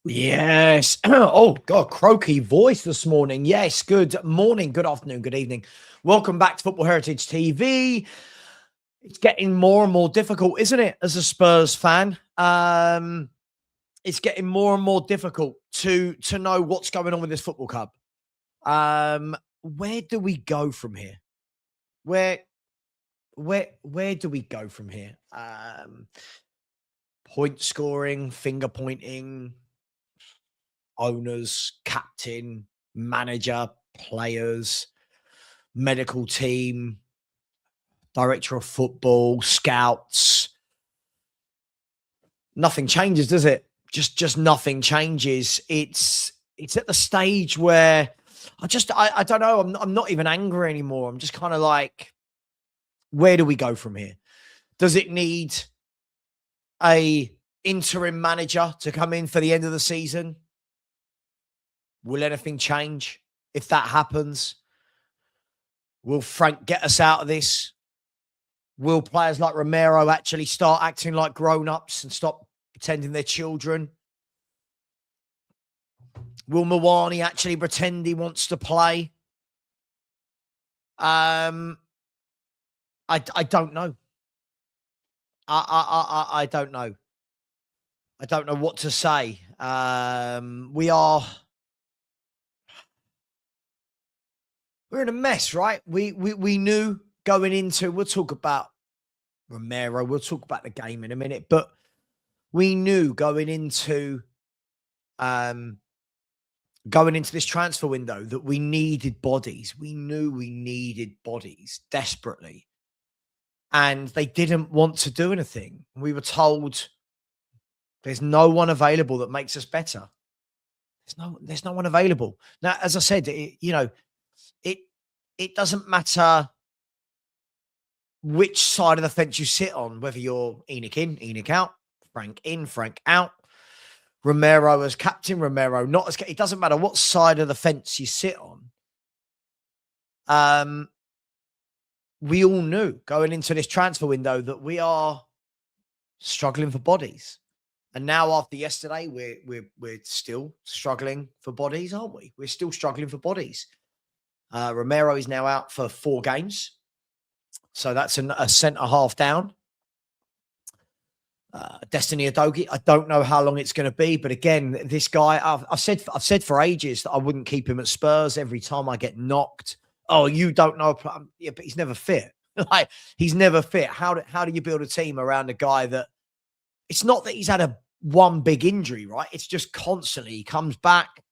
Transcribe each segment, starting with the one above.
Yes. Oh, God, croaky voice this morning. Yes. Good morning, good afternoon, good evening. Welcome back to Football Heritage TV. It's getting more and more difficult, isn't it, as a Spurs fan? It's getting more and more difficult to know what's going on with this football club. Where do we go from here? Where where do we go from here? Point scoring, finger pointing, owners, captain, manager, players, medical team, director of football, scouts. Nothing changes, does it? Just nothing changes. It's at the stage where I don't know. I'm not even angry anymore. I'm just kind of like, where do we go from here? Does it need a interim manager to come in for the end of the season? Will anything change if that happens? Will Frank get us out of this? Will players like Romero actually start acting like grown-ups and stop pretending they're children? Will Mawani actually pretend he wants to play? I don't know. I don't know. I don't know what to say. We're in a mess, right? We knew going into. We'll talk about Romero. We'll talk about the game in a minute, but we knew going into this transfer window that we needed bodies. We knew we needed bodies desperately, and they didn't want to do anything. We were told there's no one available that makes us better. There's no one available. Now, as I said, it doesn't matter which side of the fence you sit on, whether you're Enoch in, Enoch out, Frank in, Frank out, Romero as captain, Romero not as captain. It doesn't matter what side of the fence you sit on. We all knew going into this transfer window that we are struggling for bodies. And now after yesterday, we're still struggling for bodies, aren't we? We're still struggling for bodies. Romero is now out for 4 games. So that's a centre half down. Destiny Udogie, I don't know how long it's going to be, but again, this guy, I've said for ages that I wouldn't keep him at Spurs. Every time I get knocked, oh, you don't know, yeah, but he's never fit. Like, he's never fit. How do you build a team around a guy that? It's not that he's had one big injury, right? It's just constantly he comes back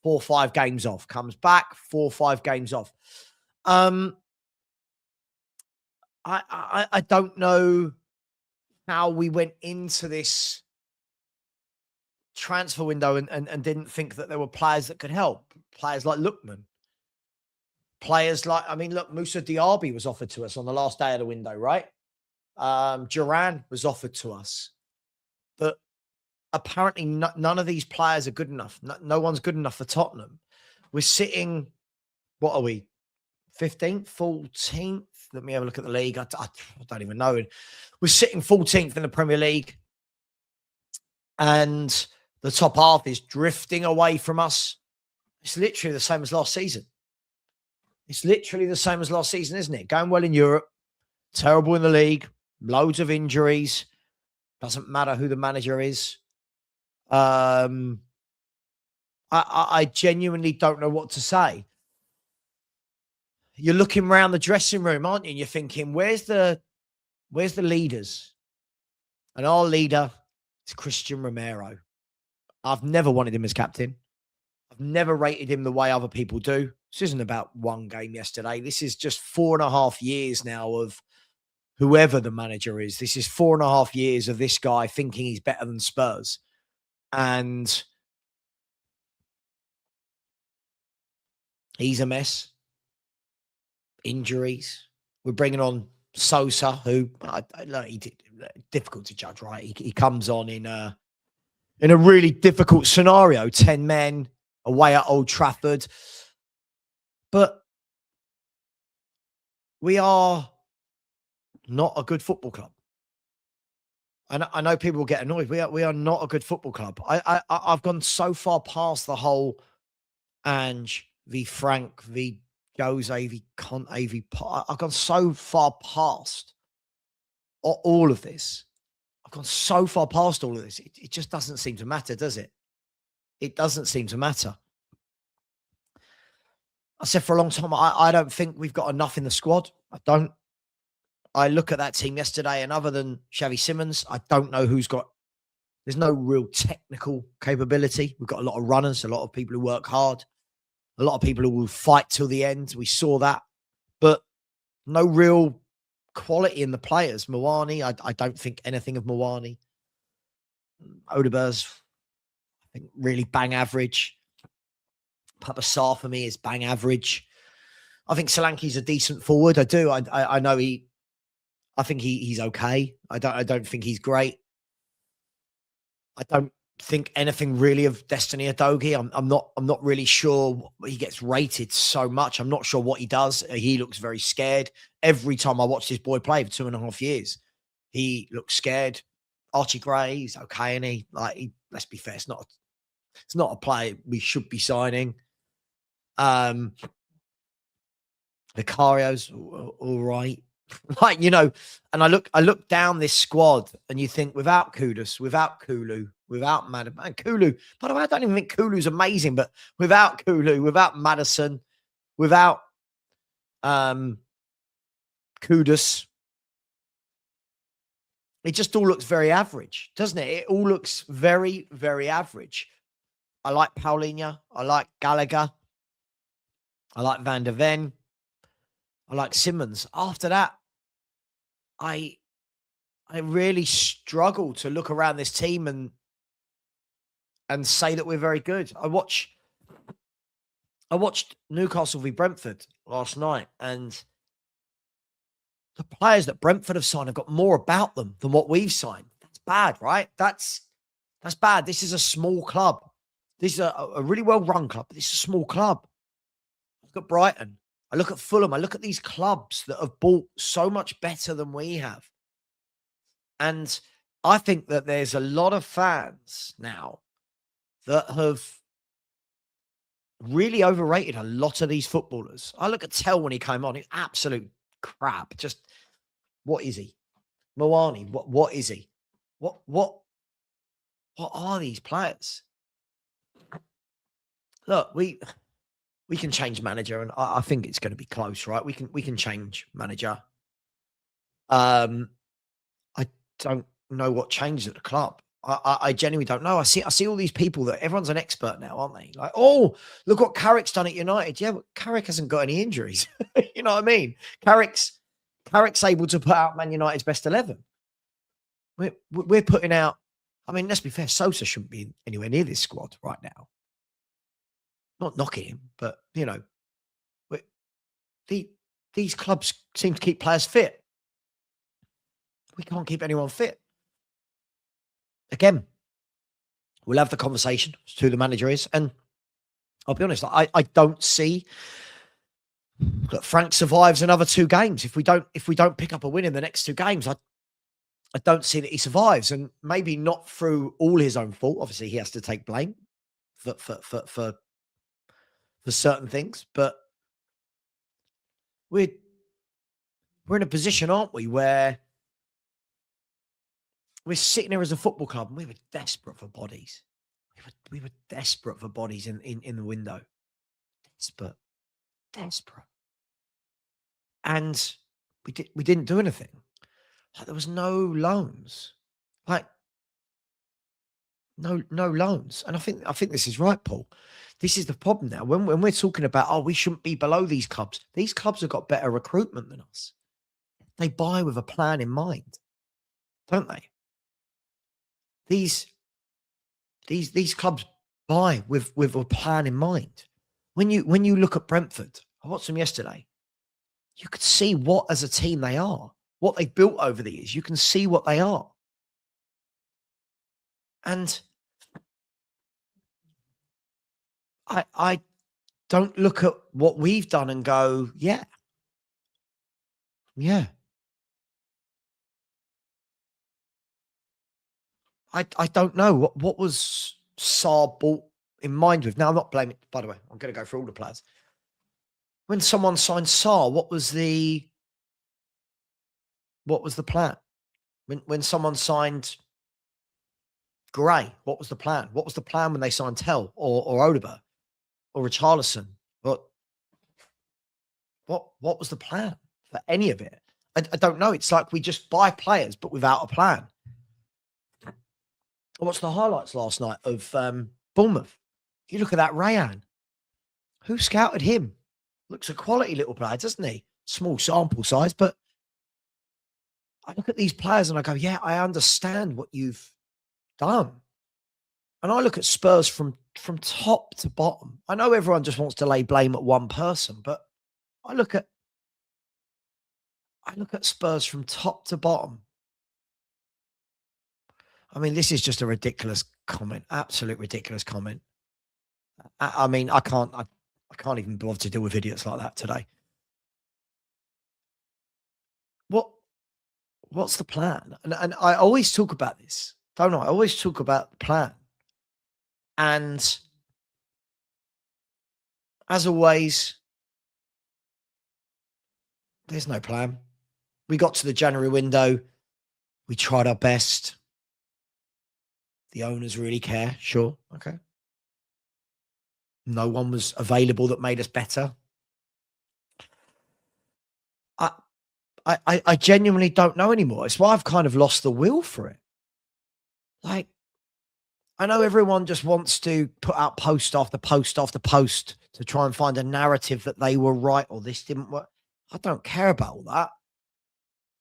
4 or 5 games off, comes back 4 or 5 games off. I don't know how we went into this transfer window and didn't think that there were players that could help. Players like Lookman. Players like, look, Moussa Diaby was offered to us on the last day of the window, right? Duran was offered to us. But apparently none of these players are good enough. No one's good enough for Tottenham. We're sitting, what are we, 15th, 14th? Let me have a look at the league. I don't even know. We're sitting 14th in the Premier League. And the top half is drifting away from us. It's literally the same as last season. It's literally the same as last season, isn't it? Going well in Europe, terrible in the league, loads of injuries. Doesn't matter who the manager is. I genuinely don't know what to say. You're looking around the dressing room, aren't you? And you're thinking, where's the leaders? And our leader is Christian Romero. I've never wanted him as captain. I've never rated him the way other people do. This isn't about one game yesterday. This is just 4.5 years now of whoever the manager is. This is 4.5 years of this guy thinking he's better than Spurs. And he's a mess. Injuries. We're bringing on Sosa, who difficult to judge, right? He comes on in a really difficult scenario, 10 men away at Old Trafford. But we are not a good football club. I know people will get annoyed. We are not a good football club. I've gone so far past the whole Ange v Frank v Jose v Conte v. I've gone so far past all of this. I've gone so far past all of this. It just doesn't seem to matter, does it? It doesn't seem to matter. I said for a long time, I don't think we've got enough in the squad. I don't. I look at that team yesterday, and other than Xavi Simons, I don't know who's got. There's no real technical capability. We've got a lot of runners, a lot of people who work hard, a lot of people who will fight till the end. We saw that, but no real quality in the players. Mawani, I don't think anything of Mawani. Odeber's, I think, really bang average. Papa Sarr for me is bang average. I think Solanke's a decent forward. I do. I know I think he's okay. I don't think he's great. I don't think anything really of Destiny Adogi. I'm not really sure. He gets rated so much. I'm not sure what he does. He looks very scared. Every time I watch this boy play for 2.5 years, he looks scared. Archie Gray, he's okay, and let's be fair, it's not a player we should be signing. Vicario's all right. And I look down this squad and you think without Kudus, without Kulu, without Madison, Kulu, by the way, I don't even think Kulu's amazing, but without Kulu, without Madison, without Kudus, it just all looks very average, doesn't it? It all looks very, very average. I like Paulinho. I like Gallagher. I like Van der Ven. I like Simmons. After that, I really struggle to look around this team and say that we're very good. I watched Newcastle v Brentford last night, and the players that Brentford have signed have got more about them than what we've signed. That's bad, right? That's bad. This is a small club. This is a really well-run club, but this is a small club. Look at Brighton. I look at Fulham. I look at these clubs that have bought so much better than we have. And I think that there's a lot of fans now that have really overrated a lot of these footballers. I look at Tell when he came on. He's absolute crap. Just, what is he? Moani, what is he? What are these players? Look, we can change manager, and I think it's going to be close, right? We can change manager. I don't know what changed at the club. I genuinely don't know. I see all these people that everyone's an expert now, aren't they? Like, oh, look what Carrick's done at United. Yeah, but Carrick hasn't got any injuries. You know what I mean? Carrick's able to put out Man United's best 11. We're putting out. I mean, let's be fair. Sosa shouldn't be anywhere near this squad right now. Not knocking him, but these clubs seem to keep players fit. We can't keep anyone fit. Again, we'll have the conversation as to who the manager is, and I'll be honest, I don't see that Frank survives another 2 games. If we don't pick up a win in the next 2 games, I don't see that he survives, and maybe not through all his own fault. Obviously, he has to take blame for certain things, but we're in a position, aren't we, where we're sitting here as a football club and we were desperate for bodies. We were desperate for bodies in the window. Desperate. And we didn't do anything. Like, there was no loans. Like, no loans. And I think this is right, Paul. This is the problem now. When we're talking about, we shouldn't be below these clubs. These clubs have got better recruitment than us. They buy with a plan in mind, don't they? These clubs buy with a plan in mind. When you look at Brentford, I watched them yesterday. You could see what as a team they are, what they've built over the years. You can see what they are. And I don't look at what we've done and go, yeah. I don't know what was Saar bought in mind with. Now I'm not blaming. By the way, I'm going to go through all the players. When someone signed Saar, what was the plan? When someone signed Gray, what was the plan? What was the plan when they signed Tell or Odegaard or Richarlison? What was the plan for any of it? I don't know. It's like we just buy players, but without a plan. I watched the highlights last night of Bournemouth. You look at that Rayan. Who scouted him? Looks a quality little player, doesn't he? Small sample size, but I look at these players and I go, yeah, I understand what you've done. And I look at Spurs from top to bottom. I know everyone just wants to lay blame at one person, but I look at Spurs from top to bottom. I mean, this is just a ridiculous comment, absolute ridiculous comment. I mean, I can't even bother to deal with idiots like that today. What's the plan? And I always talk about this, don't I? I always talk about the plan. And as always, there's no plan. We got to the January window. We tried our best. The owners really care. Sure. Okay. No one was available that made us better. I genuinely don't know anymore. It's why I've kind of lost the will for it. Like, I know everyone just wants to put out post after post after post to try and find a narrative that they were right or this didn't work. I don't care about all that.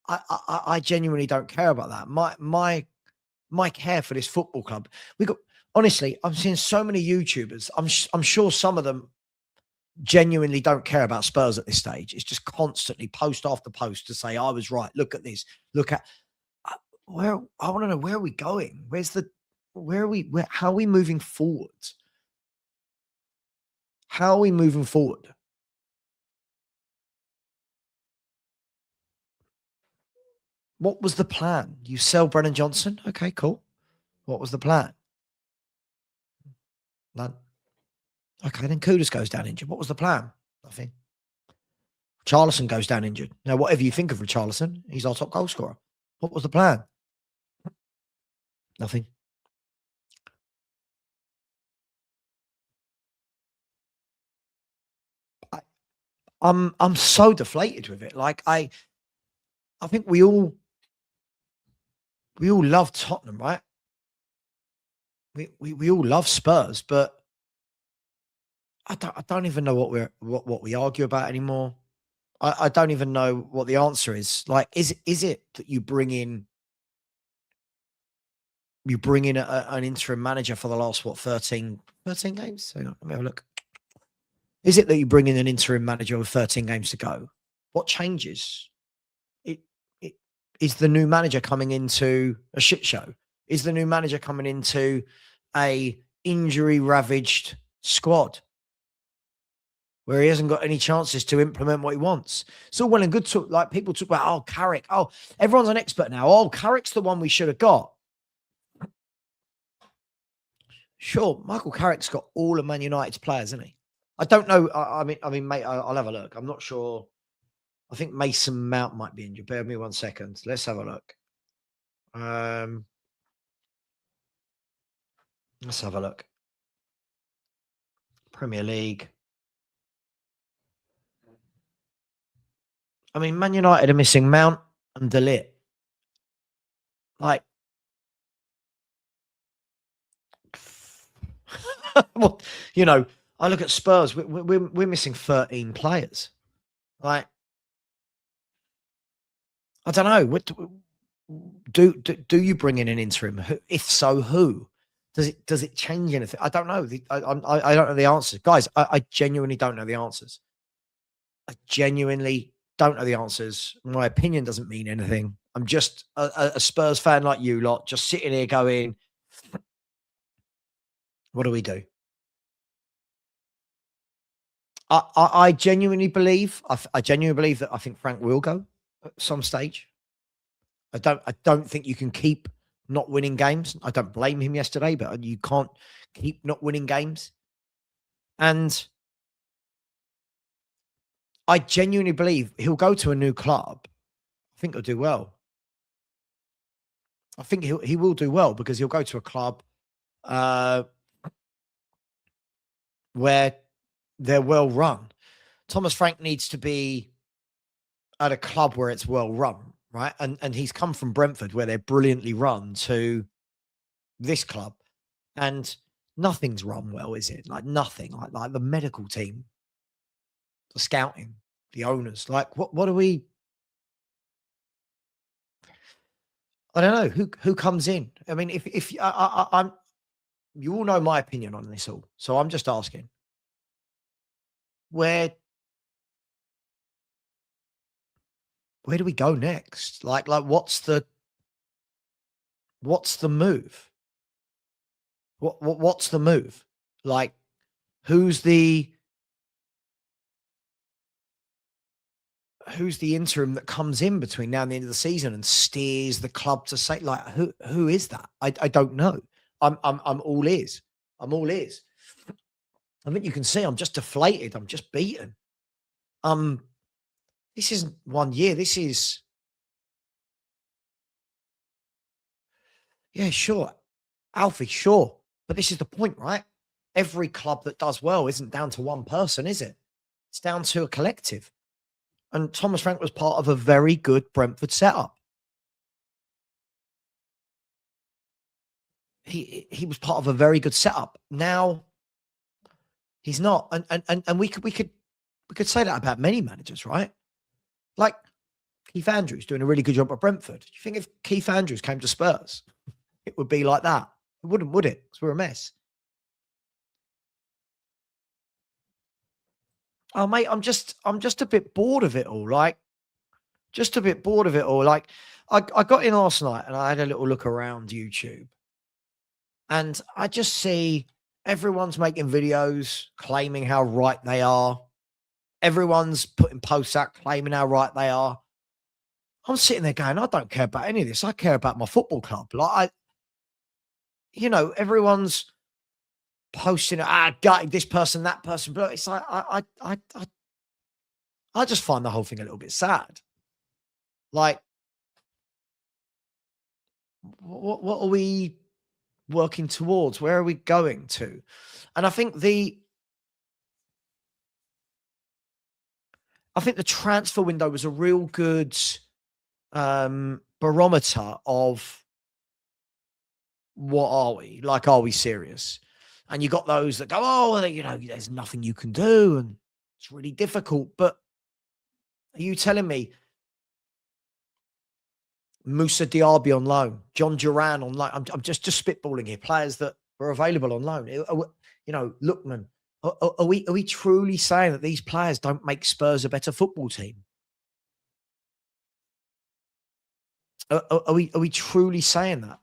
I genuinely don't care about that. My care for this football club. Honestly, I'm seeing so many YouTubers. I'm sure some of them genuinely don't care about Spurs at this stage. It's just constantly post after post to say I was right. Look at this. Look at where I want to know, where are we going? How are we moving forward? How are we moving forward? What was the plan? You sell Brennan Johnson? Okay, cool. What was the plan? None. Okay, then Kudus goes down injured. What was the plan? Nothing. Richarlison goes down injured. Now, whatever you think of Richarlison, he's our top goal scorer. What was the plan? Nothing. I'm so deflated with it. Like I think we all love Tottenham, right? We all love Spurs, but I don't even know what we argue about anymore. I don't even know what the answer is. Like, is it that you bring in an interim manager for the last 13 games? Hang on, let me have a look. Is it that you bring in an interim manager with 13 games to go? What changes? It is the new manager coming into a shit show? Is the new manager coming into a injury ravaged squad where he hasn't got any chances to implement what he wants? It's all well and good to, like, people talk about, oh, Carrick. Oh, everyone's an expert now. Oh, Carrick's the one we should have got. Sure, Michael Carrick's got all of Man United's players, isn't he? I don't know. I mean, mate, I'll have a look. I'm not sure. I think Mason Mount might be injured. Bear with me 1 second. Let's have a look. Let's have a look. Premier League. I mean, Man United are missing Mount and De Ligt. Like, well, you know, I look at Spurs. We're missing 13 players. Like, I don't know. What do you bring in an interim? If so, who? Does it change anything? I don't know. I don't know the answers, guys. I genuinely don't know the answers. I genuinely don't know the answers. My opinion doesn't mean anything. I'm just a Spurs fan like you lot, just sitting here going, what do we do? I genuinely believe, I genuinely believe that I think Frank will go at some stage. I don't think you can keep not winning games. I don't blame him yesterday, but you can't keep not winning games. And I genuinely believe he'll go to a new club. I think he'll do well. I think he will do well because he'll go to a club uh, where they're well run. Thomas Frank needs to be at a club where it's well run, right? And he's come from Brentford where they're brilliantly run to this club, and nothing's run well, is it? Like nothing. Like the medical team, the scouting, the owners. Like what are we? I don't know who comes in. I mean, if I'm, you all know my opinion on this all, so I'm just asking where where do we go next? Like what's the move? What's the move? Like who's the interim that comes in between now and the end of the season and steers the club to say like who is that? I don't know. I'm all ears. I'm all ears. I think you can see I'm just deflated. I'm just beaten. This isn't 1 year. This is yeah, sure. Alfie, sure. But this is the point, right? Every club that does well isn't down to one person, is it? It's down to a collective. And Thomas Frank was part of a very good Brentford setup. He was part of a very good setup. Now he's not. And we could say that about many managers, right? Like Keith Andrews doing a really good job at Brentford. Do you think if Keith Andrews came to Spurs, it would be like that? It wouldn't, would it? Because we're a mess. Oh, mate, I'm just a bit bored of it all. Like, just a bit bored of it all. Like, I got in last night and I had a little look around YouTube, and I just see everyone's making videos claiming how right they are. Everyone's putting posts out claiming how right they are. I'm sitting there going, I don't care about any of this. I care about my football club. Like, everyone's posting, gutted this person, that person. But it's like, I just find the whole thing a little bit sad. Like, what are we working towards? Where are we going to? And I think the transfer window was a real good barometer of what are we? Like, are we serious? And you got those that go, oh, there's nothing you can do, and it's really difficult. But are you telling me Moussa Diaby on loan, John Duran on loan? I'm just spitballing here. Players that were available on loan. Lookman. Are we truly saying that these players don't make Spurs a better football team? Are we truly saying that?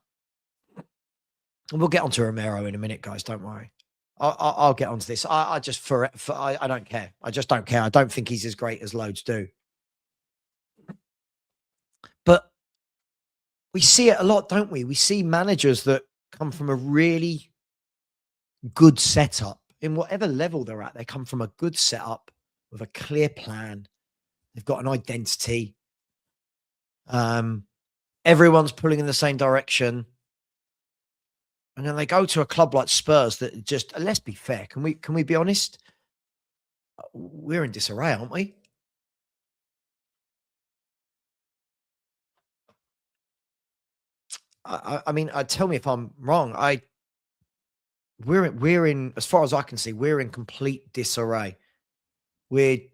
And we'll get onto Romero in a minute, guys. Don't worry. I'll get onto this. I don't care. I just don't care. I don't think he's as great as loads do. But we see it a lot, don't we? We see managers that come from a really good setup in whatever level they're at. They come from a good setup with a clear plan. They've got an identity. Everyone's pulling in the same direction. And then they go to a club like Spurs that just, let's be fair. Can we be honest? We're in disarray, aren't we? I mean, tell me if I'm wrong. We're in, as far as I can see, we're in complete disarray. I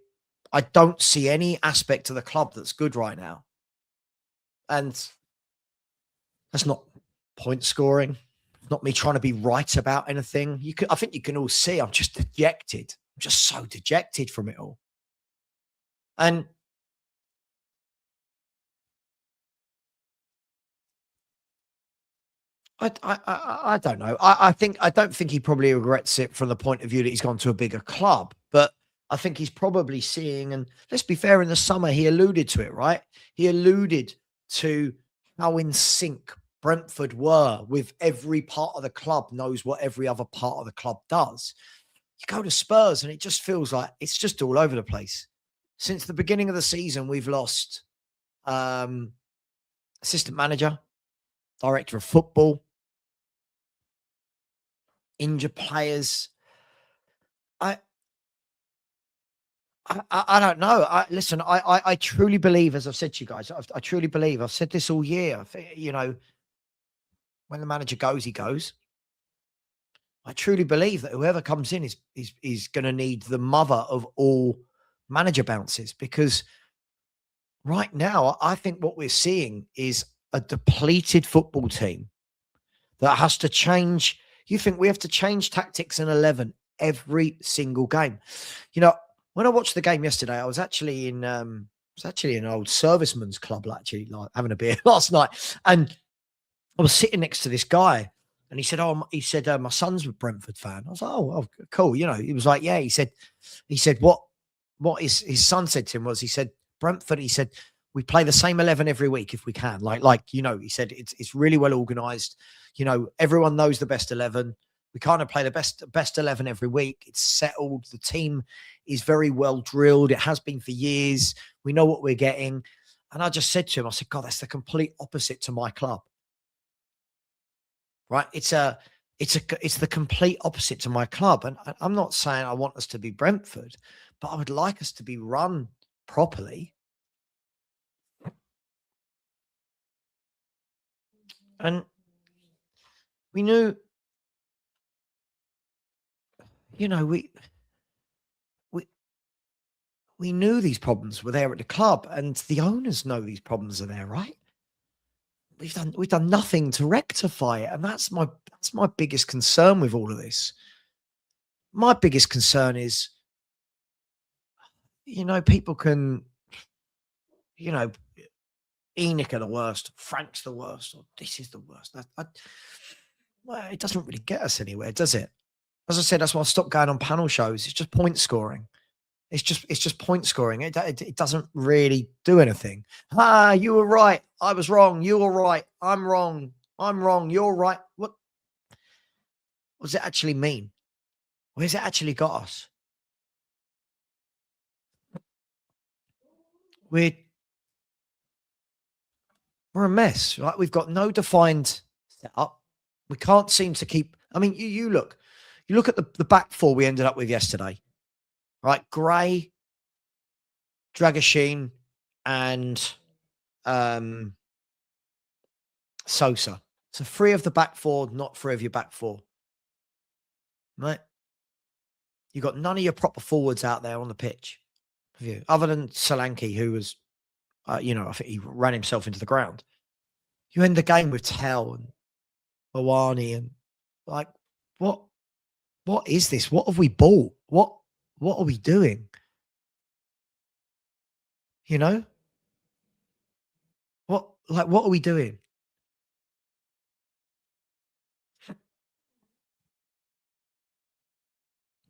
don't see any aspect of the club that's good right now. And that's not point scoring. Not me trying to be right about anything. I think you can all see I'm just dejected. I'm just so dejected from it all. And I don't know. I don't think he probably regrets it from the point of view that he's gone to a bigger club. But I think he's probably seeing, and let's be fair, in the summer he alluded to it, right? He alluded to how in sync Brentford were with every part of the club knows what every other part of the club does. You go to Spurs and it just feels like it's just all over the place. Since the beginning of the season, we've lost assistant manager, director of football, injured players. I don't know. Listen, I truly believe, as I've said to you guys, I truly believe, I've said this all year, you know, when the manager goes, he goes. I truly believe that whoever comes in is going to need the mother of all manager bounces, because right now, I think what we're seeing is a depleted football team that has to change. You think we have to change tactics in 11 every single game? You know, when I watched the game yesterday, I was actually in an old serviceman's club, actually, like having a beer last night, and I was sitting next to this guy, and he said, my son's a Brentford fan. I was like, oh, cool. You know, he was like, yeah. He said, what his son said to him was, he said, Brentford, he said, we play the same 11 every week if we can. You know, he said, it's really well organized. You know, everyone knows the best 11. We kind of play the best 11 every week. It's settled. The team is very well drilled. It has been for years. We know what we're getting. And I just said to him, I said, God, that's the complete opposite to my club. Right? It's the complete opposite to my club. And I'm not saying I want us to be Brentford, but I would like us to be run properly. And we knew, you know, we knew these problems were there at the club, and the owners know these problems are there, right? We've done nothing to rectify it, and that's my biggest concern with all of this. My biggest concern is, you know, people can, you know, Enoch are the worst, Frank's the worst, or this is the worst. Well, it doesn't really get us anywhere, does it? As I said, that's why I stopped going on panel shows. It's just point scoring. It's just point scoring. It doesn't really do anything. You were right. I was wrong. You were right. I'm wrong. I'm wrong. You're right. What does it actually mean? Where's it actually got us? We're a mess, right? We've got no defined setup. We can't seem to keep. I mean, you look at the back four we ended up with yesterday, right? Gray, Dragoshin, and Sosa. So 3 of the back 4, not 3 of your back 4. Right? You've got none of your proper forwards out there on the pitch. Have you? Other than Solanke, who was, you know, I think he ran himself into the ground. You end the game with Tell and Awani and like, what is this? What have we bought? What are we doing? You know? What are we doing?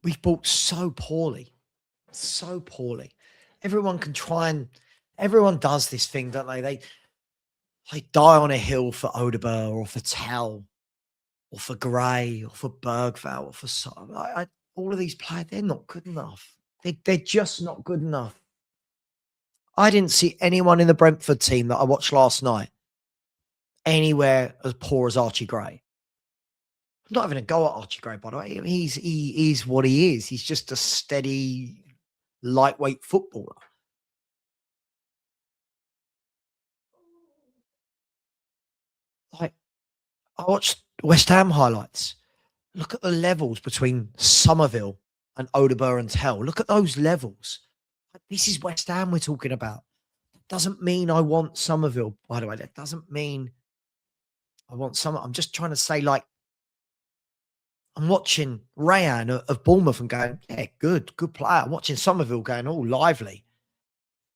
We've bought so poorly. So poorly. Everyone can try and everyone does this thing, don't they? They die on a hill for Odegaard or for Tell or for Gray or for Bergvall or for all of these players. They're not good enough. They're just not good enough. I didn't see anyone in the Brentford team that I watched last night anywhere as poor as Archie Gray. I'm not having a go at Archie Gray, by the way. He is what he is. He's just a steady, lightweight footballer. Like, I watched West Ham highlights. Look at the levels between Somerville and Odegaard and Tell. Look at those levels. This is West Ham we're talking about. Doesn't mean I want Somerville, by the way. That doesn't mean I want some. I'm just trying to say, like, I'm watching Rayan of Bournemouth and going, yeah, good player. I'm watching Somerville going, oh, lively.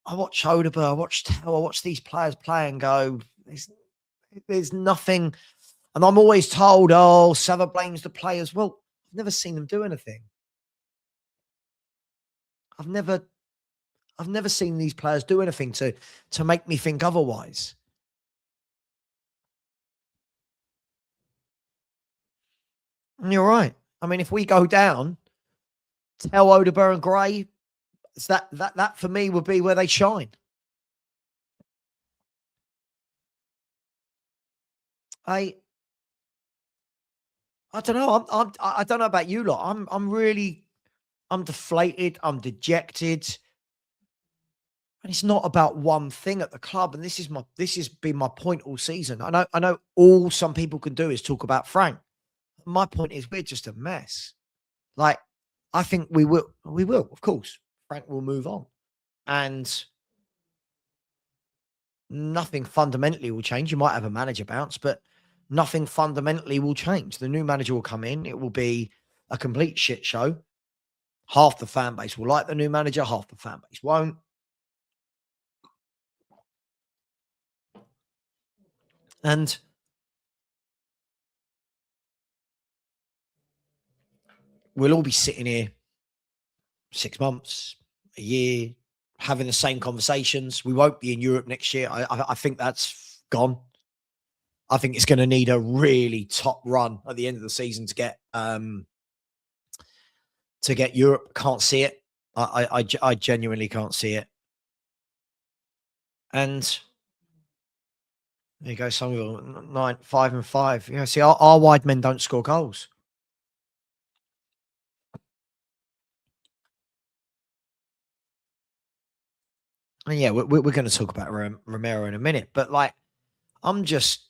I watch Odegaard, I watch Tell, I watch these players play and go, there's nothing. And I'm always told, oh, Savva blames the players. Well, I've never seen them do anything. I've never seen these players do anything to make me think otherwise. And you're right. I mean, if we go down, tell Odegaard and Gray, that for me would be where they shine. I don't know. I don't know about you lot. I'm deflated. I'm dejected. And it's not about one thing at the club. And this has been my point all season. I know all some people can do is talk about Frank. My point is we're just a mess. Like, I think we will, of course. Frank will move on. And nothing fundamentally will change. You might have a manager bounce, but nothing fundamentally will change. The new manager will come in. It will be a complete shit show. Half the fan base will like the new manager, half the fan base won't. And we'll all be sitting here 6 months, a year, having the same conversations. We won't be in Europe next year. I think that's gone. I think it's going to need a really top run at the end of the season to get Europe. Can't see it. I genuinely can't see it. And there you go. Some people 5 and 5. You know, see, our wide men don't score goals. And yeah, we're going to talk about Romero in a minute, but like, I'm just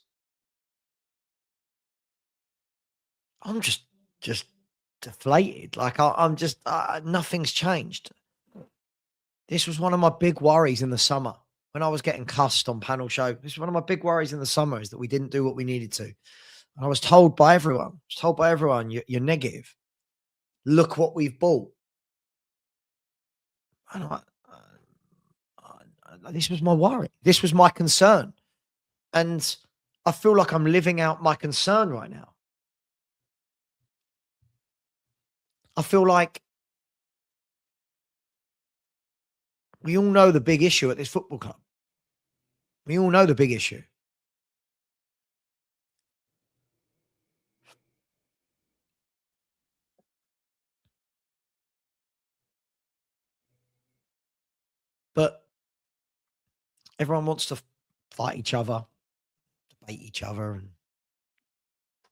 deflated. Like I'm just nothing's changed. This was one of my big worries in the summer when I was getting cussed on panel show. This was one of my big worries in the summer is that we didn't do what we needed to. And I was told by everyone, you're negative. Look what we've bought. And this was my worry. This was my concern. And I feel like I'm living out my concern right now. I feel like we all know the big issue at this football club. We all know the big issue. But everyone wants to fight each other, debate each other, and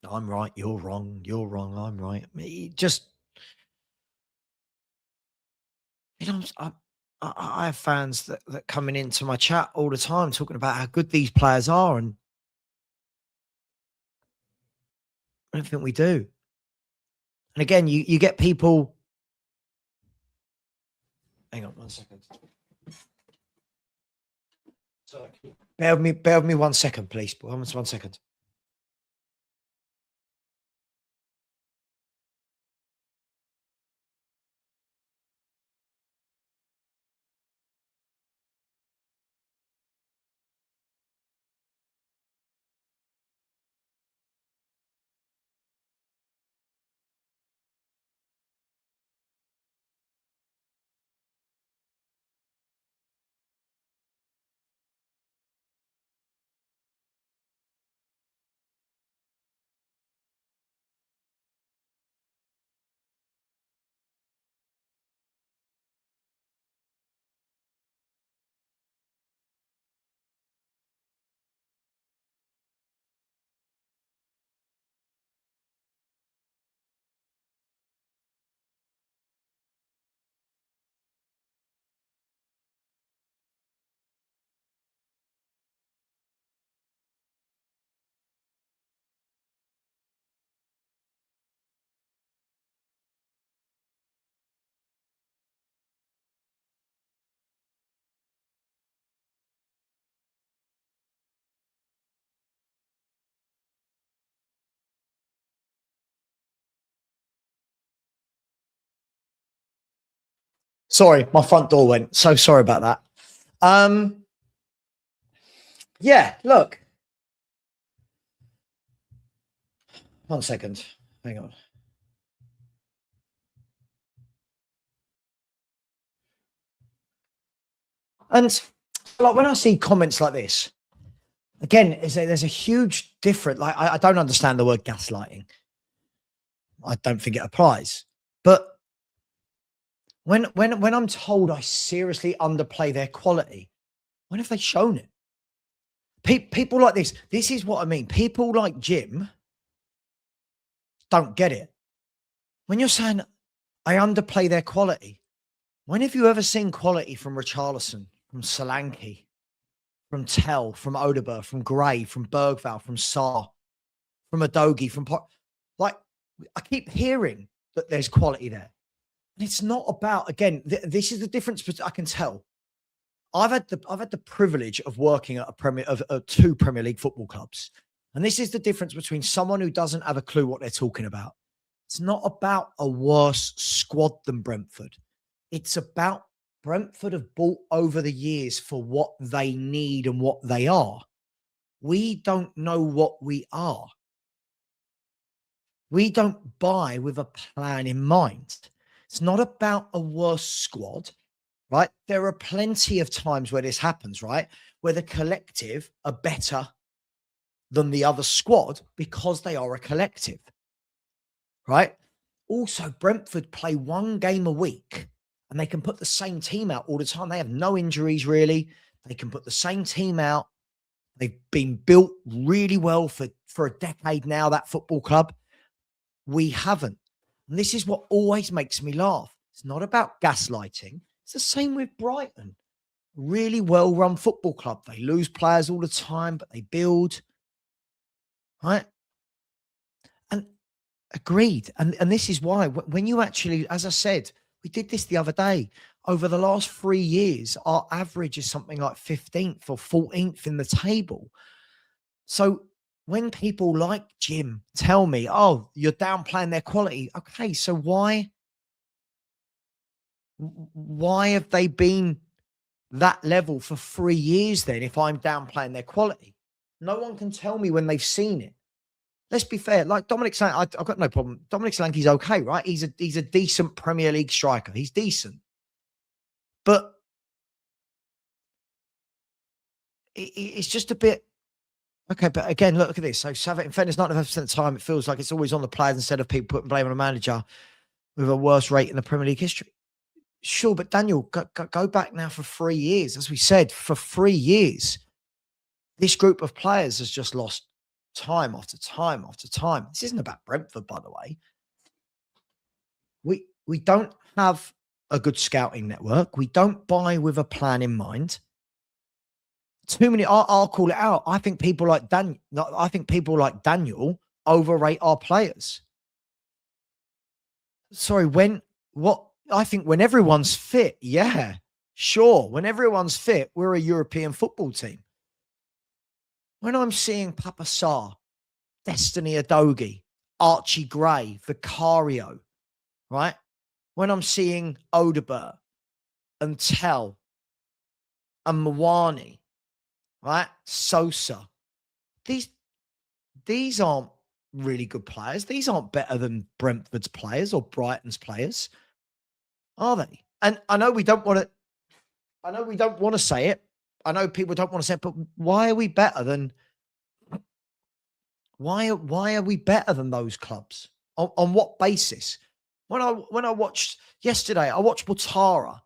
I'm right, you're wrong, I'm right. Just, you know, I have fans that coming into my chat all the time talking about how good these players are, and I don't think we do. And again, you get people. Hang on 1 second. Sorry. Bear with me 1 second, please. 1 second. Sorry, my front door went. So sorry about that. Yeah, look. 1 second. Hang on. And like when I see comments like this, again, there's a huge difference. Like I don't understand the word gaslighting. I don't think it applies. But when I'm told I seriously underplay their quality, when have they shown it? People like this is what I mean. People like Jim don't get it. When you're saying I underplay their quality, when have you ever seen quality from Richarlison, from Solanke, from Tell, from Odeberg, from Gray, from Bergvall, from Sarr, from Adogi, like I keep hearing that there's quality there. And it's not about, again, this is the difference. But I can tell. I've had the privilege of working at two Premier League football clubs. And this is the difference between someone who doesn't have a clue what they're talking about. It's not about a worse squad than Brentford. It's about Brentford have bought over the years for what they need and what they are. We don't know what we are. We don't buy with a plan in mind. It's not about a worse squad, right? There are plenty of times where this happens, right? Where the collective are better than the other squad because they are a collective, right? Also, Brentford play one game a week and they can put the same team out all the time. They have no injuries, really. They can put the same team out. They've been built really well for a decade now, that football club. We haven't. And this is what always makes me laugh. It's not about gaslighting. It's the same with Brighton. Really well-run football club. They lose players all the time, but they build. Right? And agreed. And this is why when you actually, as I said, we did this the other day. Over the last 3 years, our average is something like 15th or 14th in the table. So when people like Jim tell me, oh, you're downplaying their quality. Okay, so why have they been that level for 3 years then if I'm downplaying their quality? No one can tell me when they've seen it. Let's be fair. Like Dominic Solanke, I've got no problem. Dominic Solanke's okay, right? He's a decent Premier League striker. He's decent. But it's just a bit... Okay, but again, look at this. So Savva, in fairness, 95% of the time, it feels like it's always on the players instead of people putting blame on a manager with a worse rate in the Premier League history. Sure, but Daniel, go back now for 3 years. As we said, for 3 years, this group of players has just lost time after time after time. This isn't about Brentford, by the way. We don't have a good scouting network. We don't buy with a plan in mind. Too many. I'll call it out. I think people like Daniel overrate our players. Sorry, I think when everyone's fit, yeah, sure. When everyone's fit, we're a European football team. When I'm seeing Papa Sarr, Destiny Adogi, Archie Gray, Vicario, right? When I'm seeing Odeberg and Tell and Mawani, right? Sosa. These aren't really good players. These aren't better than Brentford's players or Brighton's players, are they? And I know we don't want to say it. I know people don't want to say it, but why are we better than why are we better than those clubs? On what basis? When I watched yesterday, I watched Butara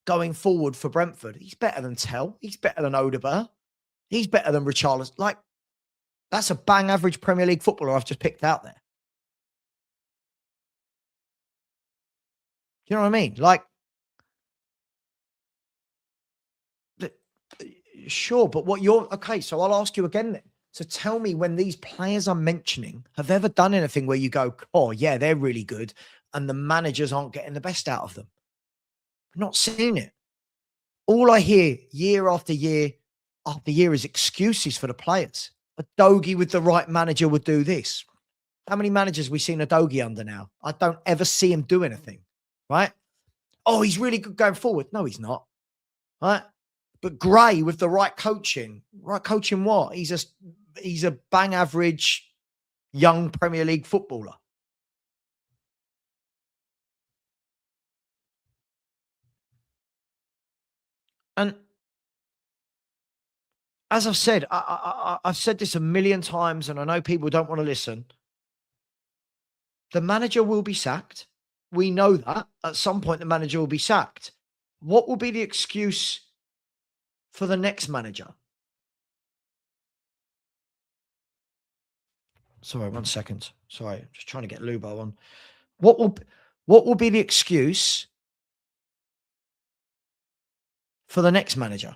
going forward for Brentford. He's better than Tell. He's better than Odeberg. He's better than Richarlison. Like, that's a bang average Premier League footballer I've just picked out there. Do you know what I mean? Like, sure, but okay, so I'll ask you again then. So tell me, when these players I'm mentioning have ever done anything where you go, oh, yeah, they're really good, and the managers aren't getting the best out of them? I've not seen it. All I hear year after year after year is excuses for the players. A Dogie with the right manager would do this. How many managers have we seen a Dogie under now? I don't ever see him do anything, right? Oh, he's really good going forward. No, he's not, right? But Gray with the right coaching what? He's a bang average young Premier League footballer. And as I've said, I've said this a million times, and I know people don't want to listen. The manager will be sacked. We know that at some point the manager will be sacked. What will be the excuse for the next manager? Sorry, 1 second. Sorry, I'm just trying to get Lubo on. What will be the excuse for the next manager?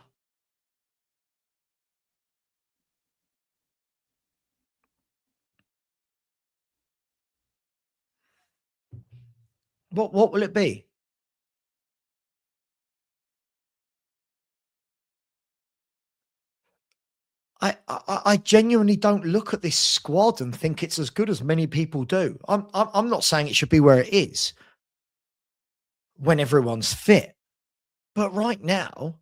What will it be? I genuinely don't look at this squad and think it's as good as many people do. I'm not saying it should be where it is when everyone's fit, but right now,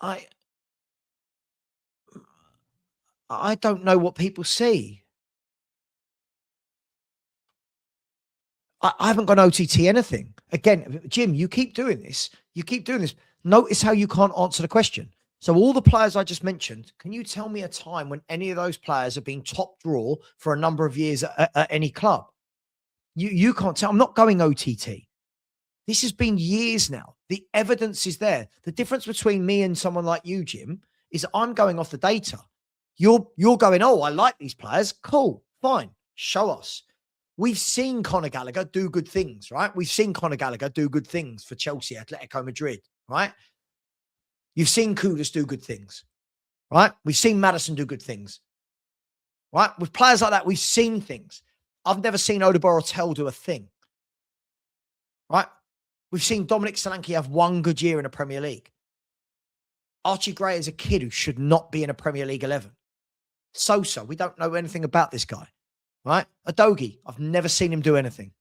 I I don't know what people see. I haven't got OTT anything. Again, Jim, you keep doing this. You keep doing this. Notice how you can't answer the question. So all the players I just mentioned, can you tell me a time when any of those players have been top draw for a number of years at any club? You can't tell. I'm not going OTT. This has been years now. The evidence is there. The difference between me and someone like you, Jim, is I'm going off the data. You're going, oh, I like these players. Cool, fine. Show us. We've seen Conor Gallagher do good things, right? We've seen Conor Gallagher do good things for Chelsea, Atletico Madrid, right? You've seen Kudus do good things, right? We've seen Maddison do good things, right? With players like that, we've seen things. I've never seen Odoborotel do a thing, right? We've seen Dominic Solanke have one good year in a Premier League. Archie Gray is a kid who should not be in a Premier League 11. Sosa, we don't know anything about this guy, right? Adogi, I've never seen him do anything,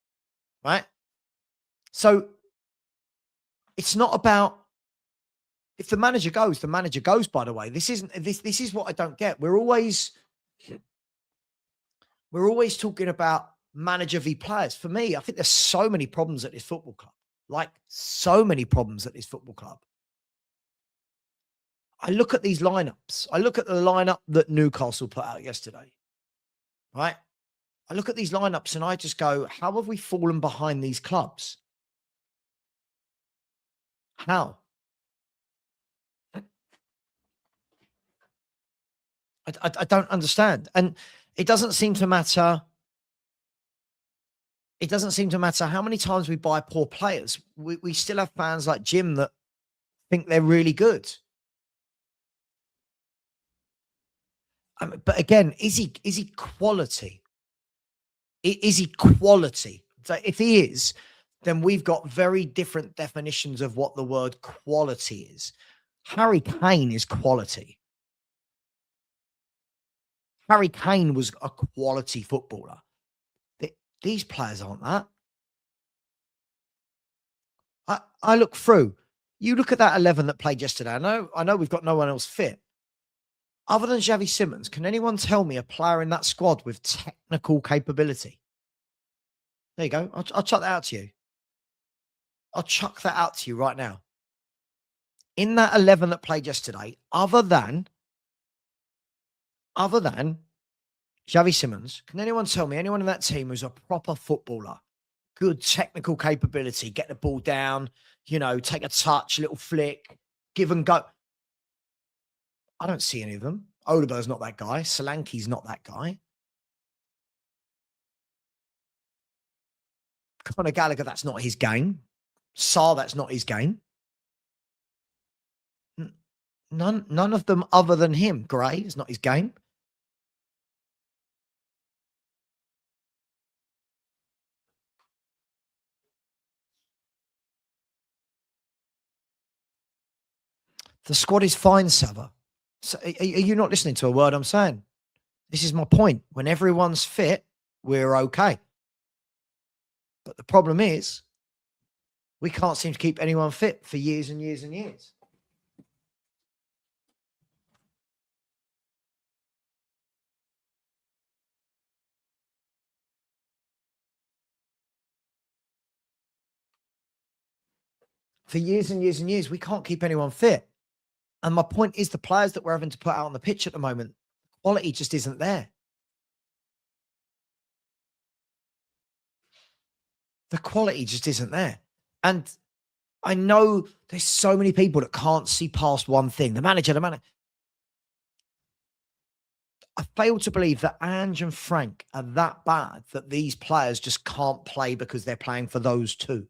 right? So it's not about if the manager goes, the manager goes, by the way. This is what I don't get. We're always talking about manager v players. For me, I think there's so many problems at this football club. Like so many problems at this football club. I look at these lineups. I look at the lineup that Newcastle put out yesterday, right? I look at these lineups and I just go, how have we fallen behind these clubs? How? I don't understand. And it doesn't seem to matter. It doesn't seem to matter how many times we buy poor players. We still have fans like Jim that think they're really good. But again, is he quality? Is he quality? So if he is, then we've got very different definitions of what the word quality is. Harry Kane is quality. Harry Kane was a quality footballer. These players aren't that. I look through. You look at that 11 that played yesterday. I know we've got no one else fit. Other than Xavi Simons, can anyone tell me a player in that squad with technical capability? There you go. I'll chuck that out to you. I'll chuck that out to you right now. In that 11 that played yesterday, other than Xavi Simons, can anyone tell me anyone in that team who's a proper footballer? Good technical capability, get the ball down, take a touch, little flick, give and go. I don't see any of them. Oliver's not that guy. Solanke's not that guy. Conor Gallagher, that's not his game. Sarr, that's not his game. None of them other than him. Gray is not his game. The squad is fine, Savva. So are you not listening to a word I'm saying? This is my point. When everyone's fit, we're okay. But the problem is, we can't seem to keep anyone fit for years and years and years. For years and years and years, we can't keep anyone fit. And my point is the players that we're having to put out on the pitch at the moment, quality just isn't there. The quality just isn't there. And I know there's so many people that can't see past one thing. The manager. I fail to believe that Ange and Frank are that bad that these players just can't play because they're playing for those two.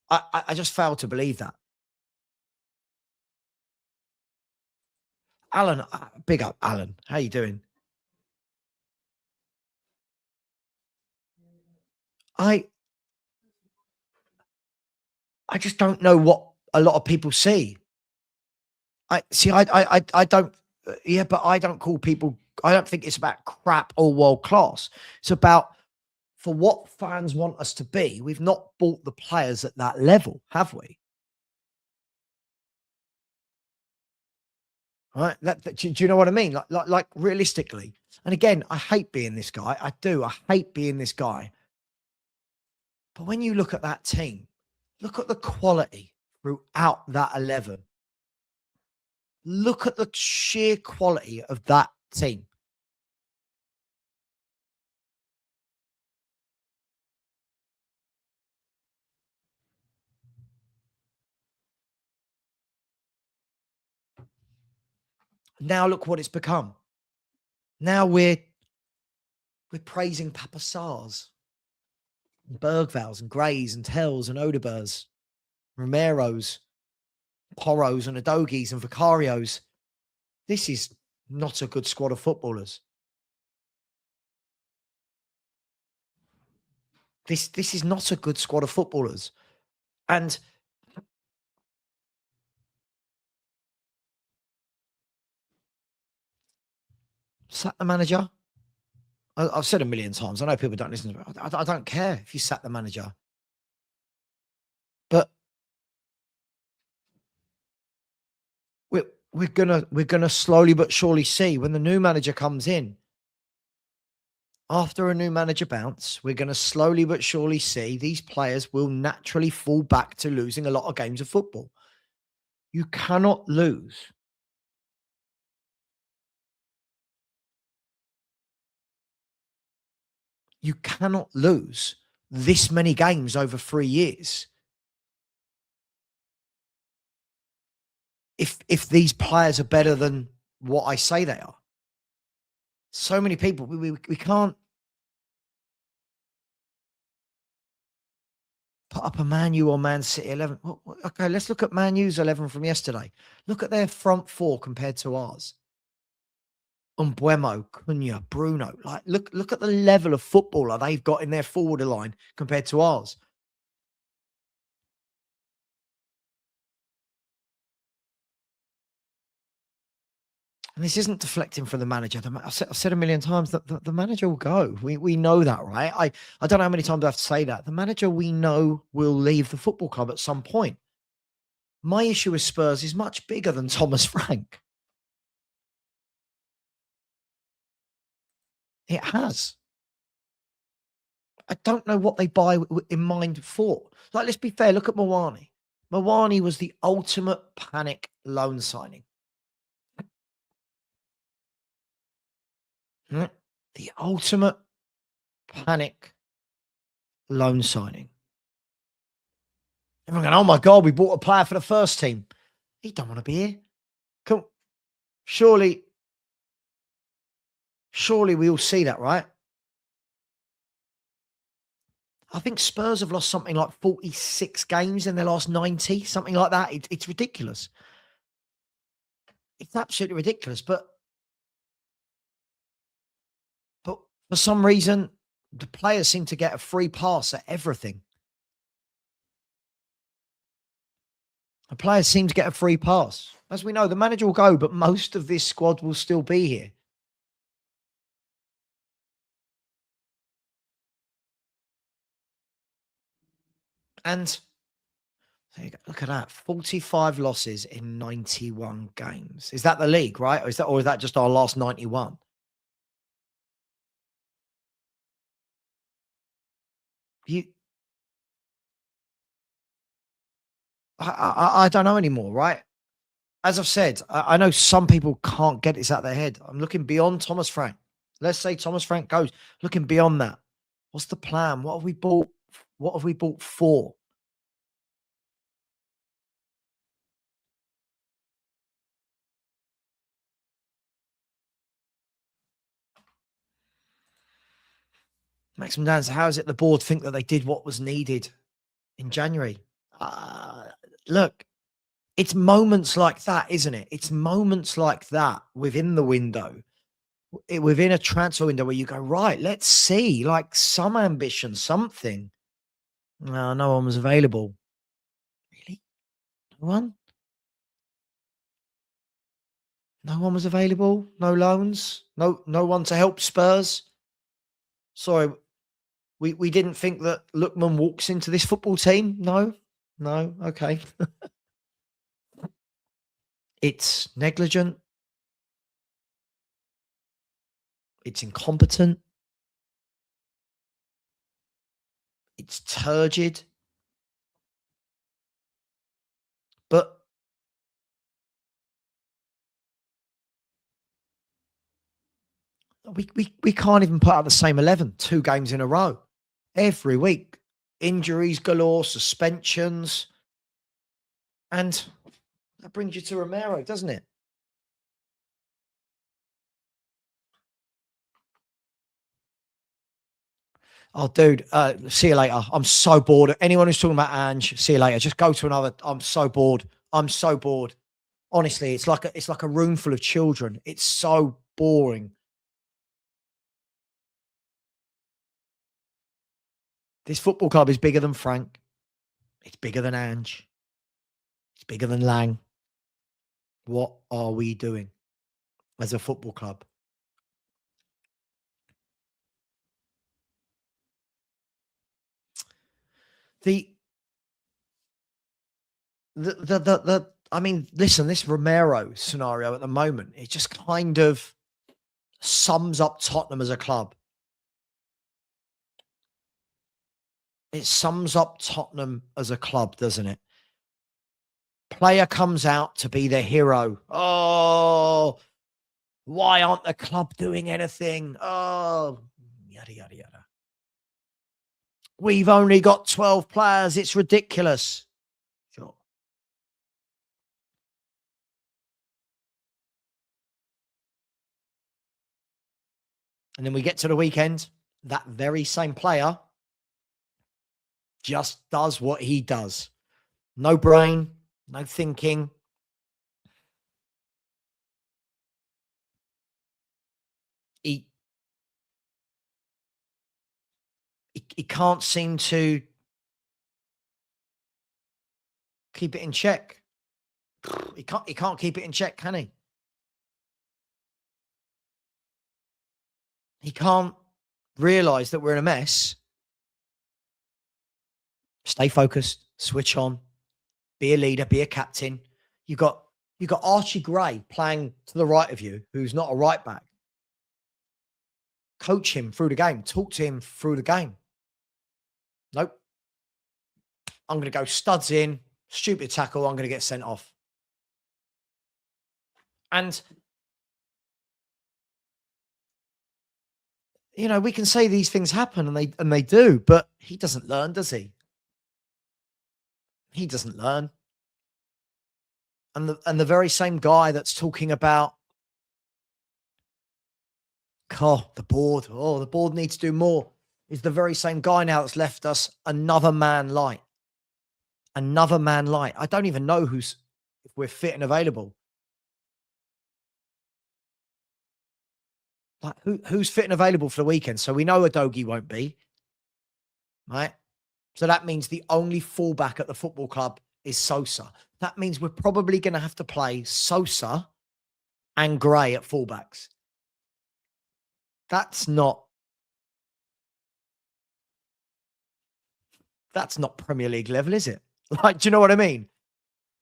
I just fail to believe that. Alan, big up, Alan. How you doing? I I just don't know what a lot of people see. I see. I don't. Yeah, but I don't call people. I don't think it's about crap or world class. It's about for what fans want us to be. We've not bought the players at that level, have we? Right? Do you know what I mean? Like realistically. And again, I hate being this guy. I do. I hate being this guy. But when you look at that team, look at the quality throughout that 11. Look at the sheer quality of that team. Now look what it's become. Now we're praising Papa Sars, Bergvals and Greys and Tells and Odebers, Romeros, Poros and Adogis and Vicarios. This is not a good squad of footballers. This is not a good squad of footballers. And sack the manager. I've said a million times. I know people don't listen to it. I don't care if you sack the manager. But we're gonna slowly but surely see when the new manager comes in. After a new manager bounce, we're going to slowly but surely see these players will naturally fall back to losing a lot of games of football. You cannot lose. You cannot lose this many games over 3 years. If these players are better than what I say they are. So many people, we can't put up a Man U or Man City 11. Okay, let's look at Man U's 11 from yesterday. Look at their front four compared to ours. Umbuemo, Cunha, Bruno. Like, look at the level of footballer they've got in their forward line compared to ours. And this isn't deflecting from the manager. I've said a million times that the manager will go. We know that, right? I don't know how many times I have to say that. The manager we know will leave the football club at some point. My issue with Spurs is much bigger than Thomas Frank. It has. I don't know what they buy in mind for. Like, let's be fair. Look at Mawani. Mawani was the ultimate panic loan signing. The ultimate panic loan signing. Everyone going, oh my God, we bought a player for the first team. He don't want to be here. Come, surely we all see that, right? I think Spurs have lost something like 46 games in their last 90, something like that. It's ridiculous. It's absolutely ridiculous. But for some reason, the players seem to get a free pass at everything. The players seem to get a free pass. As we know, the manager will go, but most of this squad will still be here. And look at that. 45 losses in 91 games. Is that the league, right? Or is that just our last 91? I don't know anymore, right? As I've said, I know some people can't get this out of their head. I'm looking beyond Thomas Frank. Let's say Thomas Frank goes, looking beyond that. What's the plan? What have we bought? What have we bought for? Maximum Dance, how is it the board think that they did what was needed in January? Look, it's moments like that, isn't it? It's moments like that within the window, within a transfer window where you go, right, let's see, like some ambition, something. No, no one was available. Really? No one? No one was available? No loans? No one to help Spurs? Sorry, we didn't think that Lookman walks into this football team? No? No? Okay. It's negligent. It's incompetent. It's turgid. But we can't even put out the same 11 2 games in a row every week. Injuries galore, suspensions. And that brings you to Romero, doesn't it? Oh, dude, see you later. I'm so bored. Anyone who's talking about Ange, see you later. Just go to another. I'm so bored. I'm so bored. Honestly, it's like a room full of children. It's so boring. This football club is bigger than Frank. It's bigger than Ange. It's bigger than Lang. What are we doing as a football club? The I mean, listen, this Romero scenario at the moment, it just kind of sums up Tottenham as a club. It sums up Tottenham as a club, doesn't it? Player comes out to be the hero. Oh, why aren't the club doing anything? Oh, yada, yada, yada. We've only got 12 players. It's ridiculous. Sure. And then we get to the weekend. That very same player just does what he does. No brain, no thinking. He can't seem to keep it in check. He can't keep it in check, can he? He can't realize that we're in a mess. Stay focused, switch on, be a leader, be a captain. You got Archie Gray playing to the right of you, who's not a right back. Coach him through the game. Talk to him through the game. Nope. I'm going to go studs in, stupid tackle. I'm going to get sent off. And, you know, we can say these things happen and they do, but he doesn't learn, does he? He doesn't learn. And the very same guy that's talking about, the board needs to do more, is the very same guy now that's left us another man light. Another man light. I don't even know if we're fit and available. Like who's fit and available for the weekend? So we know Adogi won't be, right? So that means the only fallback at the football club is Sosa. That means we're probably going to have to play Sosa and Gray at fullbacks. That's not Premier League level, is it? Like, do you know what I mean?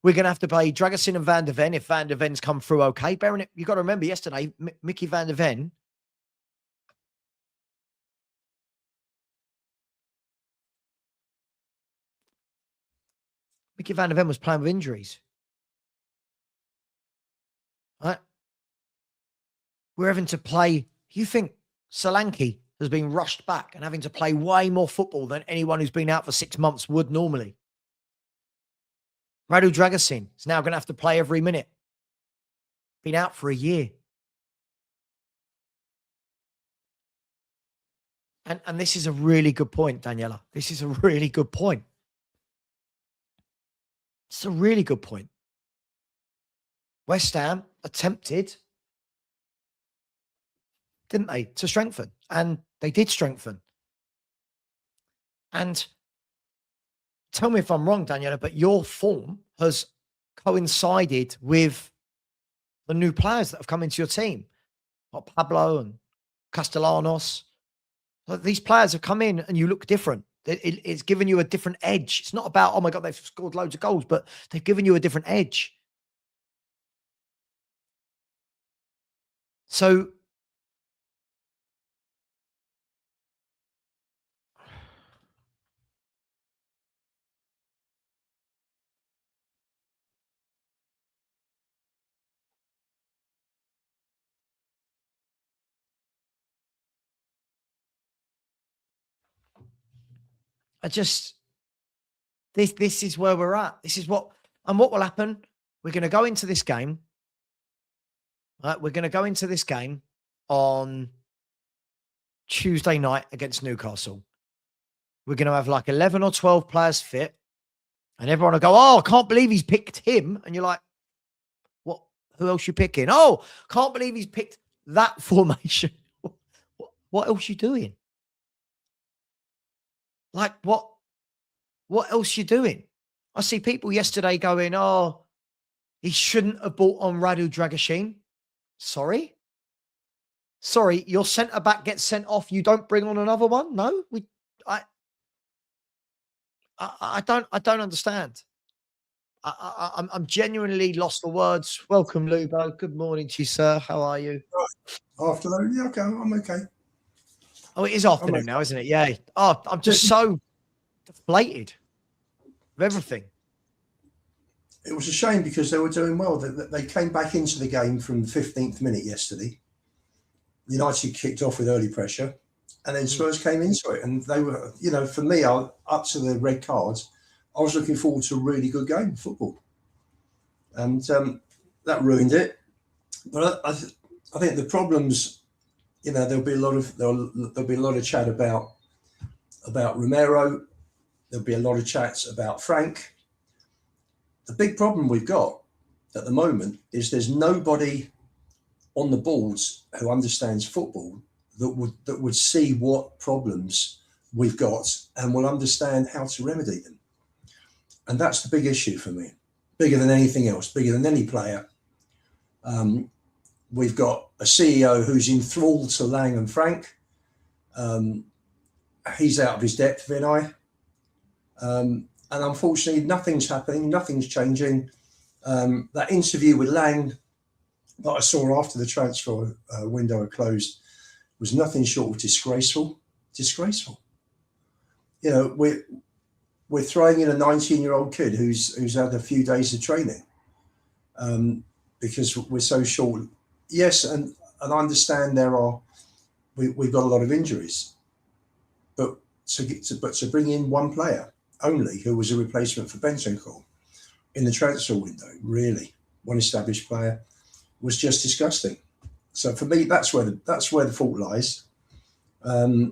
We're going to have to play Dragusin and Van der Ven if Van der Ven's come through okay. You've got to remember yesterday, Mickey Van der Ven, was playing with injuries. Right? We're having to play, you think Solanke has been rushed back and having to play way more football than anyone who's been out for 6 months would normally. Radu Dragusin is now going to have to play every minute. Been out for a year. And this is a really good point, Daniela. This is a really good point. It's a really good point. West Ham attempted, didn't they, to strengthen. And they did strengthen. And tell me if I'm wrong, Daniela, but your form has coincided with the new players that have come into your team. Like Pablo and Castellanos. These players have come in and you look different. It's given you a different edge. It's not about, oh my God, they've scored loads of goals, but they've given you a different edge. So this is where we're at. This is what will happen. We're going to go into this game. Right? We're going to go into this game on Tuesday night against Newcastle. We're going to have like 11 or 12 players fit. And everyone will go, oh, I can't believe he's picked him. And you're like, what? Who else you picking? Oh, can't believe he's picked that formation. What else you doing? Like, what else you doing? I see people yesterday going, oh, he shouldn't have bought on Radu Dragusin. Sorry, your centre-back gets sent off. You don't bring on another one? No, I don't understand. I'm genuinely lost for words. Welcome, Lubo. Good morning to you, sir. How are you? Afternoon. Yeah, okay. I'm okay. Oh, it is afternoon now, isn't it? Yeah. Oh, I'm just so deflated with everything. It was a shame because they were doing well. They came back into the game from the 15th minute yesterday. United kicked off with early pressure, and then Spurs came into it. And they were, for me, up to the red cards, I was looking forward to a really good game of football. And that ruined it. But I think the problems, there'll be a lot of chat about Romero. There'll be a lot of chats about Frank. The big problem we've got at the moment is there's nobody on the boards who understands football that would see what problems we've got and will understand how to remedy them. And that's the big issue for me, bigger than anything else, bigger than any player. We've got a CEO who's enthralled to Lang and Frank. He's out of his depth, Vinay. And unfortunately, nothing's happening, nothing's changing. That interview with Lang that I saw after the transfer window had closed was nothing short of disgraceful. Disgraceful. We're throwing in a 19-year-old kid who's had a few days of training because we're so short. Yes, and I understand we've got a lot of injuries, but to bring in one player only who was a replacement for Bentancur in the transfer window, really, one established player, was just disgusting. So for me, that's where the fault lies. There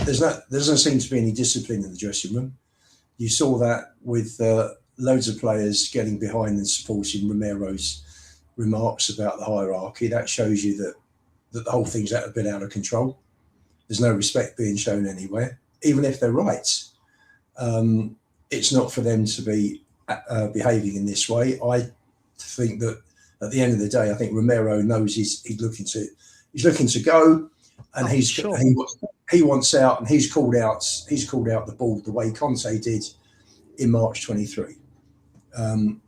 doesn't seem to be any discipline in the dressing room. You saw that with loads of players getting behind and supporting Romero's remarks about the hierarchy. That shows you that the whole thing's a bit out of control. There's no respect being shown anywhere, even if they're right. It's not for them to be behaving in this way. I think that at the end of the day, I think Romero knows he's looking to go, and he wants out, and he's called out the ball the way Conte did in March 23, and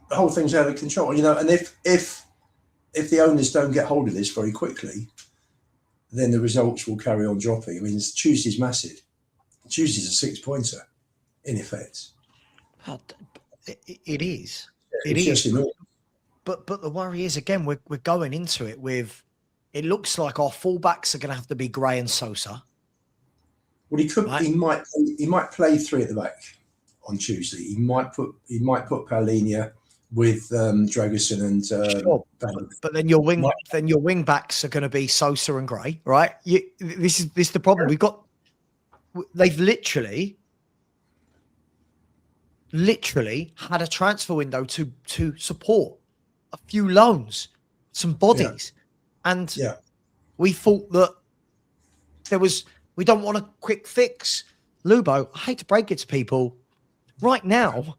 the whole thing's out of control. And if the owners don't get hold of this very quickly, then the results will carry on dropping. I mean, Tuesday's massive. Tuesday's a 6-pointer, in effect. It is. It's just enormous. but the worry is, again, we're going into it with, it looks like our fullbacks are going to have to be Gray and Sosa. Well, he could. Right. He might play three at the back on Tuesday. He might put Paulinho with Dragusin and Sure. But then your wing backs are going to be Sosa and Gray, right? This is the problem. They've literally had a transfer window to support a few loans, some bodies, and we thought that we don't want a quick fix. Lubo, I hate to break it to people, right now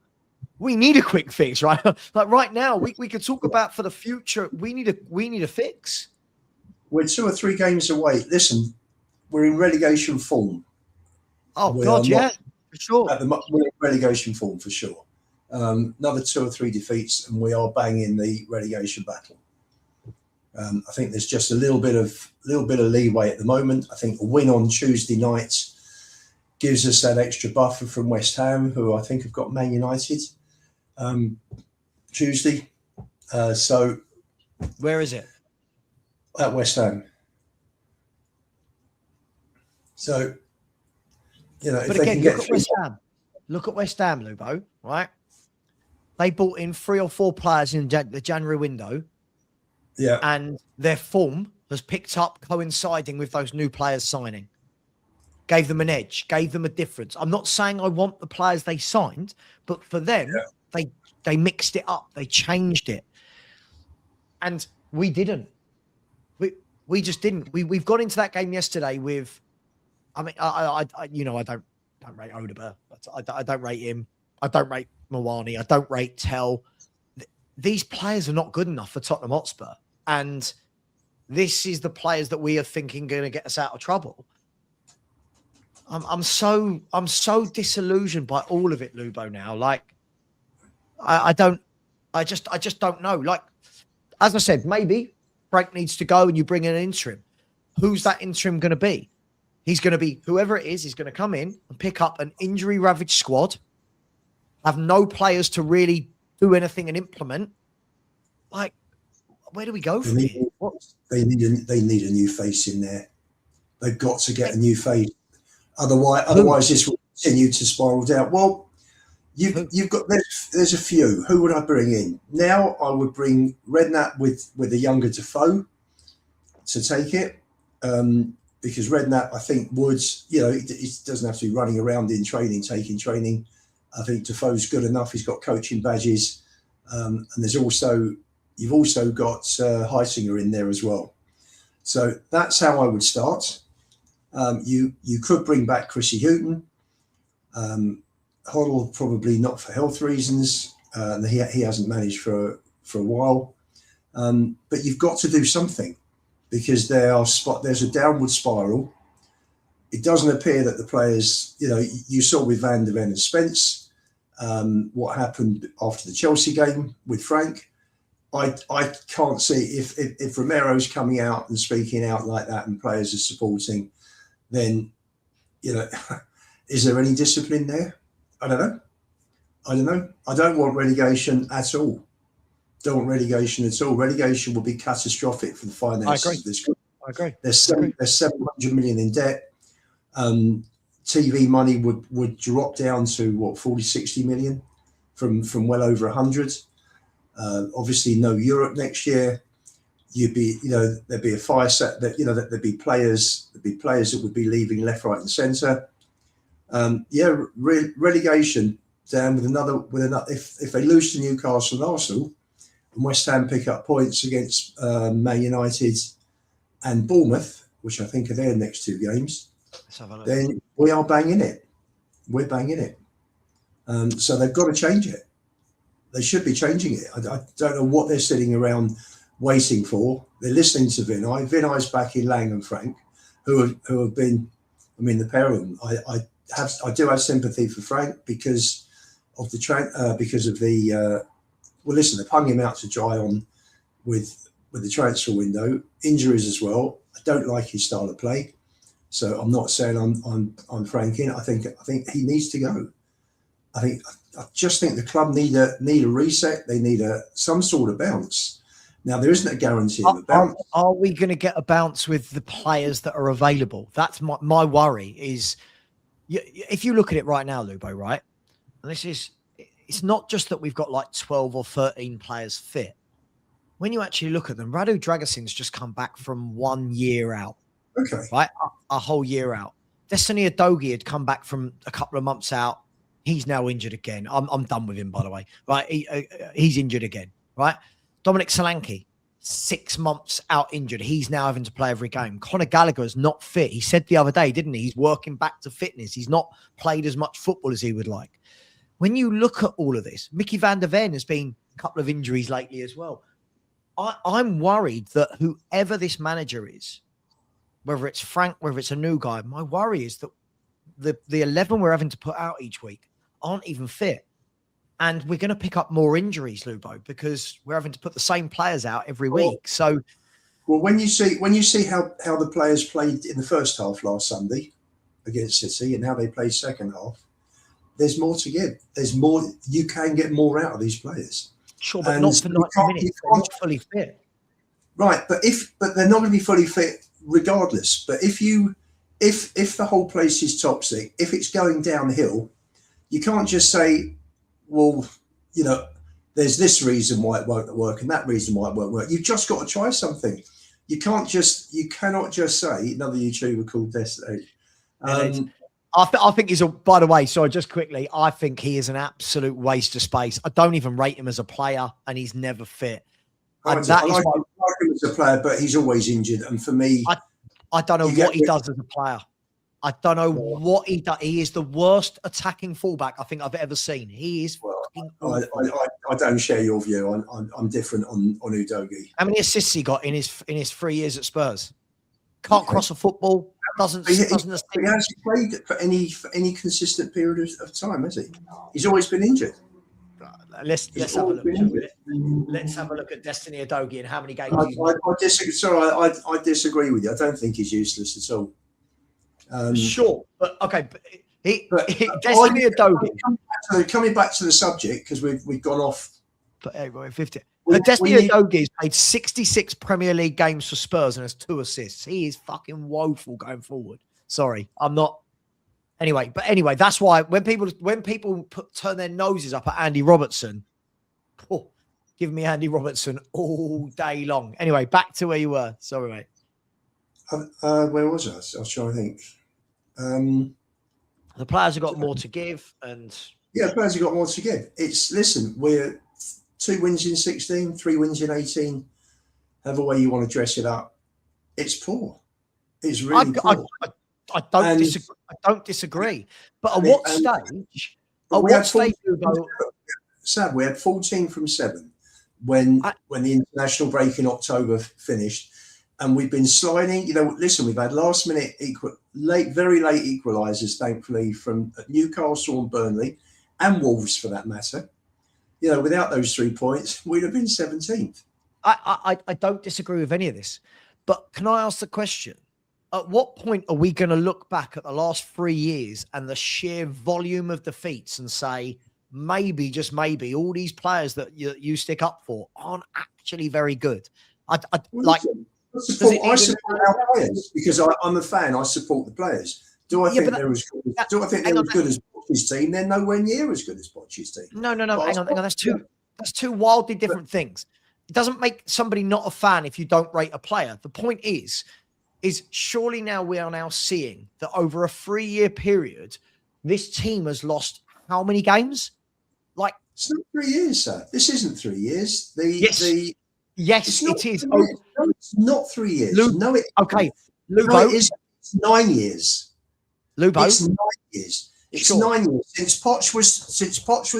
we need a quick fix, right? Like right now, we could talk about for the future. We need a fix. We're 2 or 3 games away. Listen, we're in relegation form. Oh God, yeah, for sure. We're in relegation form for sure. Another 2 or 3 defeats, and we are banging the relegation battle. I think there's just a little bit of leeway at the moment. I think a win on Tuesday night gives us that extra buffer from West Ham, who I think have got Man United Tuesday. So where is it? At West Ham. So, if they can get through. Look at West Ham, Lubo, right? They bought in 3 or 4 players in the January window. Yeah. And their form has picked up coinciding with those new players signing. Gave them an edge, gave them a difference. I'm not saying I want the players they signed, but for them, they mixed it up. They changed it. And we didn't. We just didn't. We've got into that game yesterday with, I mean, I don't rate Odegaard. I don't rate him. I don't rate Mawani. I don't rate Tell. These players are not good enough for Tottenham Hotspur. And this is the players that we are thinking going to get us out of trouble. I'm so disillusioned by all of it, Lubo, now. Like, I just don't know. Like, as I said, maybe Frank needs to go and you bring in an interim. Who's that interim going to be? He's going to be whoever it is. He's going to come in and pick up an injury-ravaged squad, have no players to really do anything and implement. Like, where do we go from here? They need a new face in there. They've got to get a new face. Otherwise this will continue to spiral down. Well, you've got there's a few. Who would I bring in? Now I would bring Redknapp with a younger Defoe to take it. Because Redknapp, I think, he doesn't have to be running around in training, taking training. I think Defoe's good enough. He's got coaching badges. And you've also got Heisinger in there as well. So that's how I would start. You could bring back Chrissy Houghton. Hoddle probably not for health reasons. He hasn't managed for a while. But you've got to do something because there's a downward spiral. It doesn't appear that the players, you saw with Van der Ven and Spence, what happened after the Chelsea game with Frank. I can't see if Romero's coming out and speaking out like that and players are supporting, then, is there any discipline there? I don't know. I don't want relegation at all. Don't want relegation at all. Relegation will be catastrophic for the finances of this group. I agree. There's 700 million in debt. TV money would drop down to 40, 60 million from well over 100. Obviously no Europe next year. There'd be a fire set that, there'd be players that would be leaving left, right and centre. Relegation down with another, if they lose to Newcastle and Arsenal and West Ham pick up points against Man United and Bournemouth, which I think are their next 2 games, then we are banging it. We're banging it. So they've got to change it. They should be changing it. I don't know what they're sitting around waiting for. They're listening to Vinay. Vinay's back in Lang and Frank, who have been, the pair of them. I do have sympathy for Frank because of the they've hung him out to dry on with the transfer window, injuries as well. I don't like his style of play, so I'm not saying I'm Frank in. I think he needs to go. I just think the club need a reset. They need some sort of bounce. Now there isn't a guarantee of a bounce. Are we going to get a bounce with the players that are available? That's my worry. Is if you look at it right now, Lubo, right? And it's not just that we've got like 12 or 13 players fit. When you actually look at them, Radu Dragusin's just come back from 1 year out. Okay. Right? A whole year out. Destiny Udogie had come back from a couple of months out. He's now injured again. I'm done with him, by the way. Right? He's injured again. Right? Dominic Solanke, 6 months out injured. He's now having to play every game. Conor Gallagher is not fit. He said the other day, didn't he? He's working back to fitness. He's not played as much football as he would like. When you look at all of this, Mickey van der Ven has been a couple of injuries lately as well. I'm worried that whoever this manager is, whether it's Frank, whether it's a new guy, my worry is that the 11 we're having to put out each week aren't even fit. And we're going to pick up more injuries, Lubo, because we're having to put the same players out every week. So, well, when you see how the players played in the first half last Sunday against City and how they played second half, there's more to give. There's more. You can get more out of these players. Sure, but not for 90 minutes. They're not fully fit. Right, but they're not going to be fully fit regardless. But if the whole place is toxic, if it's going downhill, you can't just say, well, there's this reason why it won't work and that reason why it won't work. You've just got to try something. You cannot just say, another YouTuber called Destiny. I think he's by the way, sorry, just quickly, I think he is an absolute waste of space. I don't even rate him as a player and he's never fit. I like him as a player, but he's always injured. And for me, I don't know what he does as a player. I don't know what he does. He is the worst attacking fullback I think I've ever seen. He is. I don't share your view. I'm different on Udogie. How many assists he got in his 3 years at Spurs? Can't cross a football. Doesn't. He hasn't played for any consistent period of time, has he? He's always been injured. Let's have a look. Let's have a look at Destiny Udogie and how many games. I disagree. Sorry, I disagree with you. I don't think he's useless at all. Sure, but okay. Destiny Udogie. Coming back to the subject because we've gone off. But anyway, 50. Destiny Udogie has played 66 Premier League games for Spurs and has 2 assists. He is fucking woeful going forward. Sorry, I'm not. Anyway, that's why when people turn their noses up at Andy Robertson, give me Andy Robertson all day long. Anyway, back to where you were. Sorry, mate. Where was I? I was trying to think. The players have got more to give, and the players have got more to give. We're 2 wins in 16, 3 wins in 18. However way you want to dress it up, it's poor. It's really poor. I don't disagree. But at what stage? Sad, we had 14 from 7 when the international break in October finished, and we've been sliding. We've had last minute very late equalisers, thankfully, from Newcastle and Burnley, and Wolves for that matter. Without those 3 points, we'd have been 17th. I don't disagree with any of this, but can I ask the question? At what point are we going to look back at the last 3 years and the sheer volume of defeats and say, maybe, just maybe, all these players that you stick up for aren't actually very good? I support our players because I'm a fan. I support the players. Do I think they're as good? Do I think they're as good as Poch's team? They're nowhere near as good as Poch's team. No. Hang on. That's two wildly different things. It doesn't make somebody not a fan if you don't rate a player. The point is surely now we are now seeing that over a 3-year period, this team has lost how many games? It's not 3 years, sir. This isn't 3 years. Yes, it is. No, it's not 3 years. Okay. Lubo. No, it is. It's 9 years. Lubo. It's 9 years. It's 9 years since Poch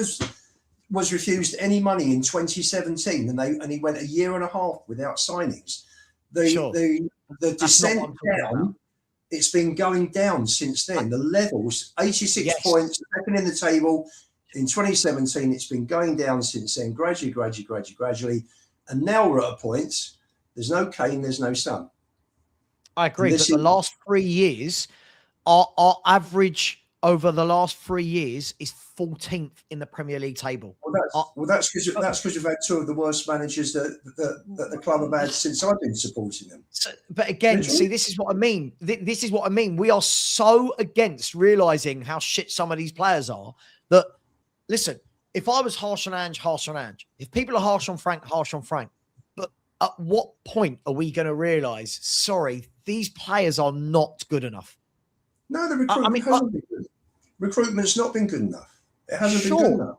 was refused any money in 2017, and he went a year and a half without signings. The descent down, it's been going down since then. The levels, 86 points, second in the table. In 2017, it's been going down since then, gradually. And now we're at a point, there's no Kane, there's no Son. I agree, but the last 3 years, our average over the last 3 years is 14th in the Premier League table. That's because you've had two of the worst managers that the club have had since I've been supporting them. So, but again, see, this is what I mean. This is what I mean. We are so against realizing how shit some of these players are that, listen, if I was harsh on Ange, harsh on Ange. If people are harsh on Frank, harsh on Frank. But at what point are we going to realize, sorry, these players are not good enough? No, the recruitment hasn't been good. Recruitment's not been good enough. It hasn't been good enough.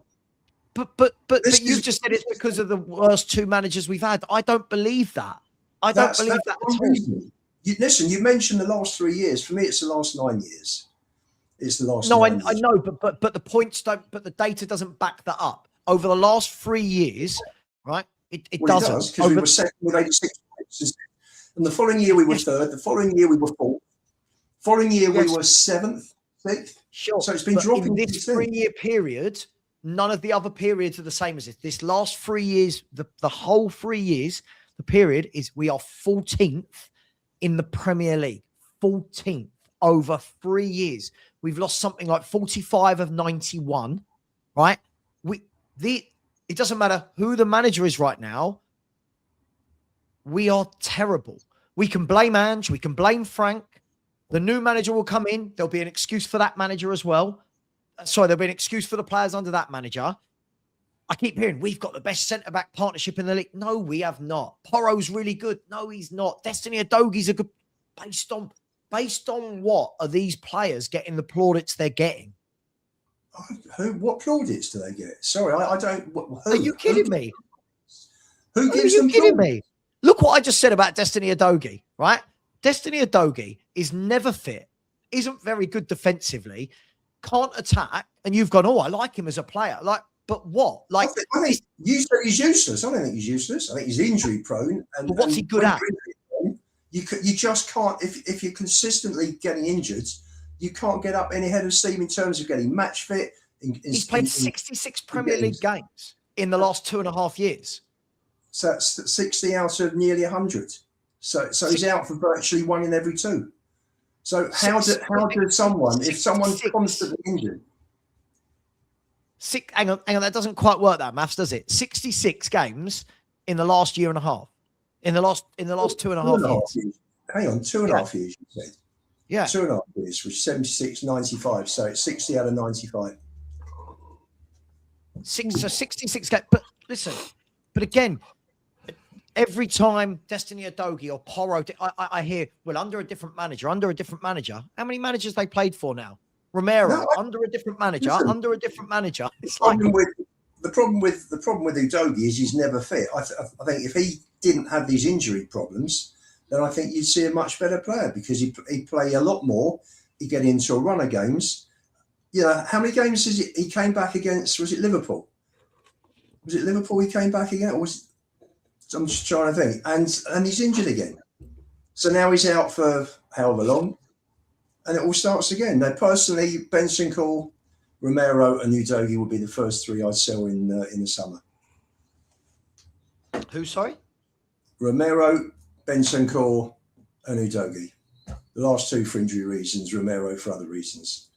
But you've just said it's because of the worst two managers we've had. I don't believe that. I don't believe that at all. Listen, you mentioned the last 3 years. For me, it's the last 9 years. It's the last. No, 9 years. I know, but the points don't. But the data doesn't back that up. Over the last 3 years, right? It doesn't. It does, because we were second with 86 points, and the following year we were third. The following year we were fourth. Following year we were seventh, sixth. Sure. So it's been dropping. In this 3-year period, none of the other periods are the same as this. This last 3 years, the whole 3 years, the period is we are 14th in the Premier League. 14th over 3 years. We've lost something like 45 of 91, right? It doesn't matter who the manager is right now. We are terrible. We can blame Ange. We can blame Frank. The new manager will come in. There'll be an excuse for that manager as well. Sorry, there'll be an excuse for the players under that manager. I keep hearing we've got the best centre-back partnership in the league. No, we have not. Porro's really good. No, he's not. Destiny Udogi's a good. Based on what are these players getting the plaudits they're getting? What plaudits do they get? Sorry, I don't. Are you kidding me? Who gives them plaudits? Are you kidding me? Look what I just said about Destiny Udogi, right? Destiny Udogi is never fit, isn't very good defensively, can't attack, and you've gone, oh, I like him as a player. Like, but what? Like, I think you said he's useless. I don't think he's useless. I think he's injury prone. And what's he good at? You just can't. If you're consistently getting injured, you can't get up any head of steam in terms of getting match fit. He's played 66 Premier League games in the last 2.5 years. So that's 60 out of nearly 100. So he's out for virtually 1 in every 2. So how does someone, if someone's constantly injured? Hang on, that doesn't quite work, that maths, does it? 66 games in the last year and a half. In the last 2.5 years. Hang on, 2.5 years, you said. Yeah. 2.5 years, which is 76, 95. So it's 60 out of 95. So 66 games. But listen, but again, every time Destiny Udogi or Porro, I hear, well, under a different manager. How many managers they played for now? Romero, under a different manager. It's like the problem with Udogi is he's never fit. I think if he didn't have these injury problems, then I think you'd see a much better player, because he'd play a lot more. He'd get into a run of games. You know, how many games he came back against? Was it Liverpool? Was it Liverpool he came back against? Or was I'm just trying to think. And he's injured again. So now he's out for however long. And it all starts again. Now, personally, Bentancur, Romero and Udogi would be the first 3 I'd sell in the summer. Who, sorry? Romero, Bentancur and Udogi. The last 2 for injury reasons, Romero for other reasons.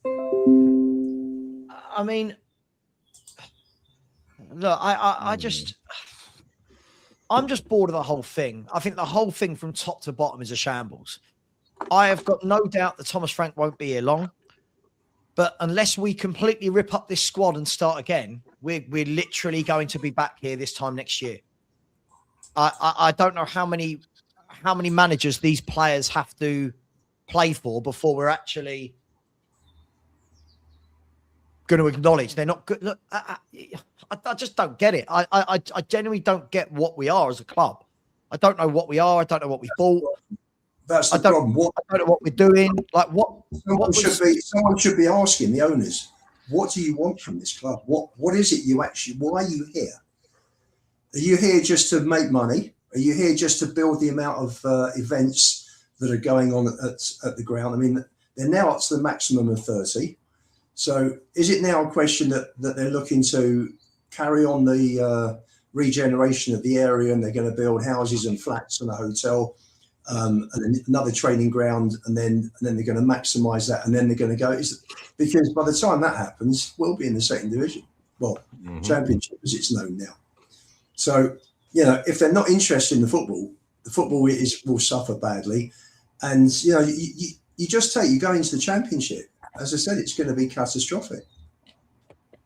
I mean, look, I'm just bored of the whole thing. I think the whole thing from top to bottom is a shambles. I have got no doubt that Thomas Frank won't be here long. But unless we completely rip up this squad and start again, we're literally going to be back here this time next year. I don't know how many managers these players have to play for before we're actually going to acknowledge they're not good. Look, I just don't get it. I genuinely don't get what we are as a club. I don't know what we are. I don't know what we bought. That's the problem. I don't know what we're doing. Like someone should be asking the owners, what do you want from this club? What is it you actually? Why are you here? Are you here just to make money? Are you here just to build the amount of events that are going on at the ground? I mean, they're now up to the maximum of 30. So is it now a question that they're looking to carry on the regeneration of the area, and they're going to build houses and flats and a hotel and then another training ground, and then they're going to maximise that, and then they're going to go. Because by the time that happens, we'll be in the second division, well, championship as it's known now. So if they're not interested in the football will suffer badly, and you go into the championship. As I said, it's going to be catastrophic.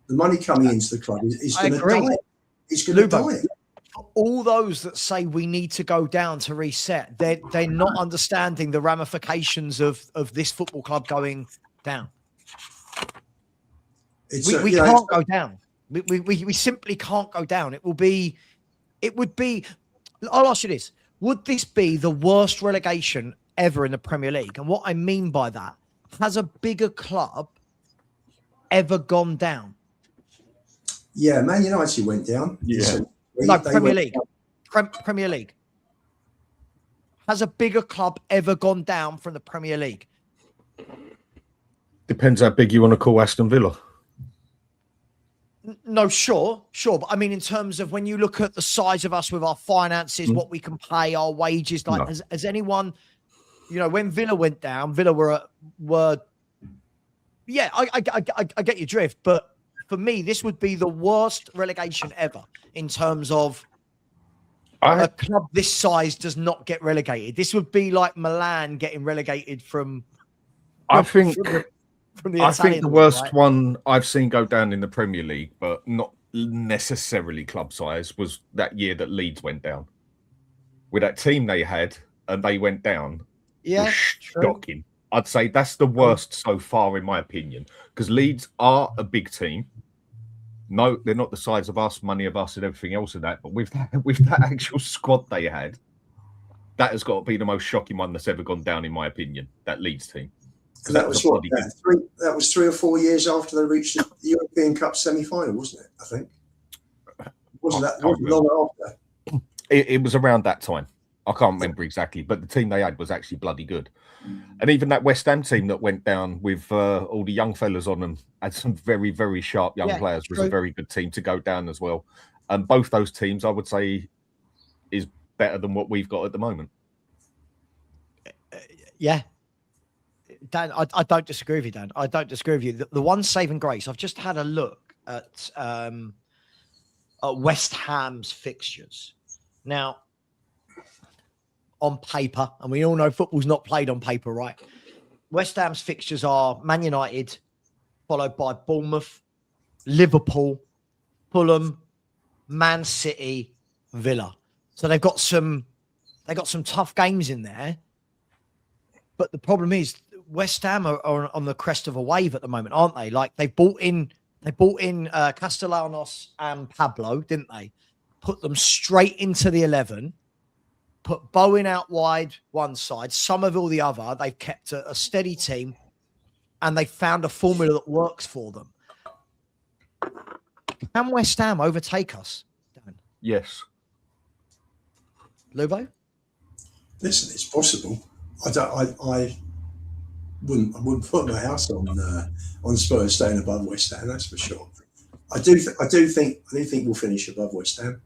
The money coming into the club is going to die. It's going to die. All those that say we need to go down to reset, they're not understanding the ramifications of this football club going down. We can't go down. We simply can't go down. It would be. I'll ask you this: would this be the worst relegation ever in the Premier League? And what I mean by that, has a bigger club ever gone down? Yeah, Man United went down. Yeah. No, Premier League. Premier League. Has a bigger club ever gone down from the Premier League? Depends how big you want to call Aston Villa. No, sure. But I mean, in terms of when you look at the size of us with our finances, what we can pay, our wages, like has anyone, when Villa went down, Villa were yeah, I get your drift, but for me, this would be the worst relegation ever in terms of a club this size does not get relegated. This would be like Milan getting relegated from the worst one I've seen go down in the Premier League, but not necessarily club size, was that year that Leeds went down. With that team they had, and they went down. Yeah, shocking. I'd say that's the worst so far, in my opinion, because Leeds are a big team. No, they're not the size of us, money of us, and everything else of that. But with that actual squad they had, that has got to be the most shocking one that's ever gone down, in my opinion. That Leeds team. Because that was 3 or 4 years after they reached the European Cup semi-final, wasn't it? I think. Wasn't that long after? It was around that time. I can't remember exactly, but the team they had was actually bloody good. And even that West Ham team that went down with all the young fellas on them had some very, very sharp young players. Was a very good team to go down as well. And both those teams, I would say, is better than what we've got at the moment. Yeah. Dan, I don't disagree with you, Dan. I don't disagree with you. The one saving grace, I've just had a look at West Ham's fixtures. Now, on paper, and we all know football's not played on paper, right? West Ham's fixtures are Man United, followed by Bournemouth, Liverpool, Fulham, Man City, Villa. So they've got some tough games in there. But the problem is West Ham are on the crest of a wave at the moment, aren't they? Like they bought in Castellanos and Pablo, didn't they? Put them straight into the 11. Put Bowen out wide one side, Somerville the other. They've kept a steady team, and they found a formula that works for them. Can West Ham overtake us, Dan? Yes. Lubo? Listen, it's possible. I wouldn't put my house on Spurs staying above West Ham. That's for sure. I do think we'll finish above West Ham.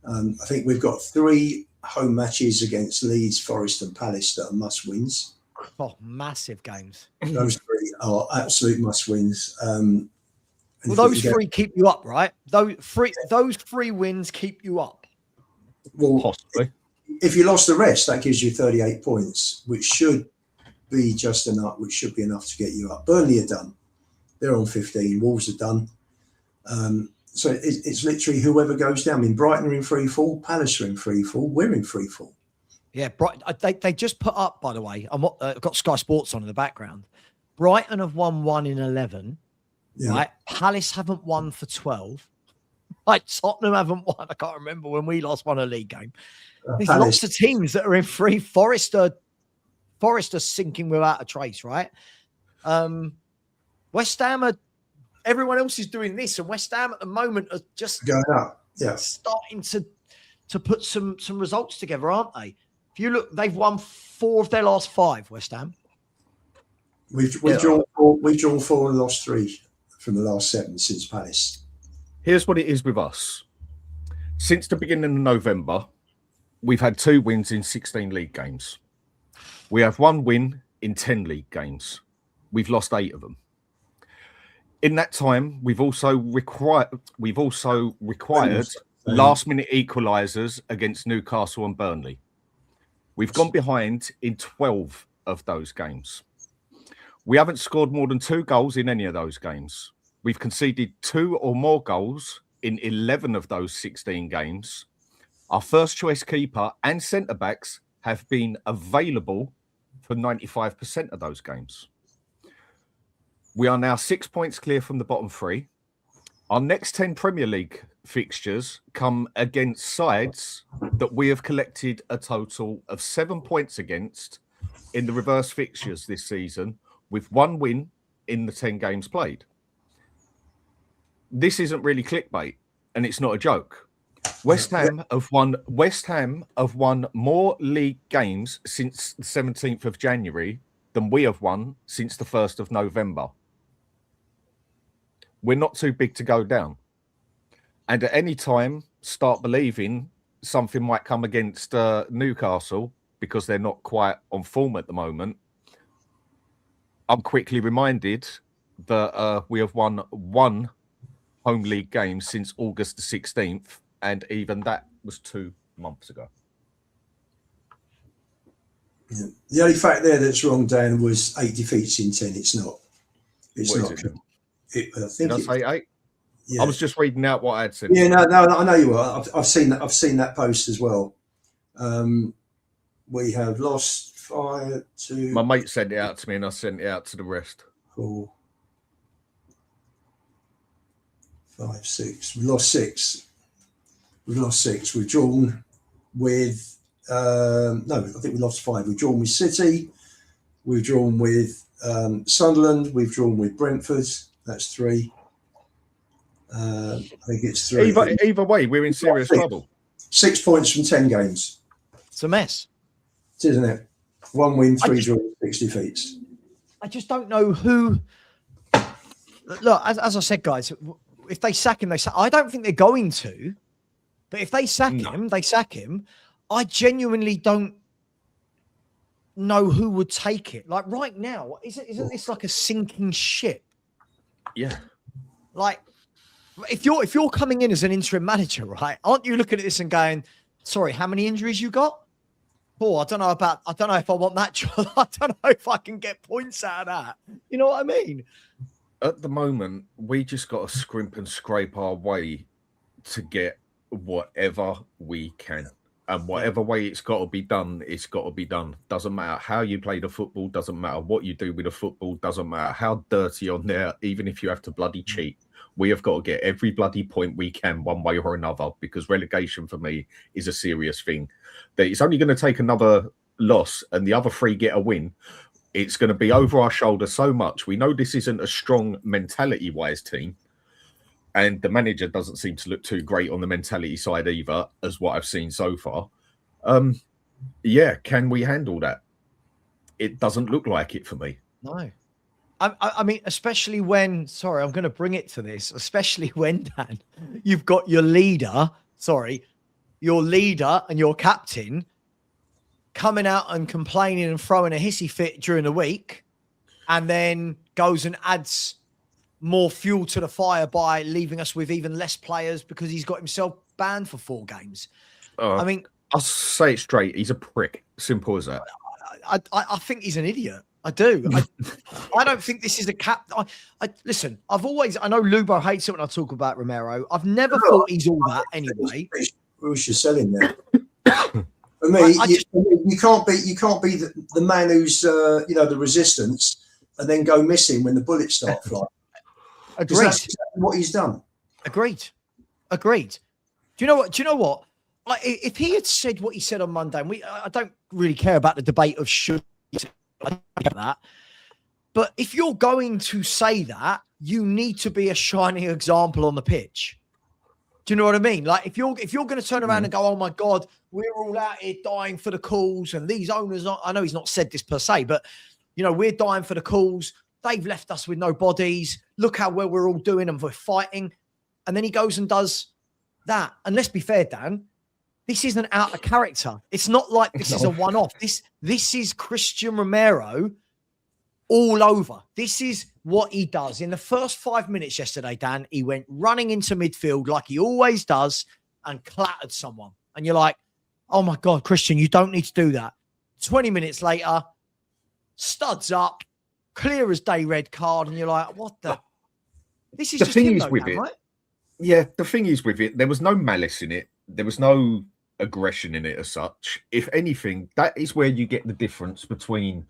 I think we've got 3 home matches against Leeds, Forest, and Palace that are must-wins. Oh, massive games! Those 3 are absolute must-wins. Well, those 3 keep you up, right? Those 3 wins keep you up. Well, possibly. If you lost the rest, that gives you 38 points, which should be just enough. Which should be enough to get you up. Burnley are done; they're on 15. Wolves are done. So it's literally whoever goes down. I mean, Brighton are in free fall, Palace are in free fall, we're in free fall. Yeah, Brighton. They just put up, by the way. I've got Sky Sports on in the background. Brighton have won 1 in 11. Yeah. Right, Palace haven't won for 12. Like Tottenham haven't won. I can't remember when we last won a league game. There's lots of teams that are in free. Forest are sinking without a trace, right? West Ham are. Everyone else is doing this, and West Ham at the moment are just going up. Yeah, starting to put some results together, aren't they? If you look, they've won 4 of their last 5. West Ham. We've drawn 4 and lost 3 from the last 7 since Palace. Here's what it is with us. Since the beginning of November, we've had 2 wins in 16 league games. We have 1 win in 10 league games. We've lost 8 of them. In that time, we've also required last-minute equalisers against Newcastle and Burnley. We've gone behind in 12 of those games. We haven't scored more than 2 goals in any of those games. We've conceded 2 or more goals in 11 of those 16 games. Our first-choice keeper and centre-backs have been available for 95% of those games. We are now 6 points clear from the bottom 3. Our next 10 Premier League fixtures come against sides that we have collected a total of 7 points against in the reverse fixtures this season, with 1 win in the 10 games played. This isn't really clickbait, and it's not a joke. West Ham have won more league games since the 17th of January than we have won since the 1st of November. We're not too big to go down. And at any time, start believing something might come against Newcastle because they're not quite on form at the moment. I'm quickly reminded that we have won 1 home league game since August the 16th, and even that was 2 months ago. Yeah. The only fact there that's wrong, Dan, was 8 defeats in 10. It's not. It's What not. is it? I think Did I say 8? Yeah. I was just reading out what I had said. Yeah, no, I know you are. I've seen that. I've seen that post as well. We have lost 5 to. My mate sent it out to me, and I sent it out to the rest. 4, 5, 6. We lost 6. We've lost 6. We've drawn with. No, I think we lost 5. We've drawn with City. We've drawn with Sunderland. We've drawn with Brentford. That's 3. I think it's 3. Either way, we're in serious trouble. 6 points from 10 games. It's a mess, Isn't it? 1 win, 3 draws, 6 defeats. I just don't know who. Look, as I said, guys, if they sack him, they sack. I don't think they're going to, but if they sack him, they sack him. I genuinely don't know who would take it. Like right now, isn't this like a sinking ship? Yeah. Like if you're coming in as an interim manager, right? Aren't you looking at this and going, "Sorry, how many injuries you got? Oh, I don't know if I want that job. I don't know if I can get points out of that." You know what I mean? At the moment, we just got to scrimp and scrape our way to get whatever we can. And whatever way it's got to be done, it's got to be done. Doesn't matter how you play the football, doesn't matter what you do with the football, doesn't matter how dirty on there, even if you have to bloody cheat. We have got to get every bloody point we can one way or another, because relegation for me is a serious thing. That it's only going to take another loss and the other 3 get a win. It's going to be over our shoulder so much. We know this isn't a strong mentality-wise team. And the manager doesn't seem to look too great on the mentality side either, as what I've seen so far. Yeah, can we handle that? It doesn't look like it for me. No. I mean, especially when, sorry, I'm going to bring it to this, especially when, Dan, you've got your leader and your captain coming out and complaining and throwing a hissy fit during the week, and then goes and adds more fuel to the fire by leaving us with even less players because he's got himself banned for 4 games. I mean, I'll say it straight. He's a prick. Simple as that. I think he's an idiot. I do. I don't think this is a cap. Listen, I know Lubo hates it when I talk about Romero. I've never thought he's all that anyway. We should sell him there. For me, you can't be the man who's the resistance and then go missing when the bullets start flying. Agreed. That's exactly what he's done. Agreed. Do you know what? Like, if he had said what he said on Monday, and I don't really care about the debate of should I get that, but if you're going to say that, you need to be a shining example on the pitch. Do you know what I mean? Like, if you're going to turn around and go, "Oh my God, we're all out here dying for the cause," and these owners, I know he's not said this per se, but we're dying for the cause. They've left us with no bodies. Look how well we're all doing and we're fighting. And then he goes and does that. And let's be fair, Dan, this isn't out of character. It's not like this is a one-off. This is Christian Romero all over. This is what he does. In the first 5 minutes yesterday, Dan, he went running into midfield like he always does and clattered someone. And you're like, oh my God, Christian, you don't need to do that. 20 minutes later, studs up, clear as day red card. And you're like, what the? This is the just thing him, is though, with Dan, it. right? Yeah, the thing is with it, there was no malice in it. There was no aggression in it as such. If anything, that is where you get the difference between,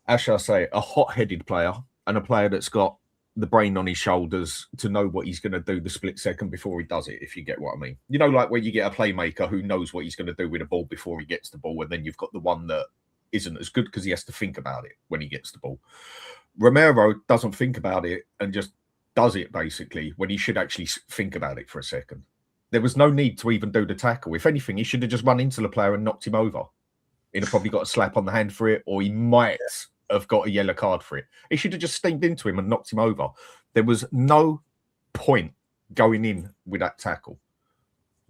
how shall I say, a hot-headed player and a player that's got the brain on his shoulders to know what he's going to do the split second before he does it, if you get what I mean. You know, like where you get a playmaker who knows what he's going to do with the ball before he gets the ball, and then you've got the one that isn't as good because he has to think about it when he gets the ball. Romero doesn't think about it and just does it, basically, when he should actually think about it for a second. There was no need to even do the tackle. If anything, he should have just run into the player and knocked him over. He'd have probably got a slap on the hand for it, or he might have got a yellow card for it. He should have just steamed into him and knocked him over. There was no point going in with that tackle.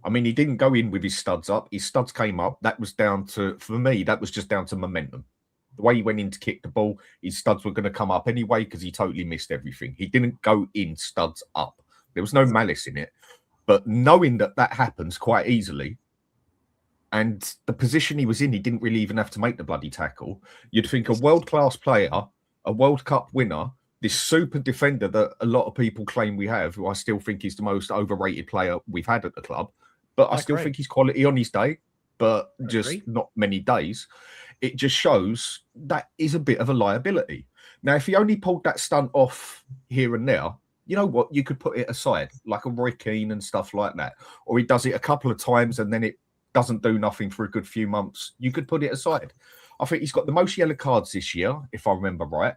I mean, he didn't go in with his studs up. His studs came up. That was down to, for me, that was just down to momentum. The way he went in to kick the ball, his studs were going to come up anyway because he totally missed everything. He didn't go in studs up. There was no malice in it. But knowing that that happens quite easily, and the position he was in, he didn't really even have to make the bloody tackle. You'd think a world-class player, a World Cup winner, this super defender that a lot of people claim we have, who I still think is the most overrated player we've had at the club, but I still think he's quality on his day, but just not many days. It just shows that is a bit of a liability. Now, if he only pulled that stunt off here and there, you know what? You could put it aside, like a Roy Keane and stuff like that. Or he does it a couple of times and then it doesn't do nothing for a good few months. You could put it aside. I think he's got the most yellow cards this year, if I remember right.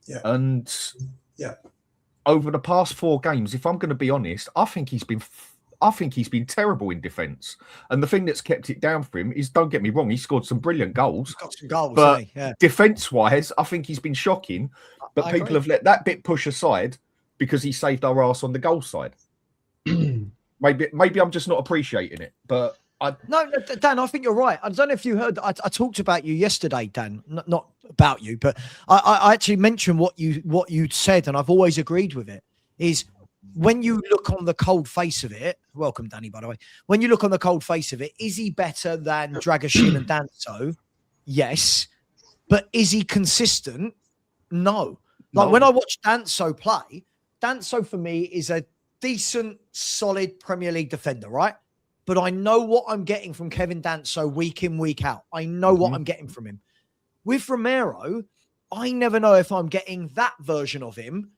Yeah. And over the past 4 games, if I'm going to be honest, I think he's been terrible in defence. And the thing that's kept it down for him is, don't get me wrong, he scored some brilliant goals. He's got some goals, but yeah. defence-wise, I think he's been shocking. But people have let that bit push aside because he saved our ass on the goal side. maybe I'm just not appreciating it. But No, Dan, I think you're right. I don't know if you heard. I talked about you yesterday, Dan. Not about you, but I actually mentioned what you said, and I've always agreed with it. Is when you look on the cold face of it, welcome, Danny, by the way. When you look on the cold face of it, is he better than Dragoshin and Danso? Yes. But is he consistent? No. Like when I watch Danso play, Danso for me is a decent, solid Premier League defender, right? But I know what I'm getting from Kevin Danso week in, week out. I know what I'm getting from him. With Romero, I never know if I'm getting that version of him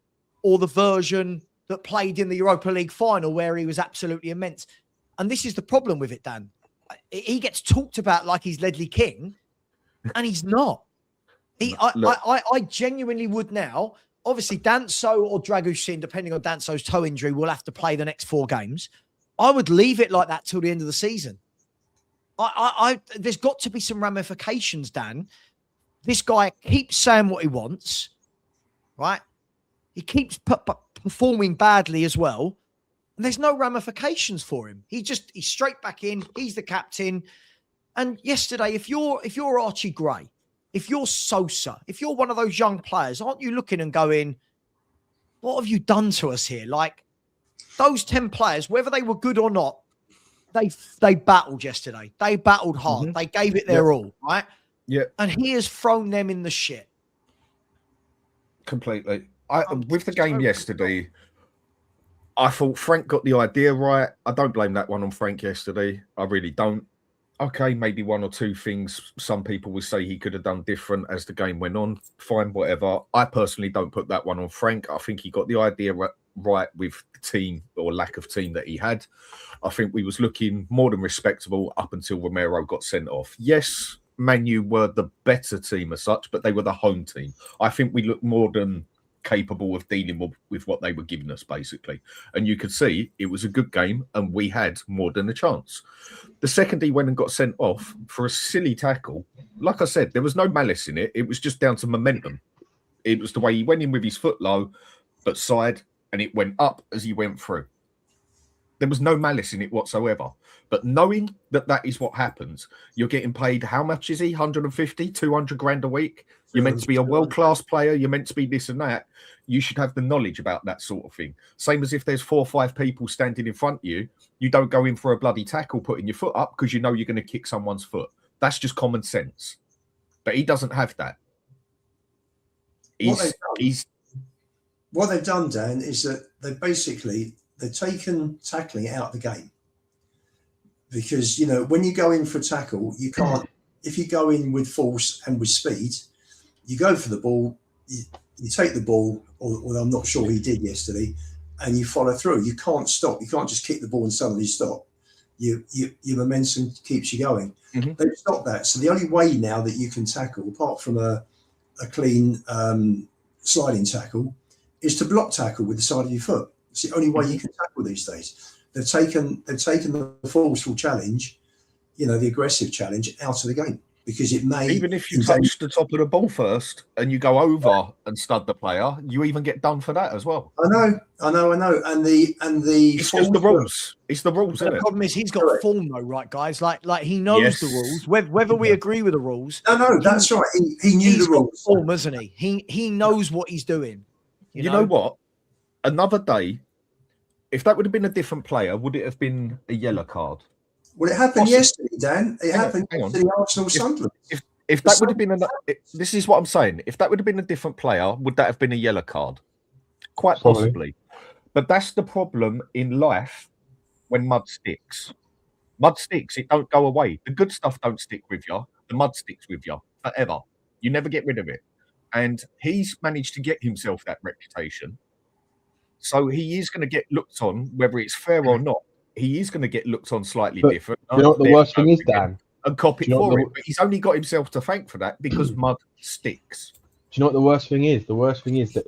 or the version that played in the Europa League final where he was absolutely immense. And this is the problem with it, Dan. He gets talked about like he's Ledley King, and he's not. I genuinely would now. Obviously, Danso or Dragoshin, depending on Danso's toe injury, will have to play the next 4 games. I would leave it like that till the end of the season. There's got to be some ramifications, Dan. This guy keeps saying what he wants, right? He keeps performing badly as well. And there's no ramifications for him. He's straight back in. He's the captain. And yesterday, if you're Archie Gray, if you're Sosa, if you're one of those young players, aren't you looking and going, what have you done to us here? Like, those 10 players, whether they were good or not, they battled yesterday. They battled hard. They gave it their all, right? Yeah. And he has thrown them in the shit. Completely. With the game yesterday, I thought Frank got the idea right. I don't blame that one on Frank yesterday. I really don't. Okay, maybe 1 or 2 things some people would say he could have done different as the game went on. Fine, whatever. I personally don't put that one on Frank. I think he got the idea right with the team or lack of team that he had. I think we was looking more than respectable up until Romero got sent off. Yes, Man U were the better team as such, but they were the home team. I think we looked more than capable of dealing with what they were giving us, basically. And you could see it was a good game and we had more than a chance. The second he went and got sent off for a silly tackle, like I said, there was no malice in it. It was just down to momentum. It was the way he went in with his foot low, but side, and it went up as he went through. There was no malice in it whatsoever. But knowing that that is what happens, you're getting paid, how much is he? 150, 200 grand a week? You're meant to be a world-class player. You're meant to be this and that. You should have the knowledge about that sort of thing. Same as if there's 4 or 5 people standing in front of you, you don't go in for a bloody tackle putting your foot up because you know you're going to kick someone's foot. That's just common sense. But he doesn't have that. What they've done, Dan, is that they've taken tackling out of the game. Because, you know, when you go in for a tackle, you can't, if you go in with force and with speed, you go for the ball, you take the ball, or I'm not sure he did yesterday, and you follow through. You can't stop. You can't just kick the ball and suddenly stop. Your momentum keeps you going. Mm-hmm. They've stopped that. So the only way now that you can tackle, apart from a clean sliding tackle, is to block tackle with the side of your foot. It's the only way you can tackle these days. They've taken the forceful challenge, you know, the aggressive challenge out of the game because it may. Even if you touch the top of the ball first and you go over and stud the player, you even get done for that as well. I know. And the it's just the rules. It's the rules. The problem is he's got form though, right, guys? Like he knows the rules. Whether we agree with the rules. No, that's right. He knew the rules. Form, isn't he? He knows what he's doing. You know what? Another day. If that would have been a different player, would it have been a yellow card? Well, it happened yesterday, Dan. It happened yesterday, Arsenal Sunderland. If that would have been this is what I'm saying. If that would have been a different player, would that have been a yellow card? Quite possibly. But that's the problem in life when mud sticks. Mud sticks, it don't go away. The good stuff don't stick with you. The mud sticks with you forever. You never get rid of it. And he's managed to get himself that reputation. So he is going to get looked on, whether it's fair or not. He is going to get looked on slightly different. You know what the worst thing is, Dan? And cop it for it. But he's only got himself to thank for that because mud sticks. Do you know what the worst thing is? The worst thing is that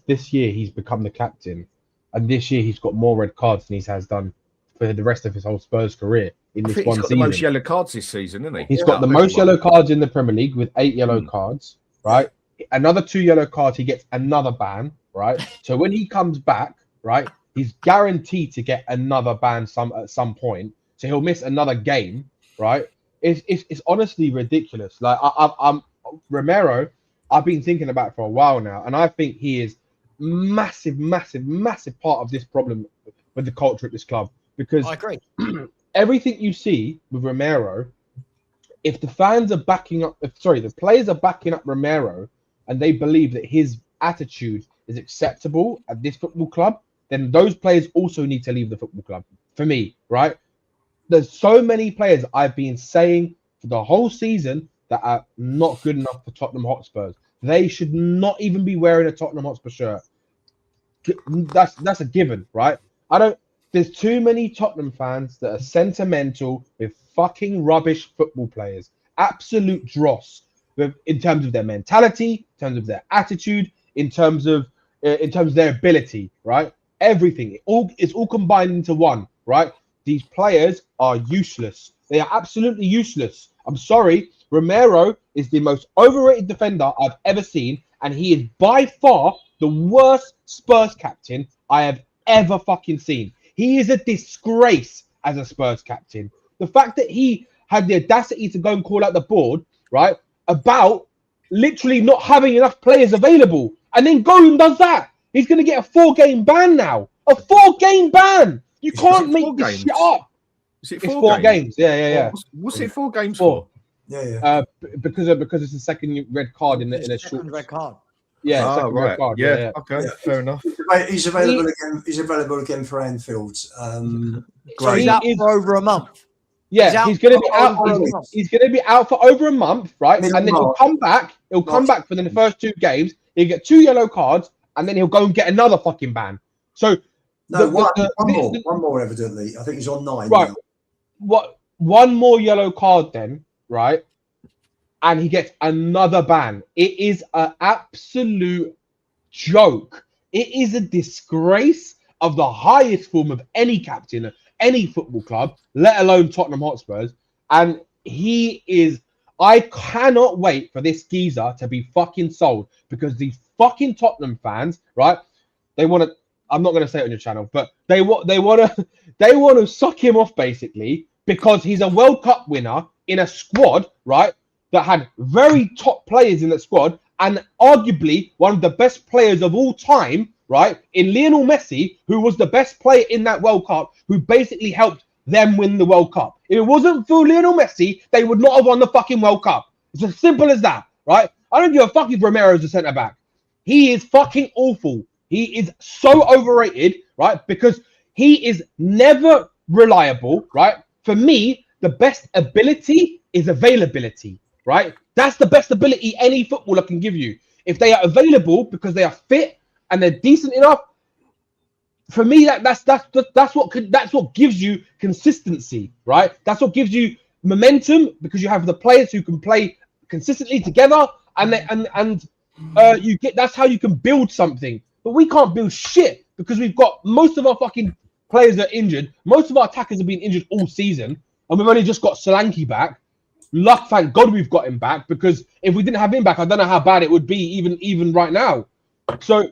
this year he's become the captain, and this year he's got more red cards than he has done for the rest of his whole Spurs career in this one season. He's got the most yellow cards this season, isn't he? He's got the most yellow cards in the Premier League with 8 yellow cards, right? Another 2 yellow cards, he gets another ban, right? So when he comes back, right, he's guaranteed to get another ban at some point. So he'll miss another game, right? It's honestly ridiculous. Like I'm Romero, I've been thinking about it for a while now, and I think he is massive part of this problem with the culture at this club. Because I agree. Everything you see with Romero, if the fans are backing up, the players are backing up Romero, and they believe that his attitude is acceptable at this football club, then those players also need to leave the football club. For me, right? There's so many players I've been saying for the whole season that are not good enough for Tottenham Hotspurs. They should not even be wearing a Tottenham Hotspur shirt. That's a given, right? There's too many Tottenham fans that are sentimental with fucking rubbish football players. Absolute dross in terms of their mentality, in terms of their attitude, in terms of their ability, right? Everything. It's all combined into one, right? These players are useless. They are absolutely useless. I'm sorry. Romero is the most overrated defender I've ever seen, and he is by far the worst Spurs captain I have ever fucking seen. He is a disgrace as a Spurs captain. The fact that he had the audacity to go and call out the board, right, about literally not having enough players available, and then go and does that. He's going to get a 4-game ban now. A 4-game ban. You can't make this shit up. Is it it's 4 games? Yeah. What's it 4 games for? Yeah. Because it's the second red card in a short red card. Yeah, second red card. Yeah. Okay, fair enough. He's available again. He's available again for Anfield. So he's out for over a month. Yeah, he's going to be out. He's going to be out for over a month, right? And then he'll come back. He'll come back for the first 2 games. He'll get 2 yellow cards, and then he'll go and get another fucking ban. So one more evidently. I think he's on 9. Right. Now. What? One more yellow card then, right? And he gets another ban. It is an absolute joke. It is a disgrace of the highest form of any captain of any football club, let alone Tottenham Hotspurs. And I cannot wait for this geezer to be fucking sold, because these fucking Tottenham fans, right? They want to. I'm not going to say it on your channel, but they want to suck him off basically because he's a World Cup winner in a squad, right, that had very top players in the squad and arguably one of the best players of all time, right, in Lionel Messi, who was the best player in that World Cup, who basically helped them win the World Cup. If it wasn't for Lionel Messi, they would not have won the fucking World Cup. It's as simple as that, right? I don't give a fuck if Romero's a centre back. He is fucking awful. He is so overrated, right? Because he is never reliable, right? For me, the best ability is availability, right? That's the best ability any footballer can give you. If they are available because they are fit and they're decent enough, for me, that's what gives you consistency, right? That's what gives you momentum because you have the players who can play consistently together, and you get. That's how you can build something. But we can't build shit because we've got most of our fucking players are injured. Most of our attackers have been injured all season, and we've only just got Solanke back. Luck, thank God we've got him back, because if we didn't have him back, I don't know how bad it would be even right now. So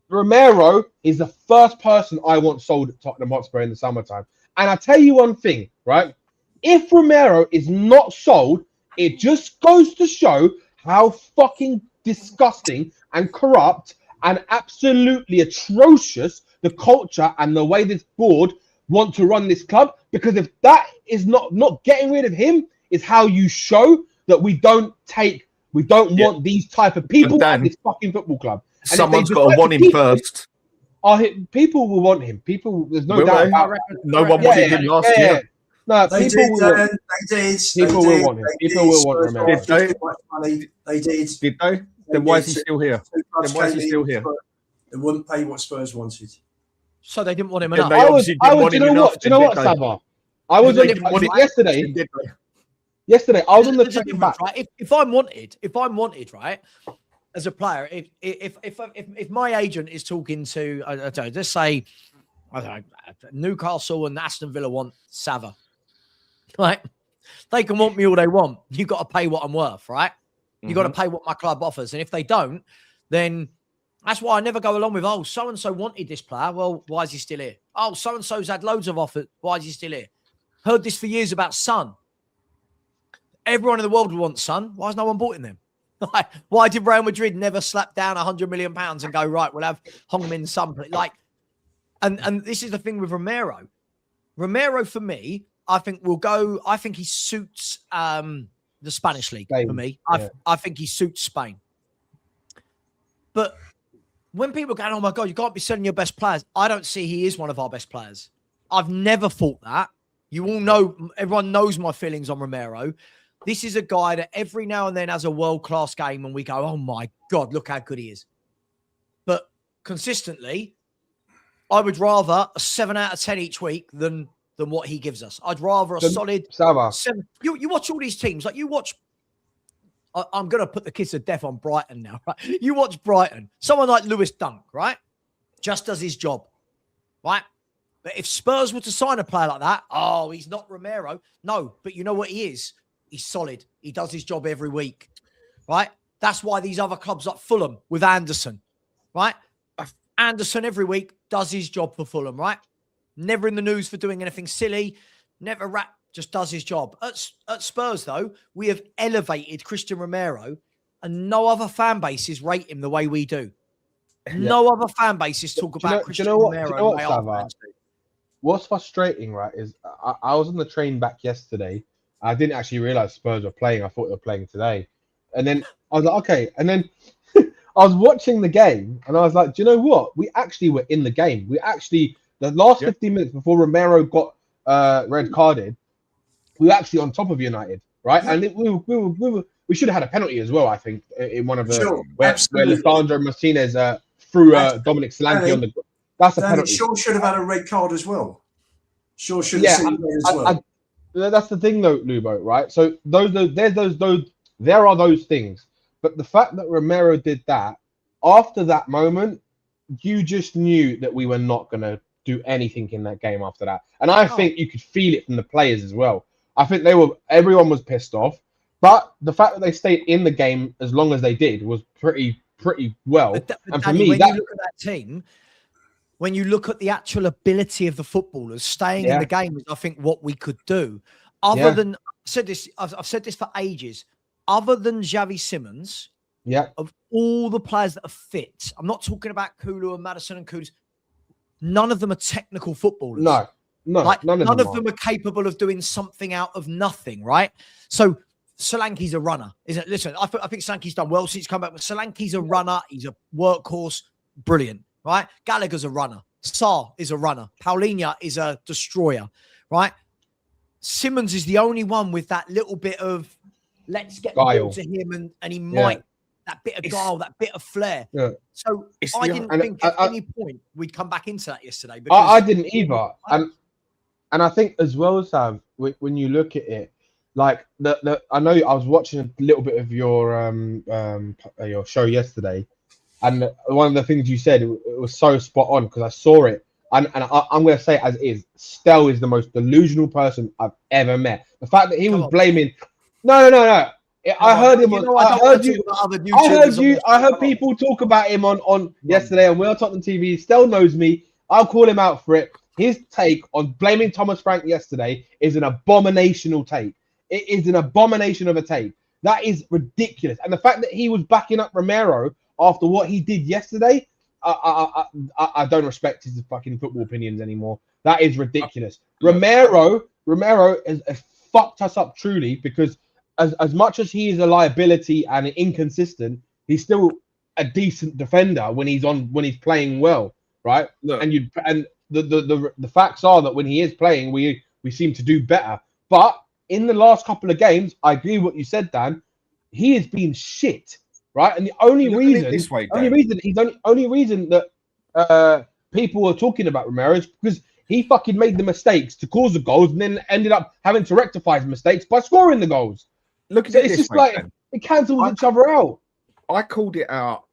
Romero is the first person I want sold at Tottenham Hotspur in the summertime. And I tell you one thing, right? If Romero is not sold, it just goes to show how fucking disgusting and corrupt and absolutely atrocious the culture and the way this board want to run this club. Because if that is not getting rid of him is how you show that we don't want these type of people at this fucking football club. And someone's got to want him first. People will want him. There's no doubt about it. No one wanted him last year. No, they people will want him. People will want Romero. They did. Did they? Then why is he still here? They wouldn't pay what Spurs wanted. So they didn't want him enough. Do you know what, Savva? I was yesterday. I was on the train back. Right? If I'm wanted, right, as a player, if my agent is talking to, I don't know, let's say, I don't know, Newcastle and Aston Villa want Savva, right? They can want me all they want. You got to pay what I'm worth, right? You got to pay what my club offers, and if they don't, then that's why I never go along with, oh, so and so wanted this player. Well, why is he still here? Oh, so and so's had loads of offers. Why is he still here? Heard this for years about Son. Everyone in the world would want Son. Why has no one bought in them? Why did Real Madrid never slap down £100 million and go, right, we'll have Hong-Min Son? Like, and this is the thing with Romero. Romero, for me, I think he suits the Spanish league for me. I think he suits Spain. But when people go, oh my God, you can't be selling your best players, I don't see he is one of our best players. I've never thought that. You all know, everyone knows my feelings on Romero. This is a guy that every now and then has a world-class game and we go, oh my God, look how good he is. But consistently, I would rather a 7 out of 10 each week than what he gives us. I'd rather a solid Savva. 7. You watch all these teams, like you watch, I'm going to put the kiss of death on Brighton now, right? You watch Brighton, someone like Lewis Dunk, right? Just does his job, right? But if Spurs were to sign a player like that, oh, he's not Romero. No, but you know what he is? He's solid. He does his job every week, right? That's why these other clubs like Fulham with Anderson, right? Anderson every week does his job for Fulham, right? Never in the news for doing anything silly. Never just does his job. At Spurs, though, we have elevated Christian Romero and no other fan bases rate him the way we do. No other fan bases talk about Christian Romero. What's frustrating, right, is I was on the train back yesterday. I didn't actually realize Spurs were playing. I thought they were playing today. And then I was like, okay. And then I was watching the game and I was like, do you know what? We actually were in the game. The last 15 minutes before Romero got red carded, we were actually on top of United, right? And we should have had a penalty as well, I think, in one of the where Lisandro Martinez threw Dominic Solanke on the. That's a penalty. Shaw should have had a red card as well. Shaw should have seen it as well. That's the thing, though, Lubo, right? So there are those things, but the fact that Romero did that after that moment, you just knew that we were not going to do anything in that game after that, and I think you could feel it from the players as well. I think everyone was pissed off, but the fact that they stayed in the game as long as they did was pretty well. And for me, when you look at that team, when you look at the actual ability of the footballers staying in the game, is I think what we could do. Other than I've said this for ages. Other than Xavi Simons, of all the players that are fit, I'm not talking about Kulu and Madison and Kudus. None of them are technical footballers. No, like none of them are capable of doing something out of nothing, right? So Solanke's a runner, isn't it? Listen, I think Solanke's done well since he's come back, but Solanke's a runner. He's a workhorse, brilliant, right? Gallagher's a runner. Sarr is a runner. Paulinho is a destroyer, right? Simmons is the only one with that little bit of let's get the ball to him, and he might that bit of guile, that bit of flair. Yeah. So I didn't think at any point we'd come back into that yesterday. I didn't either, and I think as well, Sav, when you look at it, like I know I was watching a little bit of your show yesterday, and one of the things you said, it was so spot on because I saw it, and I'm going to say it as it is. Stell is the most delusional person I've ever met. The fact that he was blaming, no. I heard him on. I heard people talk about him on yesterday on Will Tottenham TV. Stell knows me. I'll call him out for it. His take on blaming Thomas Frank yesterday is an abominational take. It is an abomination of a take. That is ridiculous. And the fact that he was backing up Romero after what he did yesterday, I don't respect his fucking football opinions anymore. That is ridiculous. Romero has fucked us up truly, because as much as he is a liability and inconsistent, he's still a decent defender when he's playing well, right? Look. And the facts are that when he is playing, we seem to do better. But in the last couple of games, I agree with what you said, Dan. He has been shit, right? And the only reason that people are talking about Romero is because he fucking made the mistakes to cause the goals, and then ended up having to rectify his mistakes by scoring the goals. Look at it. It's just like it cancels each other out. I called it out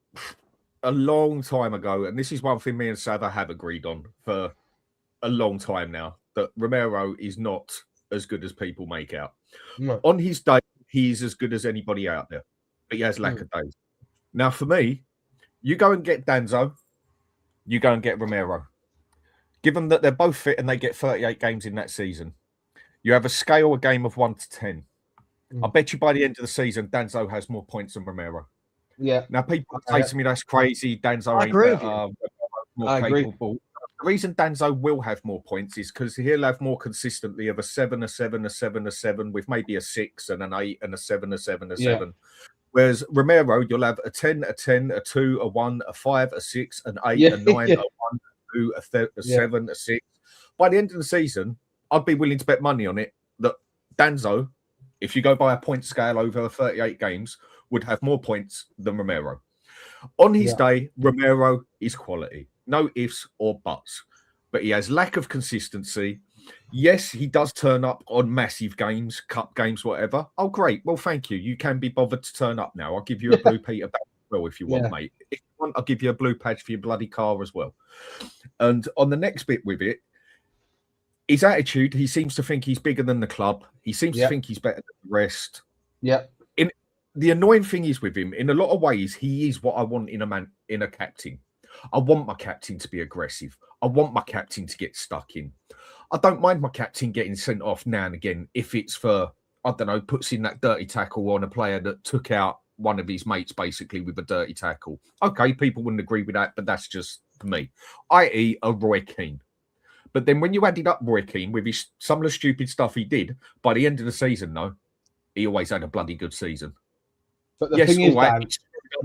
a long time ago, and this is one thing me and Savva have agreed on for a long time now, that Romero is not as good as people make out. No. On his day, he's as good as anybody out there, but he has lack of days. Now, for me, you go and get Danzo, you go and get Romero. Given that they're both fit and they get 38 games in that season, you have a scale, a game of 1 to 10. I bet you by the end of the season, Danzo has more points than Romero. Yeah. Now, people say to me, that's crazy. Danzo ain't more capable. The reason Danzo will have more points is because he'll have more consistently of a 7, a 7, a 7, a 7, with maybe a 6 and an 8 and a 7, a 7, a 7. Whereas Romero, you'll have a 10, a 10, a 2, a 1, a 5, a 6, an 8, a 9, a 1, a 2, a 7, a 6. By the end of the season, I'd be willing to bet money on it that Danzo, if you go by a point scale over 38 games, would have more points than Romero. On his day, Romero is quality. No ifs or buts. But he has lack of consistency. Yes, he does turn up on massive games, cup games, whatever. Oh, great. Well, thank you. You can be bothered to turn up now. I'll give you a blue Peter badge as well if you want, mate. If you want, I'll give you a blue badge for your bloody car as well. And on the next bit with it, his attitude, he seems to think he's bigger than the club. He seems to think he's better than the rest. Yeah. The annoying thing is with him, in a lot of ways, he is what I want in a captain. I want my captain to be aggressive. I want my captain to get stuck in. I don't mind my captain getting sent off now and again if it's for, I don't know, puts in that dirty tackle on a player that took out one of his mates basically with a dirty tackle. Okay, people wouldn't agree with that, but that's just me. i.e. a Roy Keane. But then when you added up Roy Keane with some of the stupid stuff he did, by the end of the season, though, he always had a bloody good season. But the thing is, Dan,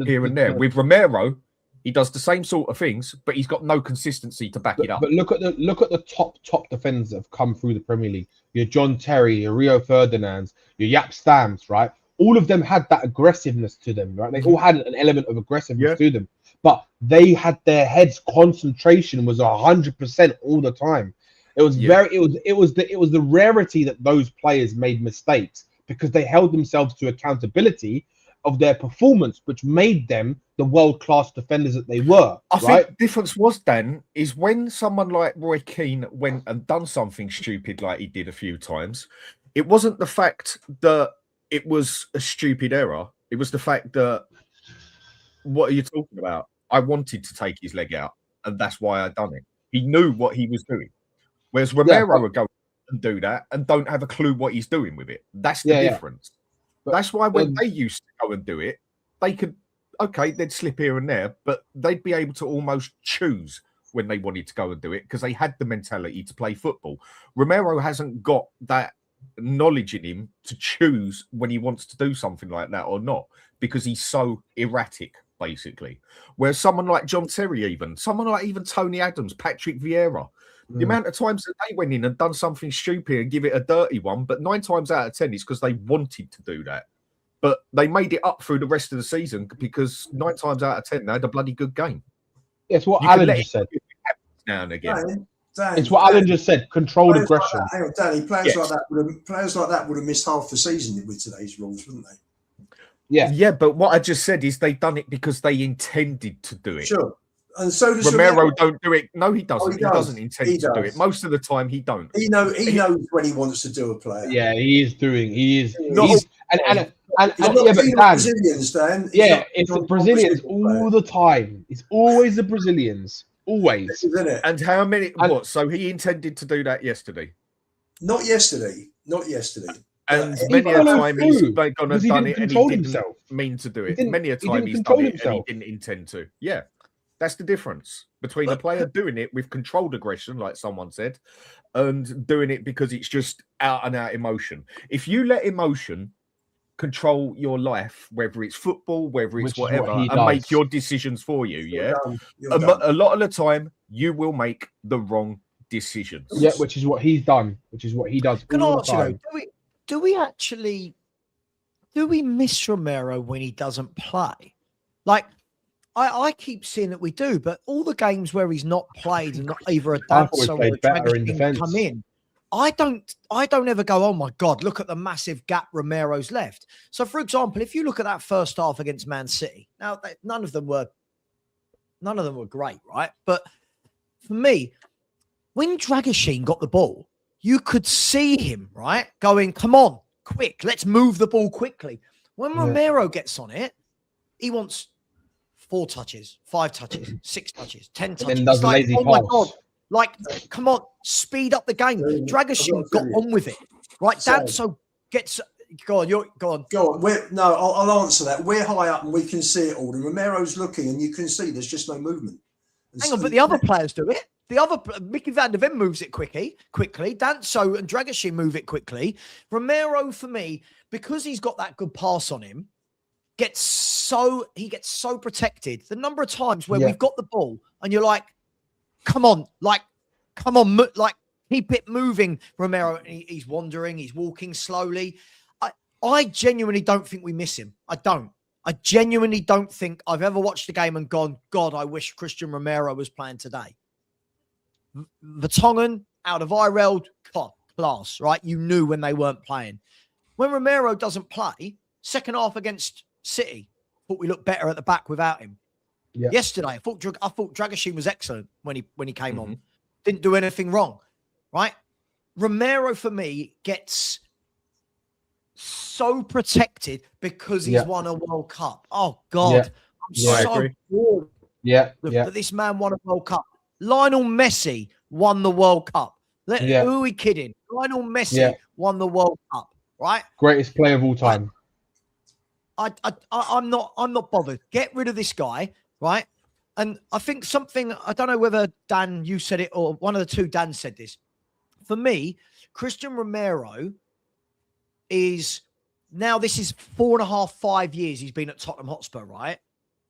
here and there. With Romero, he does the same sort of things, but he's got no consistency to back it up. But look at the top defenders that have come through the Premier League. Your John Terry, your Rio Ferdinands, your Yap Stams, right? All of them had that aggressiveness to them, right? They all had an element of aggressiveness to them, but they had their heads concentration was 100% all the time. It was it was the rarity that those players made mistakes because they held themselves to accountability of their performance, which made them the world-class defenders that they were. I think the difference was, Dan, is when someone like Roy Keane went and done something stupid like he did a few times, it wasn't the fact that it was a stupid error. It was the fact that, what are you talking about? I wanted to take his leg out. and that's why I done it. He knew what he was doing. Whereas Romero would go and do that and don't have a clue what he's doing with it. That's the difference. But, that's why when they used to go and do it, they could, okay, they'd slip here and there, but they'd be able to almost choose when they wanted to go and do it because they had the mentality to play football. Romero hasn't got that knowledge in him to choose when he wants to do something like that or not because he's so erratic, basically. Whereas someone like John Terry, someone like even Tony Adams, Patrick Vieira, the amount of times that they went in and done something stupid and give it a dirty one, but 9 times out of 10 is because they wanted to do that. But they made it up through the rest of the season because 9 times out of 10 they had a bloody good game. It's what Alan just said. Now and again. It's what Alan just said. Controlled aggression. Hang on, Danny. Players like that would have missed half the season with today's rules, wouldn't they? Yeah. But what I just said is they done it because they intended to do it. Sure. And so does Romero. Don't do it. No, he doesn't. he doesn't intend to do it. Most of the time, he don't. He knows when he wants to do a player. Yeah, he is doing. He is. He's Brazilians, Dan. It's the Brazilians all the time. It's always the Brazilians. Always. Isn't it? And how many? What? So he intended to do that yesterday? Not yesterday. And many a time he's going to have done it and he didn't himself. mean to do it. Many a time he's done it and he didn't intend to. Yeah. That's the difference between a player doing it with controlled aggression, like someone said, and doing it because it's just out and out emotion. If you let emotion control your life, whether it's football, whether it's whatever, and make your decisions for you, a lot of the time you will make the wrong decisions. Yeah, which is what he's done. Which is what he does. Can I ask you though, do we miss Romero when he doesn't play? Like, I keep seeing that we do, but all the games where he's not played and not either a dance or a come in, I don't ever go, oh my God, look at the massive gap Romero's left. So, for example, if you look at that first half against Man City, now none of them were great, right? But for me, when Relegation got the ball, you could see him, right, going, come on, quick, let's move the ball quickly. When Romero gets on it, he wants 4 touches, 5 touches, 6 touches, 10 touches. Does like, lazy oh pass. my God. Like, come on, speed up the game. Relegation got on with it. Right? Danso gets... Go on. Go on. I'll answer that. We're high up and we can see it all. And Romero's looking and you can see there's just no movement. Hang on, but the other players do it. Mickey van der Ven moves it quickly. Danso and Relegation move it quickly. Romero, for me, because he's got that good pass on him, gets so protected. The number of times where we've got the ball and you're like, come on, keep it moving, Romero. He's wandering, he's walking slowly. I genuinely don't think we miss him. I genuinely don't think I've ever watched a game and gone, God, I wish Christian Romero was playing today. Vertonghen, out of Ireld, class, right? You knew when they weren't playing. When Romero doesn't play, second half against City, thought we looked better at the back without him. Yeah. Yesterday, I thought Relegation was excellent when he came on. Didn't do anything wrong, right? Romero, for me, gets so protected because he's won a World Cup. Oh, God. I'm so bored that this man won a World Cup. Lionel Messi won the World Cup. Who are we kidding? Lionel Messi won the World Cup, right? Greatest player of all time. I'm not bothered. Get rid of this guy, right? And I think I don't know whether Dan, you said it or one of the two Dan said this. For me, Christian Romero is now, this is 4.5, 5 years he's been at Tottenham Hotspur, right?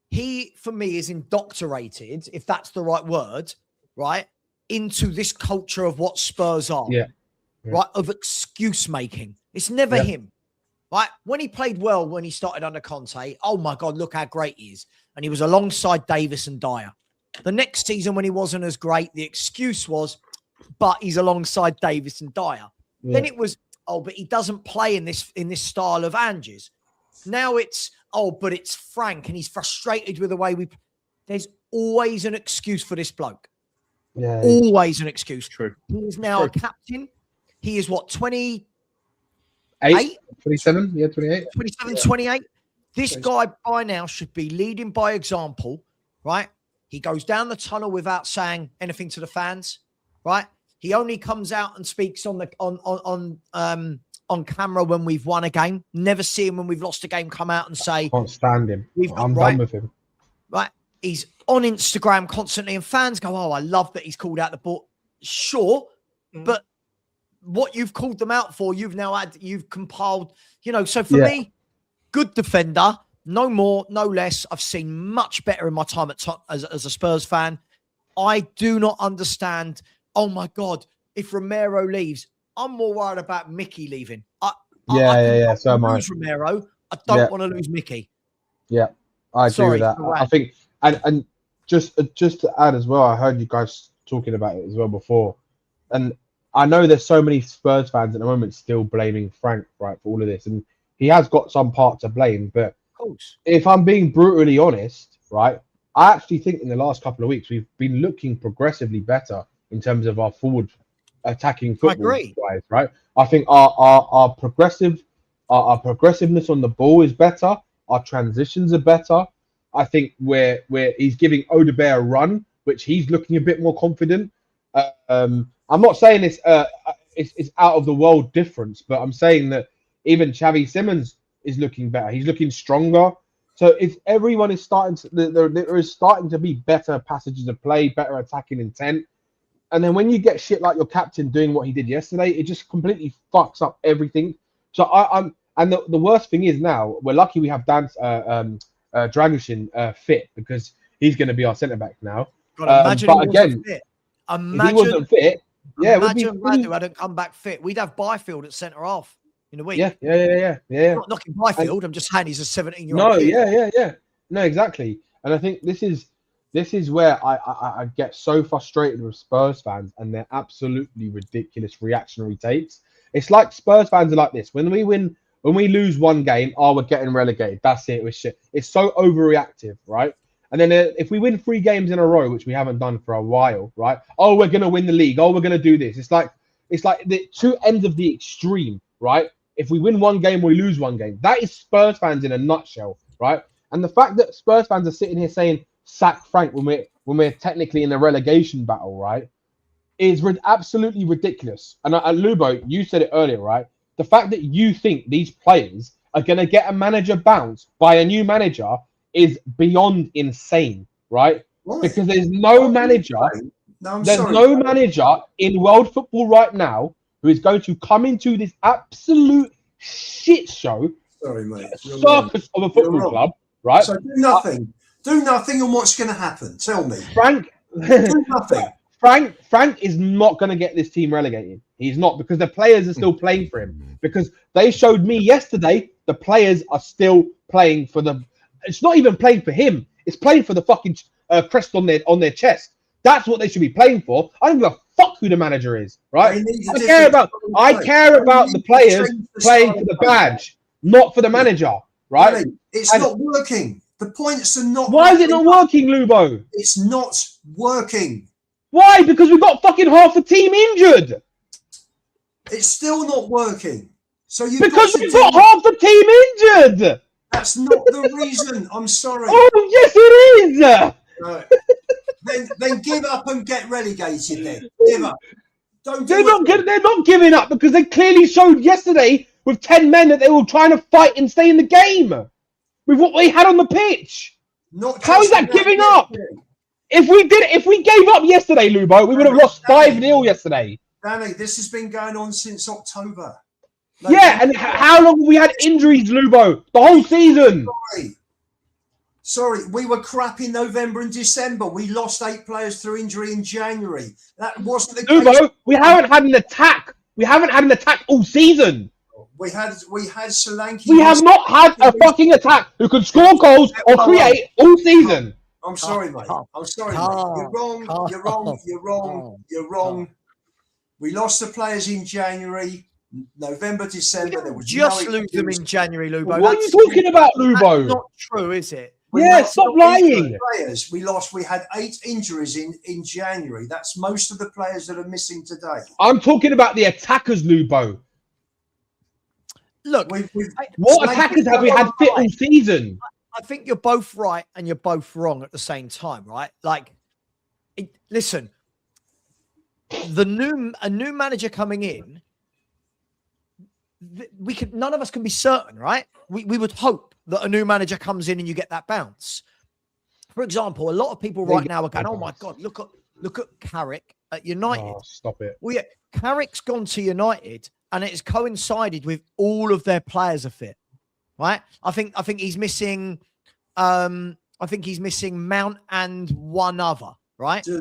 He, for me, is indoctrinated, if that's the right word, right, into this culture of what Spurs are, right, of excuse making. It's never him. Right, when he played well, when he started under Conte, oh my God, look how great he is. And he was alongside Davis and Dyer. The next season when he wasn't as great, the excuse was, but he's alongside Davis and Dyer. Then it was, oh, but he doesn't play in this style of Ange's. Now it's, oh, but it's Frank and he's frustrated with the way we... There's always an excuse for this bloke. Yeah, always an excuse. True. He is now a captain. He is what, 28? 27, 28. 27, 28. This guy by now should be leading by example, right? He goes down the tunnel without saying anything to the fans, right? He only comes out and speaks on camera when we've won a game. Never see him when we've lost a game come out and say, I can't stand him. I'm done with him. Right. He's on Instagram constantly, and fans go, "Oh, I love that he's called out the ball." Sure, but what you've called them out for, you've compiled, So for me, good defender, no more, no less. I've seen much better in my time at as a Spurs fan. I do not understand. Oh my God, if Romero leaves, I'm more worried about Mickey leaving. I So am I. Lose Romero. I don't want to lose Mickey. Yeah, I agree with that. I think, and just to add as well, I heard you guys talking about it as well before, and I know there's so many Spurs fans at the moment still blaming Frank, right, for all of this, and he has got some part to blame. But if I'm being brutally honest, right, I actually think in the last couple of weeks we've been looking progressively better in terms of our forward attacking football guys, right? I think our progressiveness on the ball is better. Our transitions are better. I think where he's giving Odegaard a run, which he's looking a bit more confident. I'm not saying it's out of the world difference, but I'm saying that even Xavi Simons is looking better. He's looking stronger. So if everyone is starting to, there is starting to be better passages of play, better attacking intent. And then when you get shit like your captain doing what he did yesterday, it just completely fucks up everything. So and the worst thing is now we're lucky we have Dan Dragoshin fit because he's going to be our centre back now. God, imagine but again, fit. If he wasn't fit, imagine Radu hadn't come back fit. We'd have Byfield at centre half in a week. Yeah. I'm not knocking Byfield. I'm just saying he's a 17-year-old kid. Yeah. No, exactly. And I think this is where I get so frustrated with Spurs fans and their absolutely ridiculous reactionary takes. It's like Spurs fans are like this. When we lose one game, we're getting relegated. That's it. It's so overreactive, right? And then if we win 3 games in a row, which we haven't done for a while, right? Oh, we're going to win the league. Oh, we're going to do this. It's like the two ends of the extreme, right? If we win one game, we lose one game. That is Spurs fans in a nutshell, right? And the fact that Spurs fans are sitting here saying sack Frank when we're technically in a relegation battle, right, is absolutely ridiculous. And Lubo, you said it earlier, right? The fact that you think these players are going to get a manager bounce by a new manager is beyond insane, right? Because there's no manager. No manager in world football right now who is going to come into this absolute shit show, circus of a football club, right? So do nothing. Do nothing, and what's going to happen? Tell me. Frank, do nothing. Frank is not going to get this team relegated. He's not, because the players are still playing for him. Because they showed me yesterday the players are still playing for the. It's not even playing for him. It's playing for the fucking crest on their chest. That's what they should be playing for. I don't give a fuck who the manager is, right? I care about the players playing for the badge, not for the manager, right? It's not working. The points are not. Why is it not working, Lubo? It's not working. Why? Because we've got fucking half the team injured. It's still not working. So you because we've got half the team injured. That's not the reason. I'm sorry. Oh yes, it is. Then give up and get relegated. Then give up. They're not giving up because they clearly showed yesterday with 10 men that they were trying to fight and stay in the game with what they had on the pitch. How is that giving up? If we gave up yesterday, Lubo, we would have lost 5-0 yesterday. Danny, this has been going on since October. And how long have we had injuries, Lubo? The whole season. Sorry, we were crap in November and December. We lost 8 players through injury in January. That wasn't the case. Lubo, we haven't had an attack. We haven't had an attack all season. We had Solanke. We have not had a fucking attack who could score goals or create all season. I'm sorry, mate. I'm sorry, mate. You're wrong. You're wrong. You're wrong. You're wrong. We lost the players in January, November, December. There was just lose them in January, Lubo. What are you talking about, Lubo? That's not true, is it? Stop lying. Players. We had 8 injuries in January. That's most of the players that are missing today. I'm talking about the attackers, Lubo. Look, what attackers have we had fit all season? I think you're both right and you're both wrong at the same time, right? Like, listen, a new manager coming in, none of us can be certain, right? We would hope that a new manager comes in and you get that bounce. For example, a lot of people right now are going, "Oh my God, look at Carrick at United." Oh, stop it. Well, yeah, Carrick's gone to United, and it's coincided with all of their players are fit, right? I think he's missing. I think he's missing Mount and one other, right? De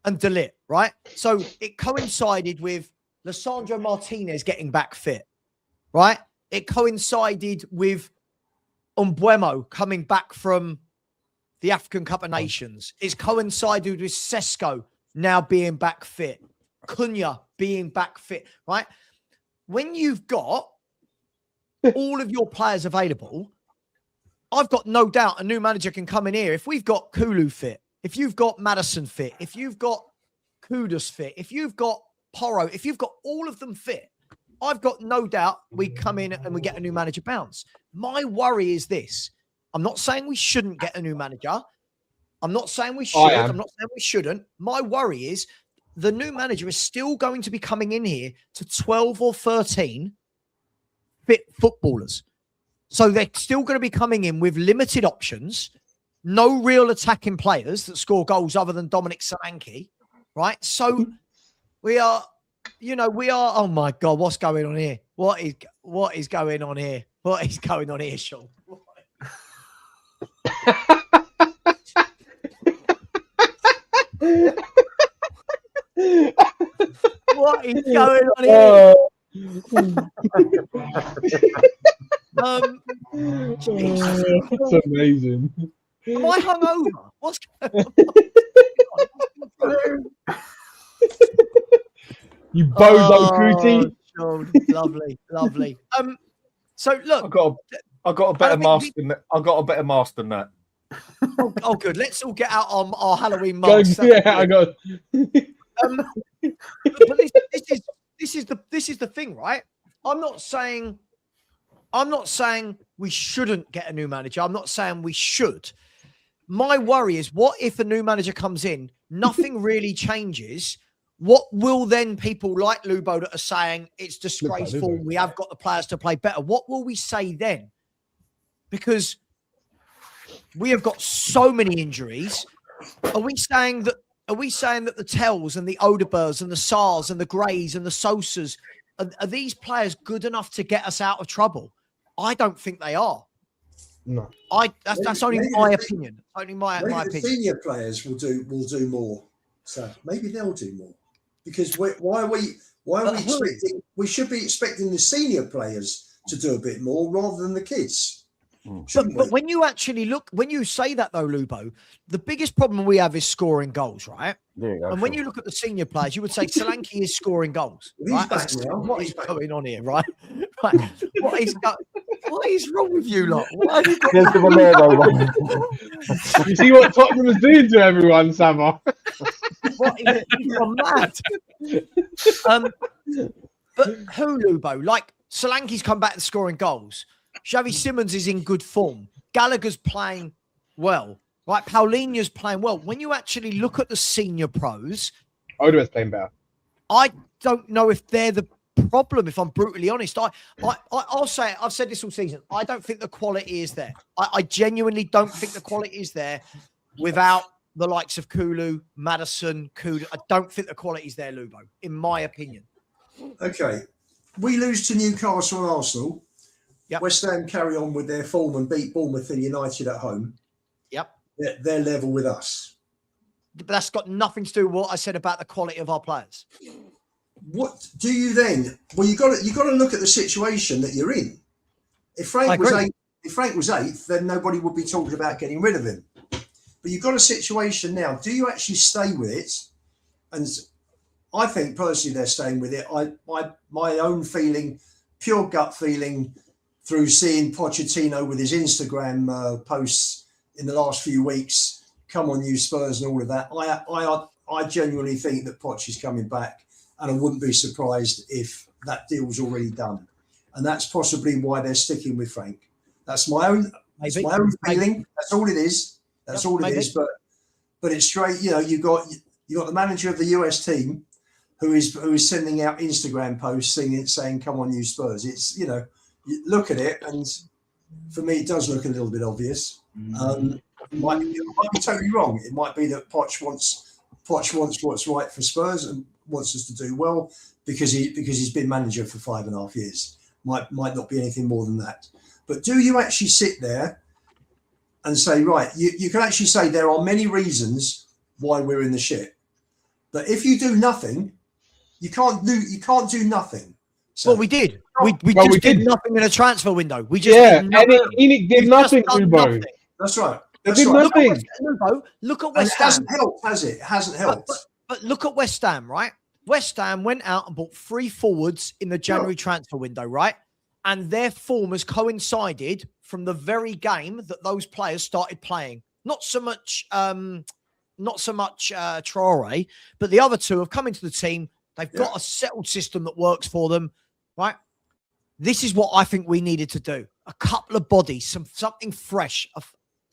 Ligt, right? So it coincided with Lisandro Martinez getting back fit, right? It coincided with Mbeumo coming back from the African Cup of Nations. It's coincided with Sesko now being back fit, Cunha being back fit, right? When you've got all of your players available, I've got no doubt a new manager can come in here. If we've got Kulu fit, if you've got Maddison fit, if you've got Kudus fit, if you've got Porro, if you've got all of them fit, I've got no doubt we come in and we get a new manager bounce. My worry is this. I'm not saying we shouldn't get a new manager. I'm not saying we should. I'm not saying we shouldn't. My worry is the new manager is still going to be coming in here to 12 or 13 fit footballers. So they're still going to be coming in with limited options, no real attacking players that score goals other than Dominic Solanke, right? So we are, oh my God, what's going on here? What is going on here? What is going on here, Sean? What is going on here? It's amazing. Am I hungover? What's going on? You bozo cootie. Sean, lovely. So look, I got a better mask than that. I got a better mask than that. Oh, good. Let's all get out our Halloween masks. I got. But this is the thing, right? I'm not saying we shouldn't get a new manager. I'm not saying we should. My worry is, what if a new manager comes in, nothing really changes? What will then people like Lubo that are saying it's disgraceful, we have got the players to play better? What will we say then? Because we have got so many injuries. Are we saying that the Tells and the Odebergs and the Sars and the Greys and the Sosas, are these players good enough to get us out of trouble? I don't think they are. No. That's only my opinion. Only my opinion. The senior players will do more. So maybe they'll do more. Because why are we expecting? We should be expecting the senior players to do a bit more rather than the kids. But when you actually look, when you say that though, Lubo, the biggest problem we have is scoring goals, right? And when you look at the senior players, you would say Solanke is scoring goals. Right? What is going on here, right? What is wrong with you lot? You see what Tottenham is doing to everyone, Savva? What is it? You're mad. But who, Lubo? Like, Solanke's come back and scoring goals. Xavi Simons is in good form. Gallagher's playing well. Right? Paulinho's playing well. When you actually look at the senior pros, Odegaard's playing better. I don't know if they're the problem, if I'm brutally honest. I'll say it. I've said this all season. I don't think the quality is there. I genuinely don't think the quality is there without the likes of Kulu, Maddison, Kudu. I don't think the quality is there, Lubo, in my opinion. Okay. We lose to Newcastle and Arsenal. Yep. West Ham carry on with their form and beat Bournemouth and United at home. Yep. They're level with us. But that's got nothing to do with what I said about the quality of our players. What do you then? Well, you got to look at the situation that you're in. If Frank was eighth, then nobody would be talking about getting rid of him. But you've got a situation now. Do you actually stay with it? And I think personally they're staying with it. My own feeling, pure gut feeling, through seeing Pochettino with his Instagram posts in the last few weeks, come on you Spurs and all of that. I genuinely think that Poch is coming back, and I wouldn't be surprised if that deal was already done. And that's possibly why they're sticking with Frank. That's my It's my own feeling. That's all it is. That's all it is. But it's straight. You know, you got the manager of the US team who is sending out Instagram posts saying, "Come on, you Spurs." It's, you know, you look at it, and for me, it does look a little bit obvious. It might be totally wrong. It might be that Poch wants what's right for Spurs and wants us to do well because he's been manager for 5.5 years. Might not be anything more than that. But do you actually sit there and say, right, you can actually say there are many reasons why we're in the shit. But if you do nothing, you can't do nothing. So, well, we did. We did nothing in a transfer window. We just did nothing. ENIC did nothing, Lubo. That's right. They did nothing. Look at West Ham. It hasn't helped, has it? It hasn't helped. But look at West Ham, right? West Ham went out and bought 3 forwards in the January transfer window, right? And their form has coincided from the very game that those players started playing. Not so much Traore, but the other two have come into the team. They've got a settled system that works for them, right? This is what I think we needed to do. A couple of bodies, something fresh.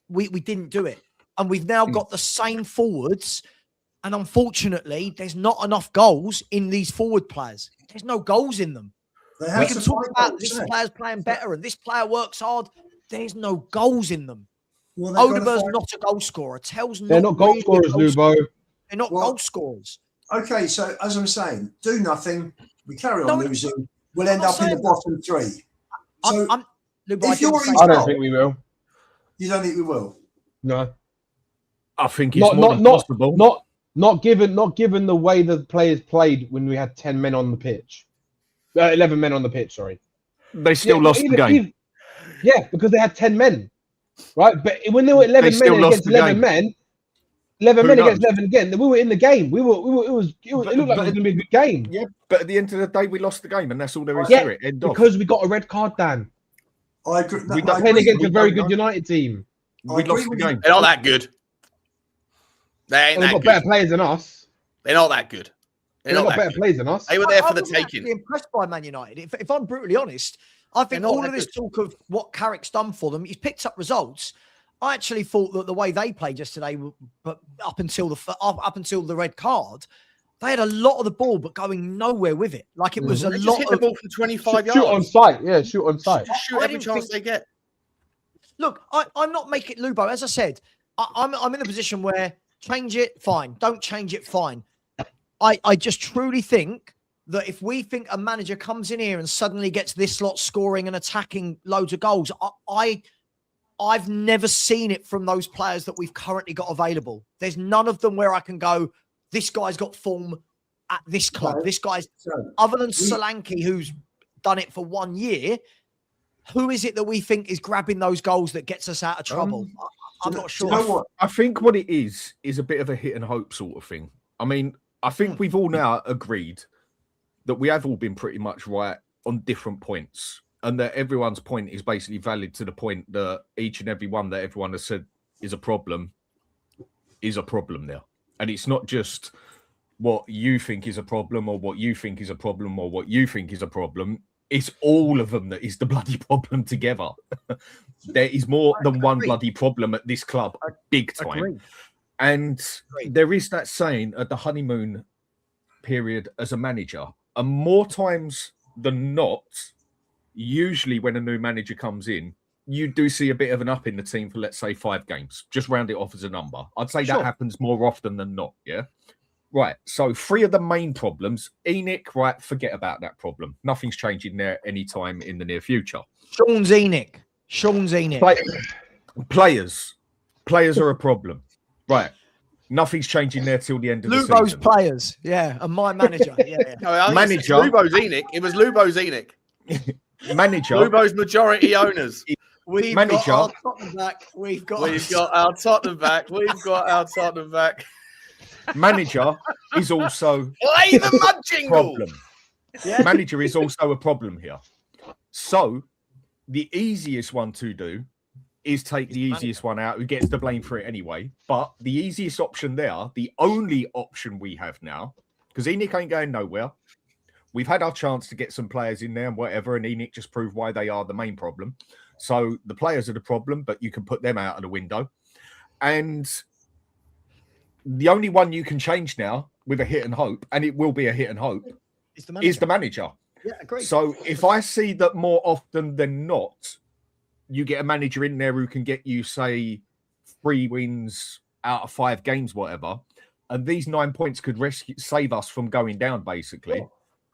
We didn't do it. And we've now got the same forwards. And unfortunately, there's not enough goals in these forward players. There's no goals in them. We can talk about this player's playing better and this player works hard. There's no goals in them. Well, Odegaard's not a goal scorer. They're not goal scorers, Lubo. They're not goal scorers. Okay, so as I'm saying, do nothing. We carry on losing. We'll end up in the bottom 3. So I don't think we will. You don't think we will? No. I think it's more than possible. Not given the way the players played when we had 10 men on the pitch. 11 men on the pitch, sorry. They still lost the game. Because they had 10 men. Right? But when they were 11 men against 11 men, 11 men against 11 again, we were in the game. It looked like it was going to be a good game. Yeah, but at the end of the day, we lost the game, and that's all there is to it. Because we got a red card, Dan. I agree. We got playing against a very good United team. We lost the game. They're not that good. They ain't that good. They've got better players than us. They're not that good. They've got better players than us. They were there for the taking. I'm impressed by Man United. If I'm brutally honest, I think all of this talk of what Carrick's done for them, he's picked up results. I actually thought that the way they played yesterday, but up until the red card, they had a lot of the ball, but going nowhere with it. Like it was a lot hit the ball from 25 yards. Shoot on sight. Yeah, shoot on sight. Shoot every chance they get. Look, I'm not making Lubo. As I said, I'm in a position where change it, fine. Don't change it, fine. I just truly think that if we think a manager comes in here and suddenly gets this lot scoring and attacking loads of goals, I've never seen it from those players that we've currently got available. There's none of them where I can go, this guy's got form at this club. This guy's, other than Solanke, who's done it for 1 year, who is it that we think is grabbing those goals that gets us out of trouble? I'm not sure. You know what? I think what it is a bit of a hit and hope sort of thing. I mean, I think we've all now agreed that we have all been pretty much right on different points, and that everyone's point is basically valid to the point that each and every one that everyone has said is a problem now. And it's not just what you think is a problem or what you think is a problem or what you think is a problem. It's all of them that is the bloody problem together. There is more than one bloody problem at this club, big time. And there is that saying at the honeymoon period as a manager, and more times than not, usually when a new manager comes in, you do see a bit of an up in the team for, let's say, 5 games. Just round it off as a number. I'd say that happens more often than not, yeah? Right, so 3 of the main problems. ENIC, right, forget about that problem. Nothing's changing there anytime in the near future. Sean's ENIC. Players are a problem. Right. Nothing's changing there till the end of the season. Lubo's players, and my manager. Manager. Lubo's ENIC. It was Lubo's ENIC. Manager. Lubo's majority owners. We've got our Tottenham back. We've got our Tottenham back. We've got our Tottenham back. Manager is also play the mud jingle. Manager is also a problem here. So the easiest one to do is take the easiest one out, who gets the blame for it anyway. But the easiest option there, the only option we have now, because ENIC ain't going nowhere. We've had our chance to get some players in there and whatever, and ENIC just proved why they are the main problem. So the players are the problem, but you can put them out of the window. And the only one you can change now with a hit and hope, and it will be a hit and hope, is the manager. Yeah, agreed. So if I see that more often than not, you get a manager in there who can get you, say, 3 wins out of 5 games, whatever, and these 9 points could save us from going down, basically,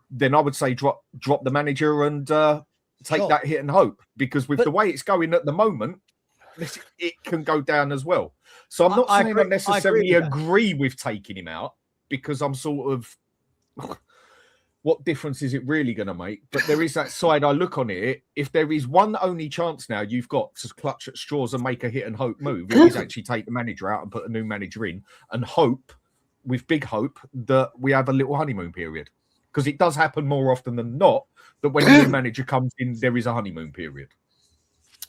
then I would say drop the manager and take that hit and hope, because with the way it's going at the moment, it can go down as well. So I'm not saying I necessarily agree with taking him out, because I'm sort of, what difference is it really going to make? But there is that side I look on it. If there is one only chance now you've got to clutch at straws and make a hit and hope move, it is actually take the manager out and put a new manager in and hope, with big hope, that we have a little honeymoon period. Because it does happen more often than not that when a new manager comes in, there is a honeymoon period.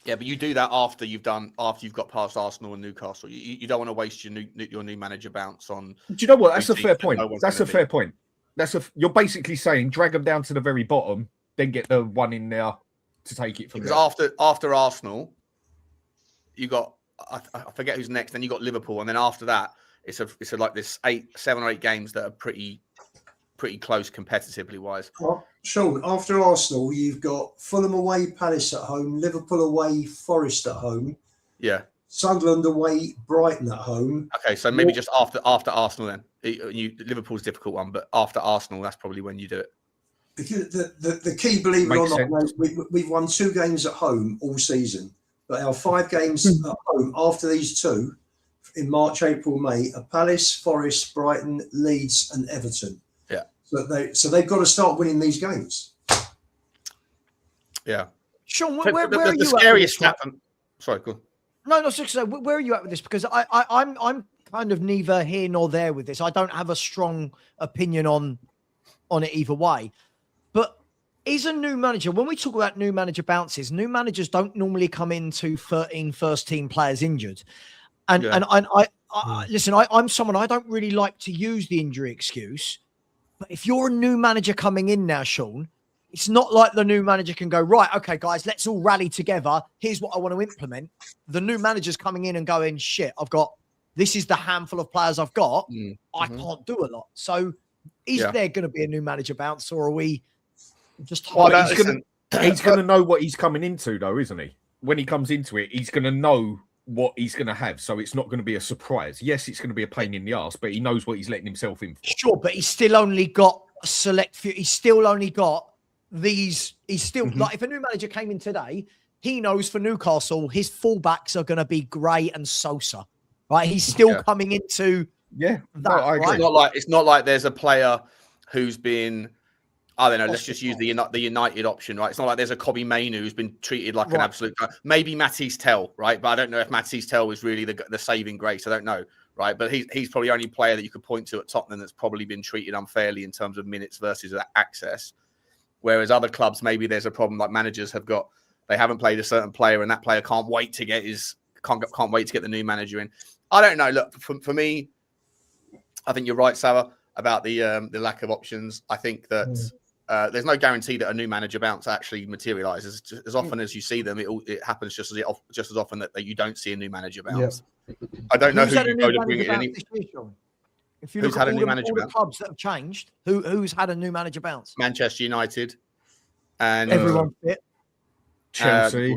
Yeah, but you do that after you've got past Arsenal and Newcastle. You don't want to waste your new manager bounce on. Do you know what? That's a fair point. That's a fair point. You're basically saying drag them down to the very bottom, then get the one in there to take it from there. Because after Arsenal, you got I forget who's next. Then you got Liverpool, and then after that, it's like this 7 or 8 games that are pretty close competitively wise. Sean, after Arsenal, you've got Fulham away, Palace at home, Liverpool away, Forest at home. Yeah. Sunderland away, Brighton at home. Okay, so maybe just after Arsenal then. Liverpool's a difficult one, but after Arsenal, that's probably when you do it. Because the key, believe it or not, we've won 2 games at home all season. But our 5 games at home after these 2, in March, April, May, are Palace, Forest, Brighton, Leeds and Everton. Yeah. So they've got to start winning these games. Yeah. Sean, where are you the scariest at? Sorry, go on. No, so where are you at with this? Because I'm kind of neither here nor there with this. I don't have a strong opinion on it either way. But is a new manager, when we talk about new manager bounces, new managers don't normally come into 13 first-team players injured. And listen, I'm someone, I don't really like to use the injury excuse. But if you're a new manager coming in now, Sean, it's not like the new manager can go, right, okay, guys, let's all rally together. Here's what I want to implement. The new manager's coming in and going, shit, this is the handful of players I've got. I can't do a lot. So is there going to be a new manager bounce, or are we just... he's going to know what he's coming into, though, isn't he? When he comes into it, he's going to know what he's going to have. So it's not going to be a surprise. Yes, it's going to be a pain in the arse, but he knows what he's letting himself in for. Sure, but he's still only got a select few. He's still only got these. He's still like, if a new manager came in today, he knows for Newcastle, his fullbacks are going to be Gray and Sosa, right? He's still coming into that. No, I agree. Right? It's not like there's a player who's been, I don't know, let's just use the United option, right? It's not like there's a Kobe Mainu who's been treated like an absolute, maybe Matisse Tell, right? But I don't know if Matisse Tell was really the saving grace. I don't know, right? But he's probably the only player that you could point to at Tottenham that's probably been treated unfairly in terms of minutes versus access. Whereas other clubs, maybe there's a problem, like managers they haven't played a certain player and that player can't wait to get the new manager in. I don't know. Look, for me, I think you're right, Savva, about the lack of options. I think that there's no guarantee that a new manager bounce actually materializes. As often as you see them, it happens just as often that you don't see a new manager bounce. Yeah. I don't know who you go to bring it in. If you look at all the clubs that have changed, who's had a new manager bounce? Manchester United and everyone fit. Chelsea.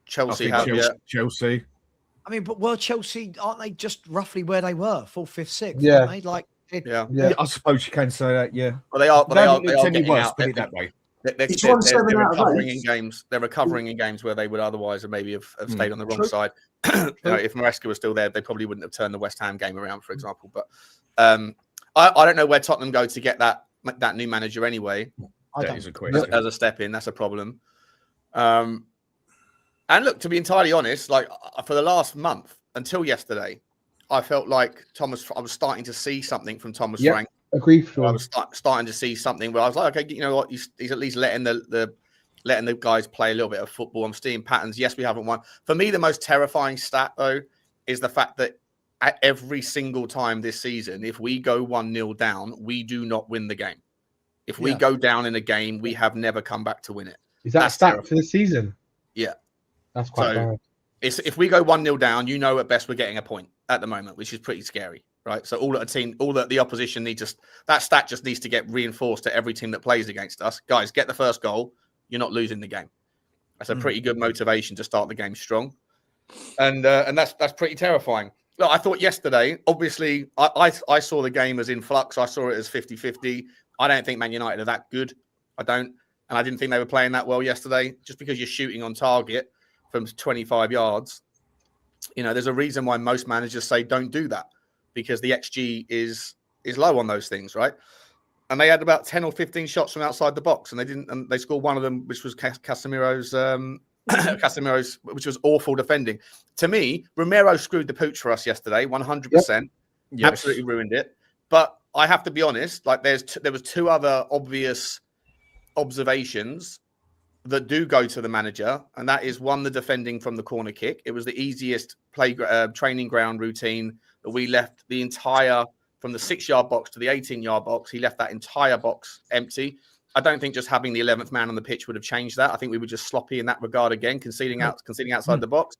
Chelsea. I mean, but Chelsea, aren't they just roughly where they were, 4th, 5th, 6th? Yeah. Aren't they? Yeah. I suppose you can say that. Yeah. Well, they are getting out. Put it that way. They're recovering in games. They're recovering in games where they would otherwise maybe have stayed on the wrong side. If Maresca was still there, they probably wouldn't have turned the West Ham game around, for example. But I don't know where Tottenham go to get that new manager anyway. That is a question. As a step in, that's a problem. And look, to be entirely honest, like for the last month until yesterday, I felt like I was starting to see something from Thomas Frank. Agreed. I was starting to see something where I was like, okay, you know what? He's at least letting the guys play a little bit of football. I'm seeing patterns. Yes, we haven't won. For me, the most terrifying stat, though, is the fact that at every single time this season, if we go 1-0 down, we do not win the game. If we go down in a game, we have never come back to win it. Is that stat for the season? Yeah. That's quite bad. If we go 1-0 down, you know at best we're getting a point at the moment, which is pretty scary, right? So all that the opposition that stat just needs to get reinforced to every team that plays against us. Guys, get the first goal. You're not losing the game. That's a pretty good motivation to start the game strong, and that's pretty terrifying. Look, I thought yesterday, obviously, I saw the game as in flux. I saw it as 50-50. I don't think Man United are that good. I don't, and I didn't think they were playing that well yesterday. Just because you're shooting on target from 25 yards, there's a reason why most managers say don't do that, because the XG is low on those things, right? And they had about 10 or 15 shots from outside the box, and they didn't. And they scored one of them, which was Casemiro's, which was awful defending. To me, Romero screwed the pooch for us yesterday, 100%. Yep. Absolutely ruined it. But I have to be honest, like there was two other obvious observations that do go to the manager, and that is one, the defending from the corner kick. It was the easiest training ground routine that we left the entire. From the 6-yard box to the 18-yard box, he left that entire box empty. I don't think just having the 11th man on the pitch would have changed that. I think we were just sloppy in that regard again, conceding outside the box.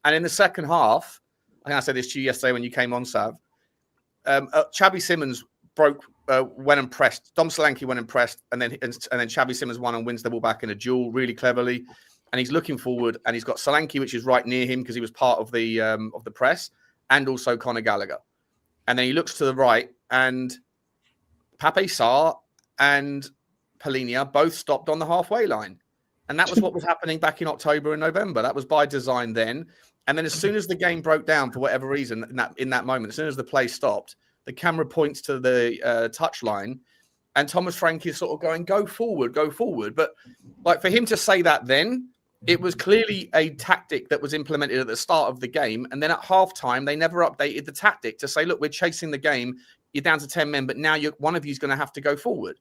And in the second half, I think I said this to you yesterday when you came on, Sav, Xavi Simons went and pressed. Dom Solanke went and pressed, and then Xavi Simons won and wins the ball back in a duel really cleverly. And he's looking forward, and he's got Solanke, which is right near him because he was part of the press, and also Conor Gallagher. And then he looks to the right, and Pape Sarr and Polinia both stopped on the halfway line. And that was what was happening back in October and November. That was by design then. And then as soon as the game broke down for whatever reason, in that moment, as soon as the play stopped, the camera points to the touchline, and Thomas Frank is sort of going, go forward. But like for him to say that then, it was clearly a tactic that was implemented at the start of the game. And then at halftime, they never updated the tactic to say, look, we're chasing the game. You're down to 10 men, but now one of you is going to have to go forward.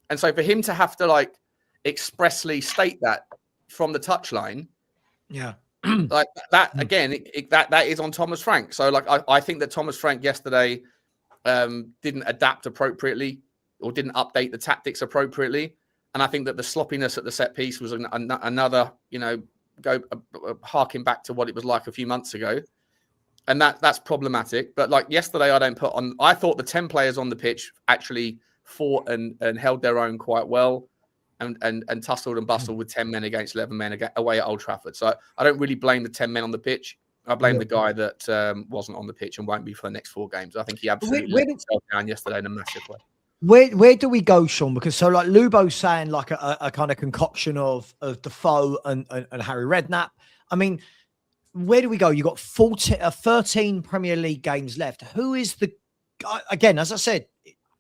And so for him to have to expressly state that from the touchline, like that, again, that is on Thomas Frank. So I think that Thomas Frank yesterday didn't adapt appropriately or didn't update the tactics appropriately. And I think that the sloppiness at the set piece was another, harking back to what it was like a few months ago. And that's problematic. But yesterday, I thought the 10 players on the pitch actually fought and held their own quite well and tussled and bustled with 10 men against 11 men away at Old Trafford. So I don't really blame the 10 men on the pitch. I blame the guy that wasn't on the pitch and won't be for the next 4 games. I think he absolutely let himself down yesterday in a massive way. Where do we go, Sean? Because Lubo's saying a kind of concoction of Defoe and Harry Redknapp. I mean, where do we go? You got 13 Premier League games left. Who is again, as I said,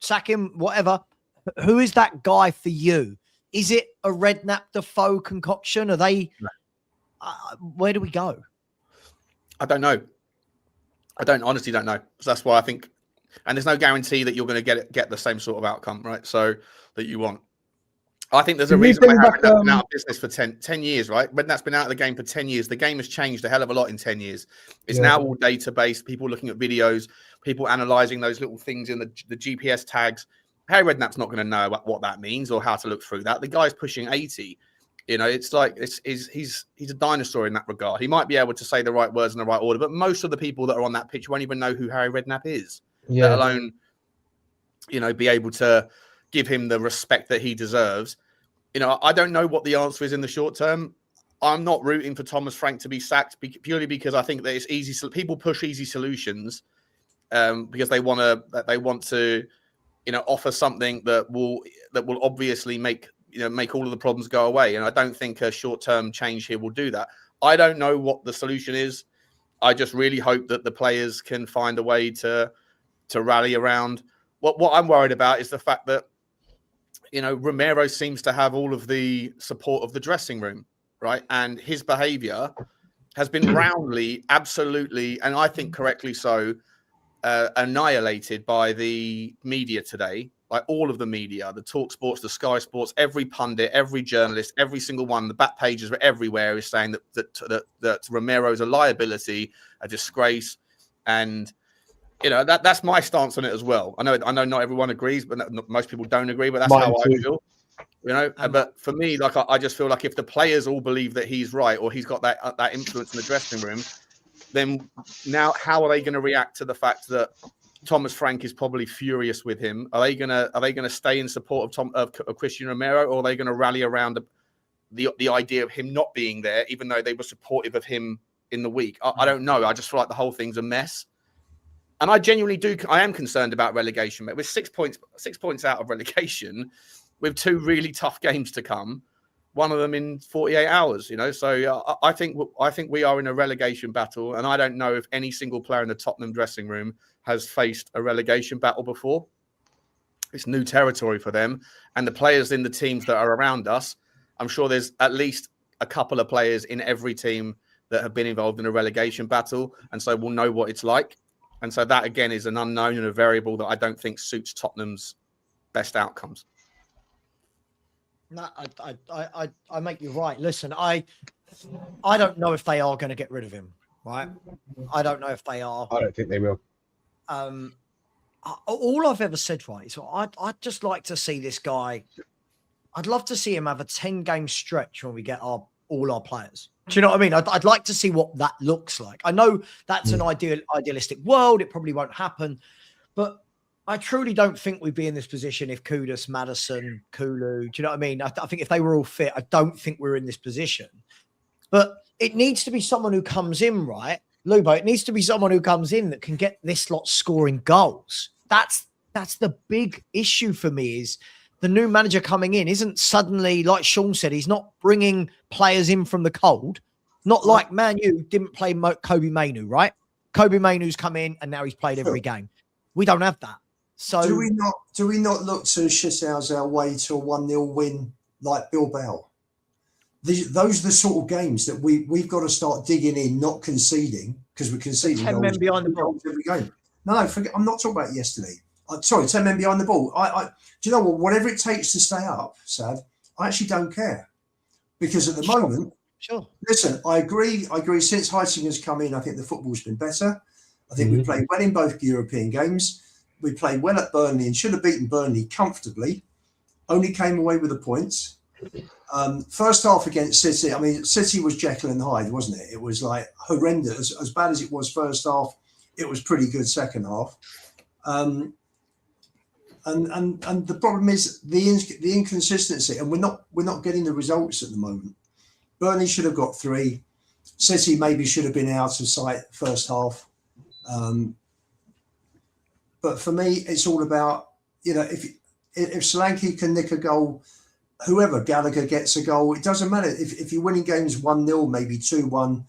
sack him, whatever. Who is that guy for you? Is it a Redknapp Defoe concoction? Are they? Where do we go? I don't know. Honestly don't know. So that's why I think. And there's no guarantee that you're going to get the same sort of outcome, right? So that you want. I think there's a reason why Redknapp's been out of business for 10 years, right? Redknapp's been out of the game for 10 years. The game has changed a hell of a lot in 10 years. It's now all data-based, people looking at videos, people analysing those little things in the GPS tags. Harry Redknapp's not going to know what that means or how to look through that. The guy's pushing 80. It's like he's a dinosaur in that regard. He might be able to say the right words in the right order, but most of the people that are on that pitch won't even know who Harry Redknapp is. Let alone, be able to give him the respect that he deserves. I don't know what the answer is in the short term. I'm not rooting for Thomas Frank to be sacked purely because I think that it's easy. So people push easy solutions because they want to, offer something that will obviously make all of the problems go away. And I don't think a short-term change here will do that. I don't know what the solution is. I just really hope that the players can find a way to rally around. What I'm worried about is the fact that, Romero seems to have all of the support of the dressing room, right? And his behavior has been roundly, absolutely, and I think correctly so, annihilated by the media today. Like all of the media, the Talk Sports, the Sky Sports, every pundit, every journalist, every single one, the back pages were everywhere is saying that Romero's a liability, a disgrace, and that's my stance on it as well. I know not everyone agrees, but most people don't agree. But that's how I feel. You know, but for me, like I just feel like if the players all believe that he's right or he's got that influence in the dressing room, then now how are they going to react to the fact that Thomas Frank is probably furious with him? Are they gonna stay in support of Christian Romero, or are they going to rally around the idea of him not being there, even though they were supportive of him in the week? I don't know. I just feel like the whole thing's a mess. And I genuinely I am concerned about relegation. We're 6 points out of relegation, with 2 really tough games to come, one of them in 48 hours, you know. So I think we are in a relegation battle, and I don't know if any single player in the Tottenham dressing room has faced a relegation battle before. It's new territory for them, and the players in the teams that are around us, I'm sure there's at least a couple of players in every team that have been involved in a relegation battle, and so we'll know what it's like. And so that, again, is an unknown and a variable that I don't think suits Tottenham's best outcomes. No, I make you right. Listen, I don't know if they are going to get rid of him, right? I don't know if they are. I don't think they will. All I've ever said, right, is I'd just like to see this guy. I'd love to see him have a 10-game stretch when we get all our players. Do you know what I mean? I'd like to see what that looks like. I know that's an idealistic world. It probably won't happen, but I truly don't think we'd be in this position if Kudus, Maddison, Kulu, do you know what I mean? I think if they were all fit, I don't think we're in this position. But it needs to be someone who comes in, right? Lubo, it needs to be someone who comes in that can get this lot scoring goals. That's the big issue for me, is the new manager coming in isn't suddenly, like Sean said, he's not bringing players in from the cold. Not like Man U didn't play Kobe Mainu, right? Kobe Mainu's come in and now he's played every game. We don't have that. So do we not look to shit our way to a 1-0 win like Bilbao? Those are the sort of games that we've got to start digging in, not conceding, because we're conceding 10 men behind the ball every game. No, forget. I'm not talking about yesterday. Sorry, 10 men behind the ball. Do you know what? Whatever it takes to stay up, Sav, I actually don't care, because at the moment, listen, I agree. Since Heitinger's come in, I think the football's been better. I think we played well in both European games. We played well at Burnley and should have beaten Burnley comfortably. Only came away with the points. First half against City, I mean, City was Jekyll and Hyde, wasn't it? It was like horrendous. As bad as it was first half, it was pretty good second half. And the problem is the inconsistency, and we're not getting the results at the moment. Burnley should have got 3. City maybe should have been out of sight first half. But for me, it's all about, you know, if Solanke can nick a goal, whoever, Gallagher gets a goal, it doesn't matter. If you're winning games 1-0, maybe 2-1,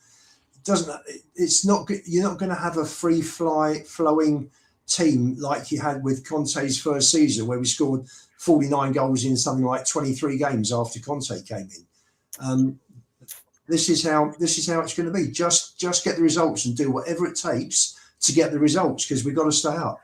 you're not going to have a free flowing team like you had with Conte's first season, where we scored 49 goals in something like 23 games after Conte came in. This is how it's going to be. Just get the results and do whatever it takes to get the results, because we've got to stay up.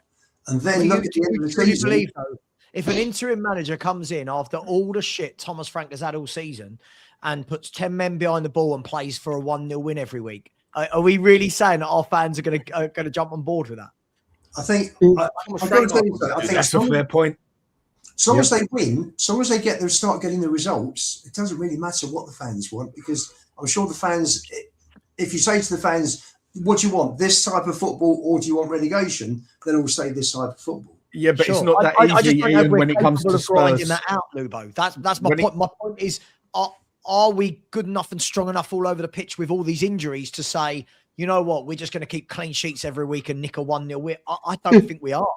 And then look at the end of the season. Believe, though, if an interim manager comes in after all the shit Thomas Frank has had all season and puts 10 men behind the ball and plays for a 1-0 win every week, are we really saying that our fans are going to jump on board with that? I think that's a fair point. As long as they win, as long as they start getting the results, it doesn't really matter what the fans want, because I'm sure the fans, if you say to the fans, what do you want, this type of football, or do you want relegation, they'll all say this type of football. Yeah, but it's not that easy, Ian, when it comes to Spurs. That out, Lubo. That's my point. My point is, are we good enough and strong enough all over the pitch with all these injuries to say, you know what, we're just going to keep clean sheets every week and nick a 1-0 win? I don't think we are.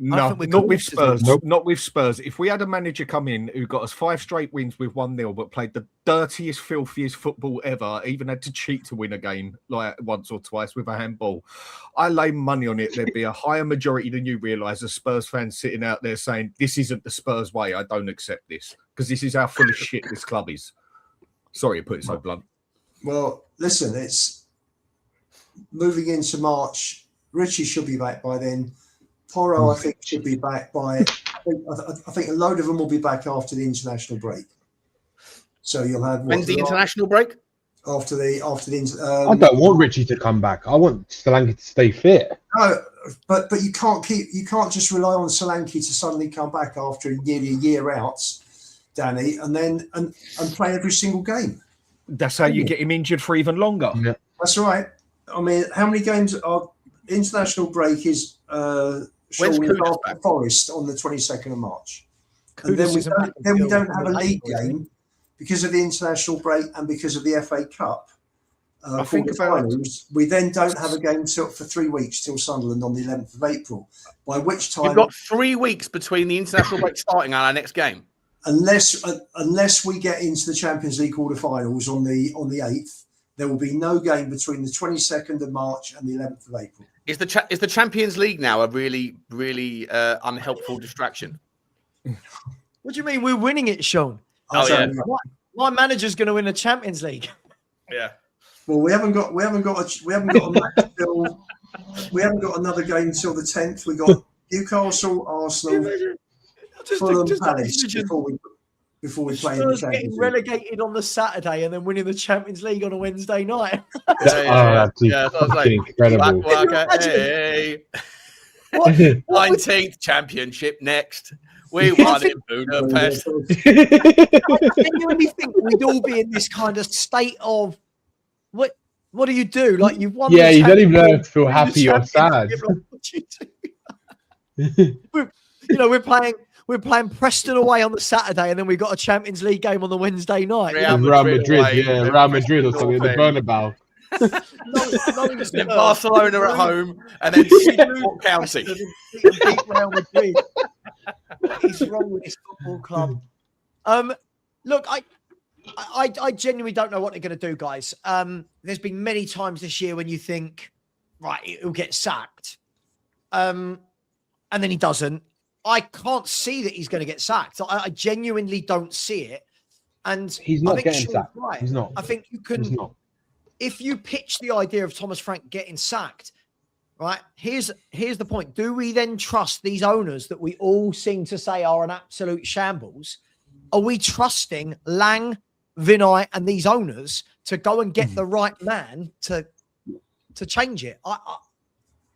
No, not with Spurs. Nope. Not with Spurs. If we had a manager come in who got us 5 straight wins with 1-0, but played the dirtiest, filthiest football ever, even had to cheat to win a game like once or twice with a handball, I lay money on it. There'd be a higher majority than you realise of Spurs fans sitting out there saying, this isn't the Spurs way. I don't accept this, because this is how full of shit this club is. Sorry to put it so blunt. Well, listen, it's moving into March. Richie should be back by then. Porro, I think, should be back by. I think a load of them will be back after the international break. So you'll have. When's the international break? After the. I don't want Richie to come back. I want Solanke to stay fit. No, but you can't just rely on Solanke to suddenly come back after nearly a year out, Danny, and then and play every single game. That's how you get him injured for even longer. Yeah. That's right. I mean, how many games are international break is after Forest on the 22nd of March, and then we don't have a league game because of the international break and because of the FA Cup. I think finals, we then don't have a game for 3 weeks till Sunderland on the 11th of April. By which time you've got 3 weeks between the international break starting and our next game. Unless we get into the Champions League quarterfinals on the 8th, there will be no game between the 22nd of March and the 11th of April. Is the Champions League now a really, really unhelpful distraction? What do you mean we're winning it, Sean? Oh yeah, my manager's going to win the Champions League. Yeah. Well, we haven't got a match till, we haven't got another game until the 10th. We got Newcastle, Arsenal, Fulham, Palace before we play in the Champions League. Getting relegated on the Saturday and then winning the Champions League on a Wednesday night. That's incredible. Hey. 19th championship next. We won in Budapest. I genuinely think we'd all be in this kind of state of what do you do? Like you've won. Yeah, you don't even know if to feel happy or sad. We're playing Preston away on the Saturday, and then we got a Champions League game on the Wednesday night. Real Madrid or something at the Bernabeu. Then Barcelona at home, and then Newport County. Beat Real Madrid. What is wrong with this football club? Look, I genuinely don't know what they're going to do, guys. There's been many times this year when you think, right, he'll get sacked, and then he doesn't. I can't see that he's going to get sacked. I genuinely don't see it. And he's not getting sacked. Right. He's not. I think you can, if you pitch the idea of Thomas Frank getting sacked, right? Here's the point. Do we then trust these owners that we all seem to say are an absolute shambles? Are we trusting Lang, Vinay, and these owners to go and get the right man to change it?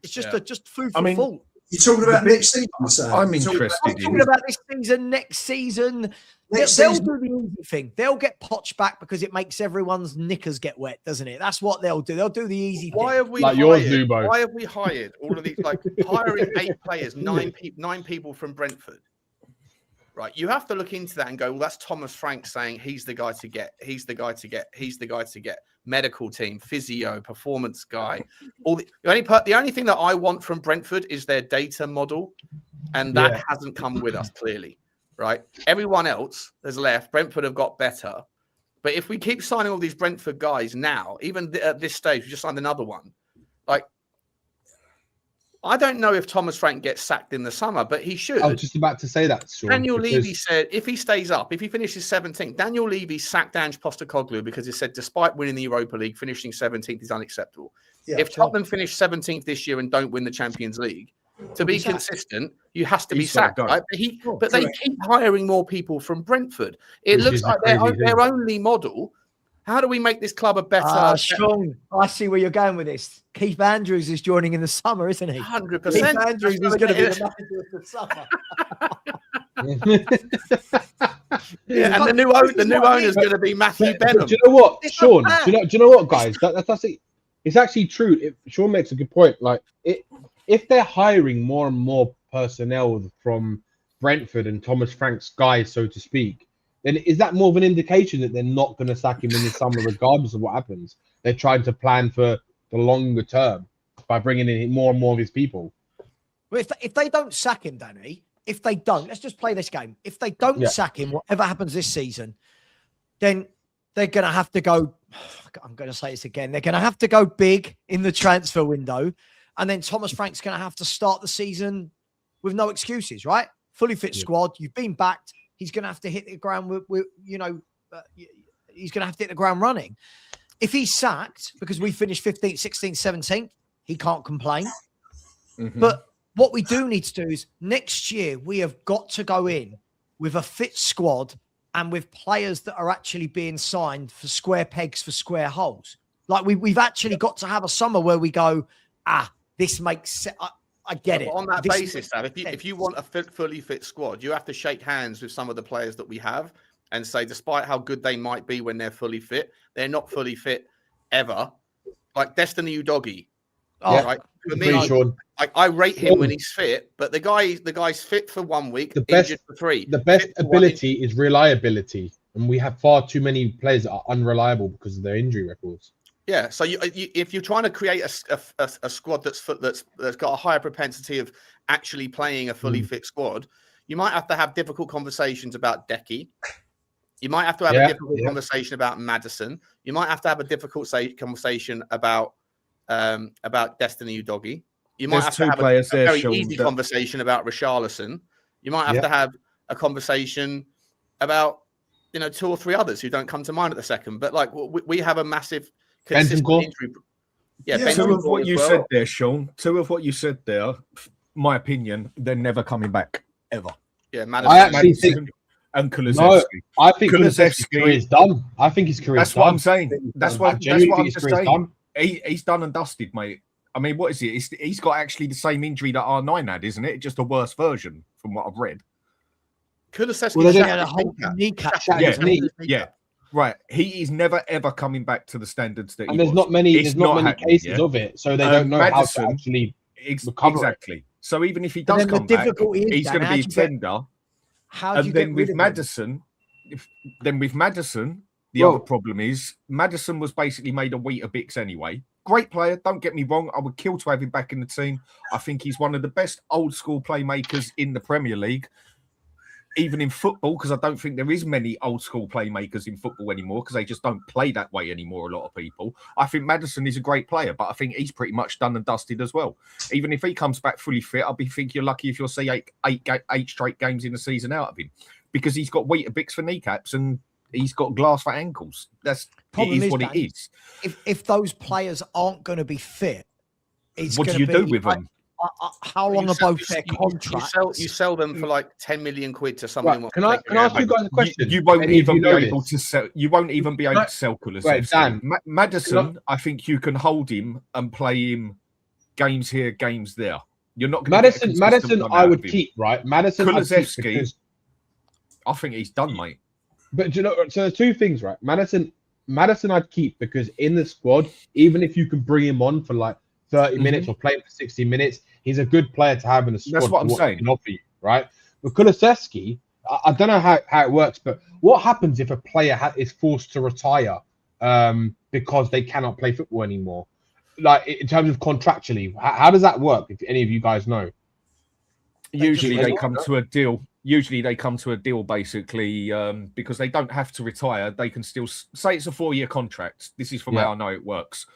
It's just food for thought. You're talking about next season, I'm interested. I'm talking about this season, next season. They'll do the easy thing. They'll get Poch back because it makes everyone's knickers get wet, doesn't it? That's what they'll do. They'll do the easy thing. Why have we hired all of these, like hiring 8 players, 9 people from Brentford? Right, you have to look into that and go, well, that's Thomas Frank saying he's the guy to get. Medical team, physio, performance guy. The only thing that I want from Brentford is their data model, and that hasn't come with us clearly. Right, everyone else has left. Brentford have got better, but if we keep signing all these Brentford guys now, even at this stage, we just signed another one. Like, I don't know if Thomas Frank gets sacked in the summer, but he should. I was just about to say that, Sean. Daniel Levy said if he stays up, if he finishes 17th, Daniel Levy sacked Angepostecoglou because he said despite winning the Europa League, finishing 17th is unacceptable. Yeah, if Tottenham finish 17th this year and don't win the Champions League, to be consistent, you have to be sacked. Right? But they keep hiring more people from Brentford. It looks like their only model. How do we make this club a better? Sean, I see where you're going with this. Keith Andrews is joining in the summer, isn't he? 100%. Keith Andrews is going to be the manager of the summer. Yeah, and the new owner is going to be Matthew Benham. Do you know what, Sean? Do you know what, guys? That's it's actually true. Sean makes a good point. Like, if they're hiring more and more personnel from Brentford and Thomas Frank's guys, so to speak, then is that more of an indication that they're not going to sack him in the summer, regardless of what happens? They're trying to plan for the longer term by bringing in more and more of his people. Well, if they don't sack him, Danny, let's just play this game. If they don't sack him, whatever happens this season, then they're going to have to go. I'm going to say this again. They're going to have to go big in the transfer window. And then Thomas Frank's going to have to start the season with no excuses, right? Fully fit squad. You've been backed. He's going to have to hit the ground he's going to have to hit the ground running. If he's sacked because we finished 15th, 16th, 17th, he can't complain. Mm-hmm. But what we do need to do is next year, we have got to go in with a fit squad and with players that are actually being signed for square pegs for square holes. Like we've actually got to have a summer where we go, this makes sense. I get it. On that This basis, Sav, if you want a fully fit squad, you have to shake hands with some of the players that we have and say, despite how good they might be when they're fully fit, they're not fully fit ever. Like Destiny Udogie. Oh, right? For Agree, me, Sean. I rate him when he's fit, but the guy's fit for 1 week, injured for 3. The best Fit for 1 ability is reliability, and we have far too many players that are unreliable because of their injury records. Yeah, so if you're trying to create a squad that's got a higher propensity of actually playing a fully fit squad, you might have to have difficult conversations about Decky. You might have to have a difficult conversation about Maddison. You might have to have a difficult conversation about Destiny Udogie. You might have to have a very easy conversation about Richarlison. You might have to have a conversation about 2 or 3 others who don't come to mind at the second. But like we have a massive consistent injury. Two of what you said there, Sean. Two of what you said there. My opinion, they're never coming back ever. Yeah, I actually think. And Kulusevski. No, I think Kulusevski's career is done. I think his career is done. That's what I'm saying. That's what I'm just saying. He's done and dusted, mate. I mean, what is it? He's got actually the same injury that R9 had, isn't it? Just a worse version, from what I've read. Kulusevski had a whole kneecap. Yeah. Right. He is never ever coming back to the standards that. And there's not many cases of it, so they don't know Maddison, how to actually recover. Exactly. So even if he does come back, he's going to be a tender. And then with Maddison, the other problem is Maddison was basically made a Weetabix anyway. Great player, don't get me wrong. I would kill to have him back in the team. I think he's one of the best old school playmakers in the Premier League, even in football, because I don't think there is many old school playmakers in football anymore because they just don't play that way anymore, a lot of people. I think Maddison is a great player, but I think he's pretty much done and dusted as well. Even if he comes back fully fit, I'll think you're lucky if you'll see eight straight games in the season out of him, because he's got Weetabix for kneecaps and he's got glass for ankles. It is what it is. If those players aren't going to be fit, what do you do with them? How long are both their contracts? You sell them for like 10 million quid to someone. Right. Can I ask you guys a question? You won't even be able to sell. You won't even be able to sell Kulusevski. Maddison, I think you can hold him and play him games here, games there. You're not going to Maddison. I would keep, right. Maddison. Kulusevski. I think he's done, mate. But so there's 2 things, right? Maddison I'd keep because in the squad, even if you can bring him on for like 30 minutes or play him for 60 minutes, he's a good player to have in a squad. That's what I'm saying. Can offer you, right? But Kulusevski, I don't know how it works, but what happens if a player is forced to retire because they cannot play football anymore? Like in terms of contractually, how does that work? If any of you guys know. Usually they come to a deal. Basically, because they don't have to retire. They can still say it's a 4-year contract. This is from how I know it works.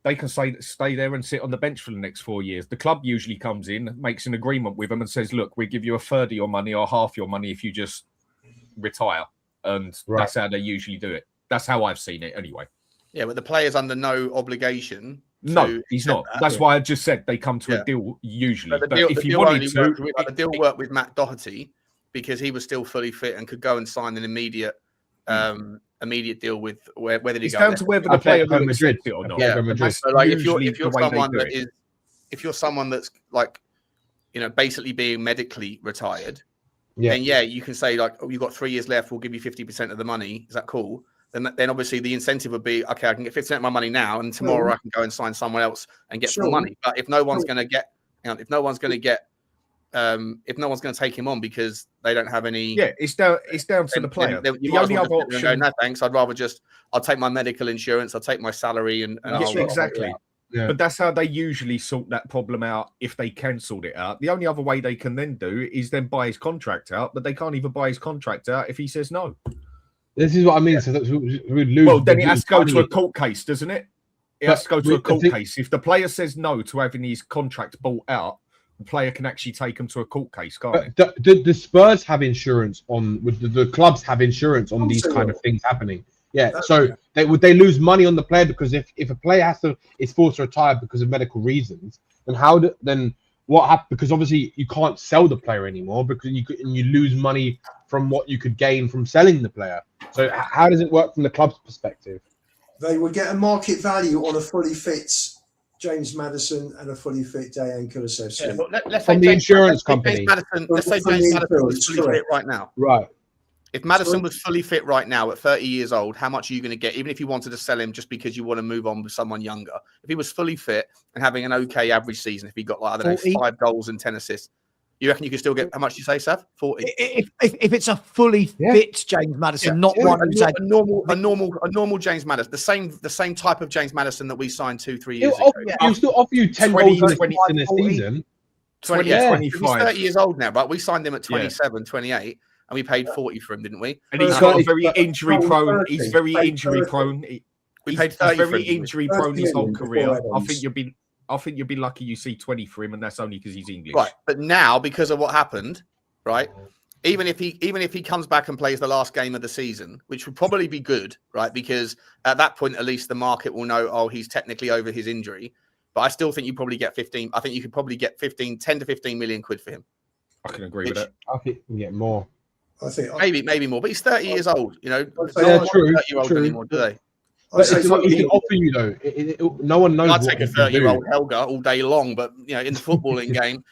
They can stay there and sit on the bench for the next 4 years. The club usually comes in, makes an agreement with them and says, look, we give you a third of your money or half your money if you just retire. And that's how they usually do it. That's how I've seen it anyway. Yeah, but the player's under no obligation. No, he's not. That's why I just said they come to a deal usually. But if you wanted to... The deal worked with Matt Doherty because he was still fully fit and could go and sign an immediate deal with whether he goes down to whether the player will accept it or not. Yeah, so like if you're someone that's like, basically being medically retired, then you can say like, oh, you've got 3 years left. We'll give you 50% of the money. Is that cool? Then obviously the incentive would be, okay, I can get 50% of my money now, and tomorrow I can go and sign someone else and get more money. But if no one's going to get, if no one's going to take him on because they don't have any, it's down to the player. The only other option, no thanks. I'll take my medical insurance, I'll take my salary, and exactly. Yeah. But that's how they usually sort that problem out if they can sort it out. The only other way they can then do is then buy his contract out, but they can't even buy his contract out if he says no. This is what I mean. So that's, we'd lose. Well, then it has to go to a court case, doesn't it? It has to go to a court case. If the player says no to having his contract bought out, the player can actually take him to a court case, can't they? The Spurs have insurance on, the clubs have insurance on these kind of things happening. Yeah, so they lose money on the player because if a player is forced to retire because of medical reasons, then what happens? Because obviously you can't sell the player anymore because you lose money from what you could gain from selling the player. So how does it work from the club's perspective? They would get a market value on a fully fit James Maddison and a fully fit Dejan Kulusevski. Yeah, but let's From say the James, insurance let's say company. James Maddison, let's say From James the Maddison was insurance, fully fit correct. right now. Right. If Maddison Sorry? was fully fit right now at 30 years old, how much are you going to get? Even if you wanted to sell him just because you want to move on with someone younger. If he was fully fit and having an okay average season, if he got, like, I don't know, 40. 5 goals and 10 assists, you reckon you could still get, how much do you say, Sav? 40. If it's a fully fit James Maddison, not one who's had a normal James Maddison, the same type of James Maddison that we signed 2-3 years ago. He'll still offer you 10 20, goals 20, in a 40. season. 20, yeah, He's 25. 30 years old now, right? We signed him at 27, 28, and we paid 40 for him, didn't we? And he's got a very injury prone. He's very injury prone. We paid 30 very for him, didn't we? injury prone his whole 30 million career. before I think you'll be lucky you see 20 for him, and that's only because he's English. Right, but now because of what happened, right? Even if he comes back and plays the last game of the season, which would probably be good, right? Because at that point, at least the market will know, oh, he's technically over his injury. But I still think you probably get 15. I think you could probably get 10 to 15 million quid for him. I can agree with that. I think you can get more. I think Maybe more. But he's 30 years old. You know, Yeah, true, 30-year-old true. anymore, do they? But say it's what he can 15. offer you, though. No one knows. I'd what take a he can do. 30-year-old Helga all day long, but you know, in the footballing game,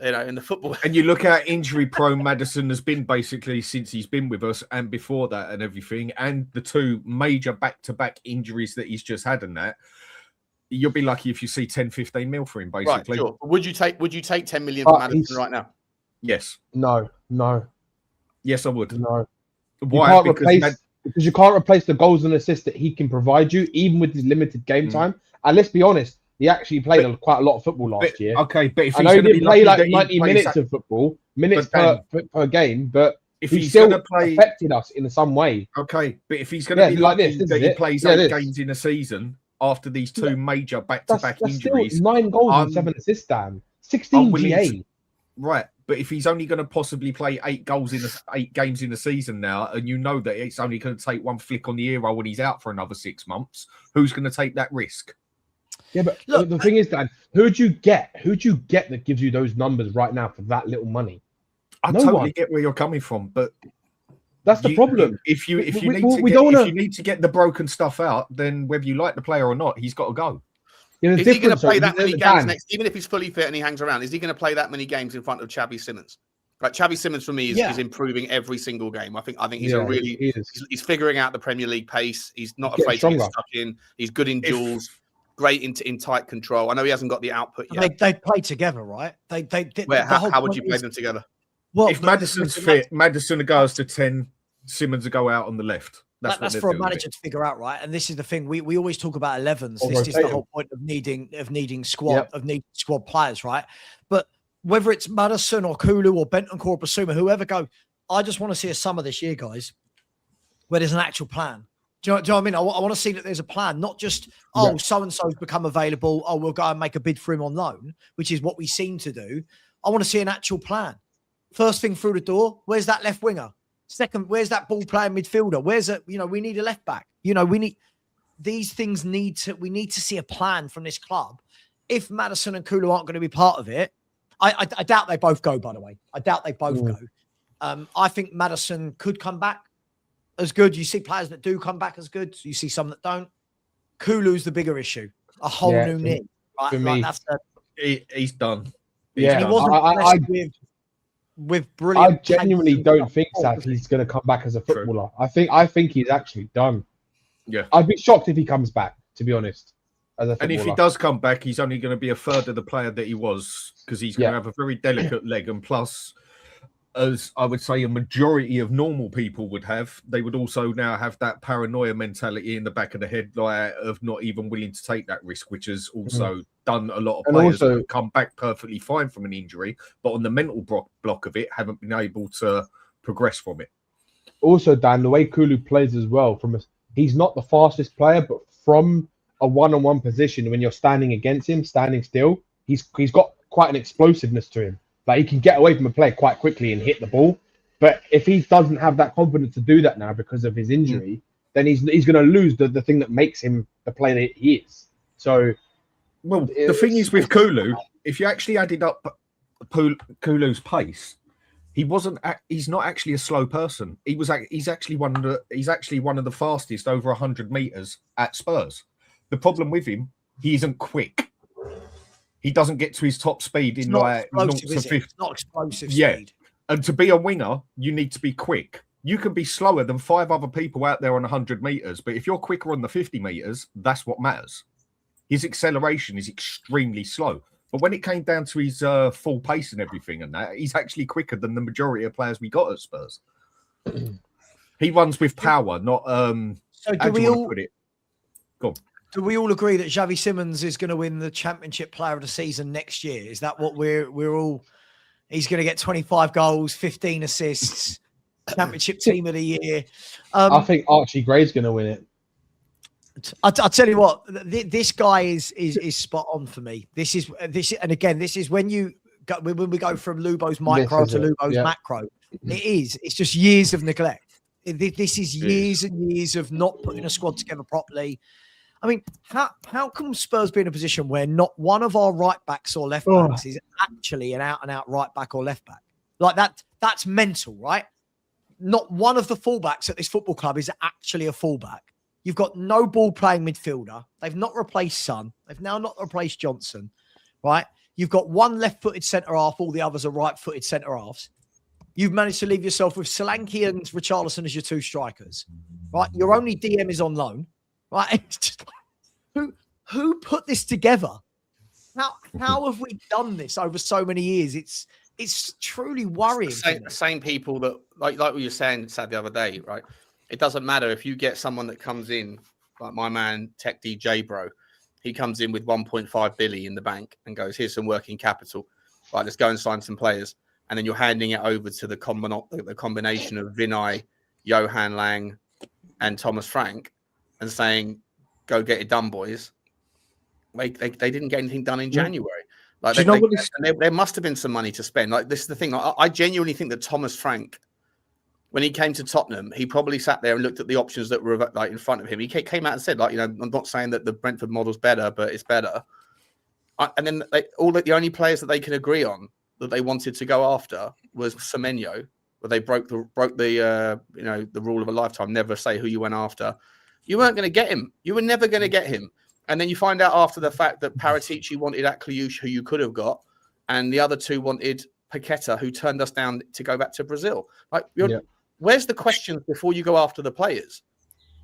you know, in the football. And you look at injury prone Maddison has been basically since he's been with us and before that and everything, and the 2 major back-to-back injuries that he's just had and that. You'll be lucky if you see 10, 15 mil for him, basically. Right, sure. Would you take 10 million for Maddison right now? Yes. No. Yes, I would. No. Why? Because you can't replace the goals and assists that he can provide you, even with his limited game time. And let's be honest, he actually played quite a lot of football last year. Okay, but if I know he didn't play like 90 minutes of football, per game, but if he he's still going to play, affected us in some way. okay, but if he's going to be like lucky this that he it. plays Yeah, 8 this. games in a season after these 2 major back-to-back That's injuries, still 9 goals and 7 assists, Dan. 16 GA. Right, but if he's only going to possibly play 8 games in a season now, and you know that it's only going to take one flick on the ear when he's out for another 6 months, who's going to take that risk? Yeah, but Look, the thing is, Dan, who'd you get that gives you those numbers right now for that little money? I totally get where you're coming from, but that's the problem. If you need to get the broken stuff out, then whether you like the player or not, he's got to go. Yeah, Is he going to play that many games next? Even if he's fully fit and he hangs around, is he going to play that many games in front of Xavi Simons? Right, Xavi Simons for me is improving every single game. I think he's he's figuring out the Premier League pace. He's not afraid to get stuck in. He's good in duels, great in tight control. I know he hasn't got the output yet. They play together, right? How would you play them together? Well, if Maddison's fit, Maddison goes to 10, Simmons will go out on the left. That's for a manager to figure out, right? And this is the thing. We always talk about 11s. This is the whole point of needing squad players, right? But whether it's Maddison or Kulu or Bentancur or Basuma, whoever go, I just want to see a summer this year, guys, where there's an actual plan. Do you know what I mean? I want to see that there's a plan, not just, so-and-so's become available. Oh, we'll go and make a bid for him on loan, which is what we seem to do. I want to see an actual plan. First thing through the door, where's that left winger? Second, where's that ball playing midfielder? We need a left back. These things we need to see a plan from this club. If Maddison and Kulu aren't going to be part of it, I doubt they both go, by the way. I doubt they both go. I think Maddison could come back as good. You see players that do come back as good. You see some that don't. Kulu's the bigger issue. A whole new knee. Right? For me, he's done. Yeah, he wasn't with brilliant. I genuinely don't think that he's going to come back as a footballer. True. I think he's actually done. Yeah, I'd be shocked if he comes back, to be honest. And if he does come back, he's only going to be a third of the player that he was, because he's going to have a very delicate leg. And plus, as I would say a majority of normal people would have, they would also now have that paranoia mentality in the back of the head, like, of not even willing to take that risk, which has also done a lot of players that have come back perfectly fine from an injury, but on the mental block of it, haven't been able to progress from it. Also, Dan, the way Kulu plays as well, he's not the fastest player, but from a one-on-one position, when you're standing against him, standing still, he's got quite an explosiveness to him. Like, he can get away from a player quite quickly and hit the ball. But if he doesn't have that confidence to do that now because of his injury, then he's going to lose the thing that makes him the player that he is. So, well, the thing is with Kulu, if you actually added up Kulu's pace, he's not actually a slow person. He's actually one of the fastest over 100 meters at Spurs. The problem with him he isn't quick. He doesn't get to his top speed in like 0 to 50. It's not explosive Yeah. speed. And to be a winger, you need to be quick. You can be slower than 5 other people out there on 100 meters, but if you're quicker on the 50 meters, that's what matters. His acceleration is extremely slow. But when it came down to his full pace and everything and that, he's actually quicker than the majority of players we got at Spurs. He runs with power, not So how do you want to put it? Go on. Do we all agree that Xavi Simons is going to win the Championship Player of the Season next year? Is that what we're all? He's going to get 25 goals, 15 assists, Championship Team of the Year. I think Archie Gray's going to win it. I'll tell you what, this guy is spot on for me. This is, and again, this is when we go from Lubo's micro to Lubo's macro. It's just years of neglect. This is years and years of not putting a squad together properly. I mean, how come Spurs be in a position where not one of our right backs or left backs is actually an out and out right back or left back? Like that's mental, right? Not one of the fullbacks at this football club is actually a fullback. You've got no ball playing midfielder. They've not replaced Son. They've now not replaced Johnson, right? You've got one left-footed centre half. All the others are right-footed centre halves. You've managed to leave yourself with Solanke and Richarlison as your 2 strikers, right? Your only DM is on loan, right? It's just, who put this together? How have we done this over so many years? It's truly worrying. Same people that like what you were saying, Sad, the other day, right? It doesn't matter if you get someone that comes in, like my man Tech DJ Bro. He comes in with 1.5 billion in the bank and goes, "Here's some working capital. Right, let's go and sign some players." And then you're handing it over to the combination of Vinay, Johan Lang, and Thomas Frank, and saying, "Go get it done, boys." They didn't get anything done in January. Like there must have been some money to spend. Like this is the thing. I genuinely think that Thomas Frank, when he came to Tottenham, he probably sat there and looked at the options that were like in front of him. He came out and said, like, I'm not saying that the Brentford model's better, but it's better. And then the only players that they can agree on that they wanted to go after was Semenyo, where they broke the rule of a lifetime. Never say who you went after. You weren't going to get him. You were never going to get him. And then you find out after the fact that Paratici wanted Akliouche, who you could have got, and the other 2 wanted Paqueta, who turned us down to go back to Brazil. Like, where's the questions before you go after the players?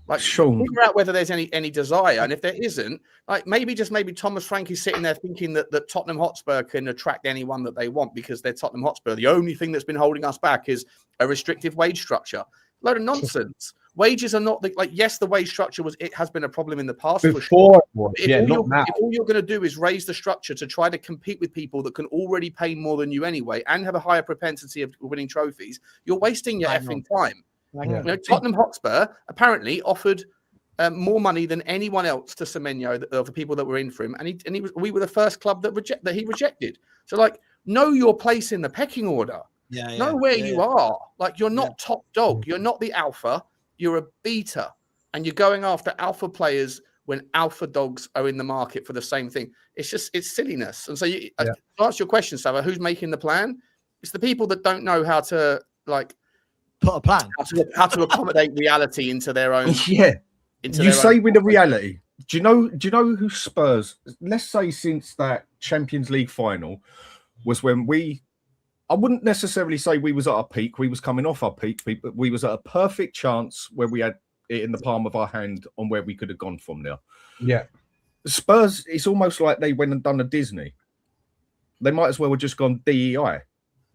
Like, figure out whether there's any desire, and if there isn't, like maybe Thomas Frank is sitting there thinking that Tottenham Hotspur can attract anyone that they want because they're Tottenham Hotspur. The only thing that's been holding us back is a restrictive wage structure. Load of nonsense. Wages are not yes, the wage structure has been a problem in the past. Before, if all you're going to do is raise the structure to try to compete with people that can already pay more than you anyway and have a higher propensity of winning trophies, you're wasting your effing time. Tottenham Hotspur apparently offered more money than anyone else to Semenyo of the people that were in for him, and we were the first club that he rejected. So, like, know your place in the pecking order. Know where you are. Like, you're not top dog. You're not the alpha. You're a beta, and you're going after alpha players when alpha dogs are in the market for the same thing. It's silliness. And so, to answer your question, Savva, who's making the plan? It's the people that don't know how to put a plan, how to accommodate reality into their own. With the reality. Do you know who Spurs? Let's say since that Champions League final was when I wouldn't necessarily say we was at our peak. We was coming off our peak, but we was at a perfect chance where we had it in the palm of our hand on where we could have gone from there. Yeah. Spurs, it's almost like they went and done a Disney. They might as well have just gone DEI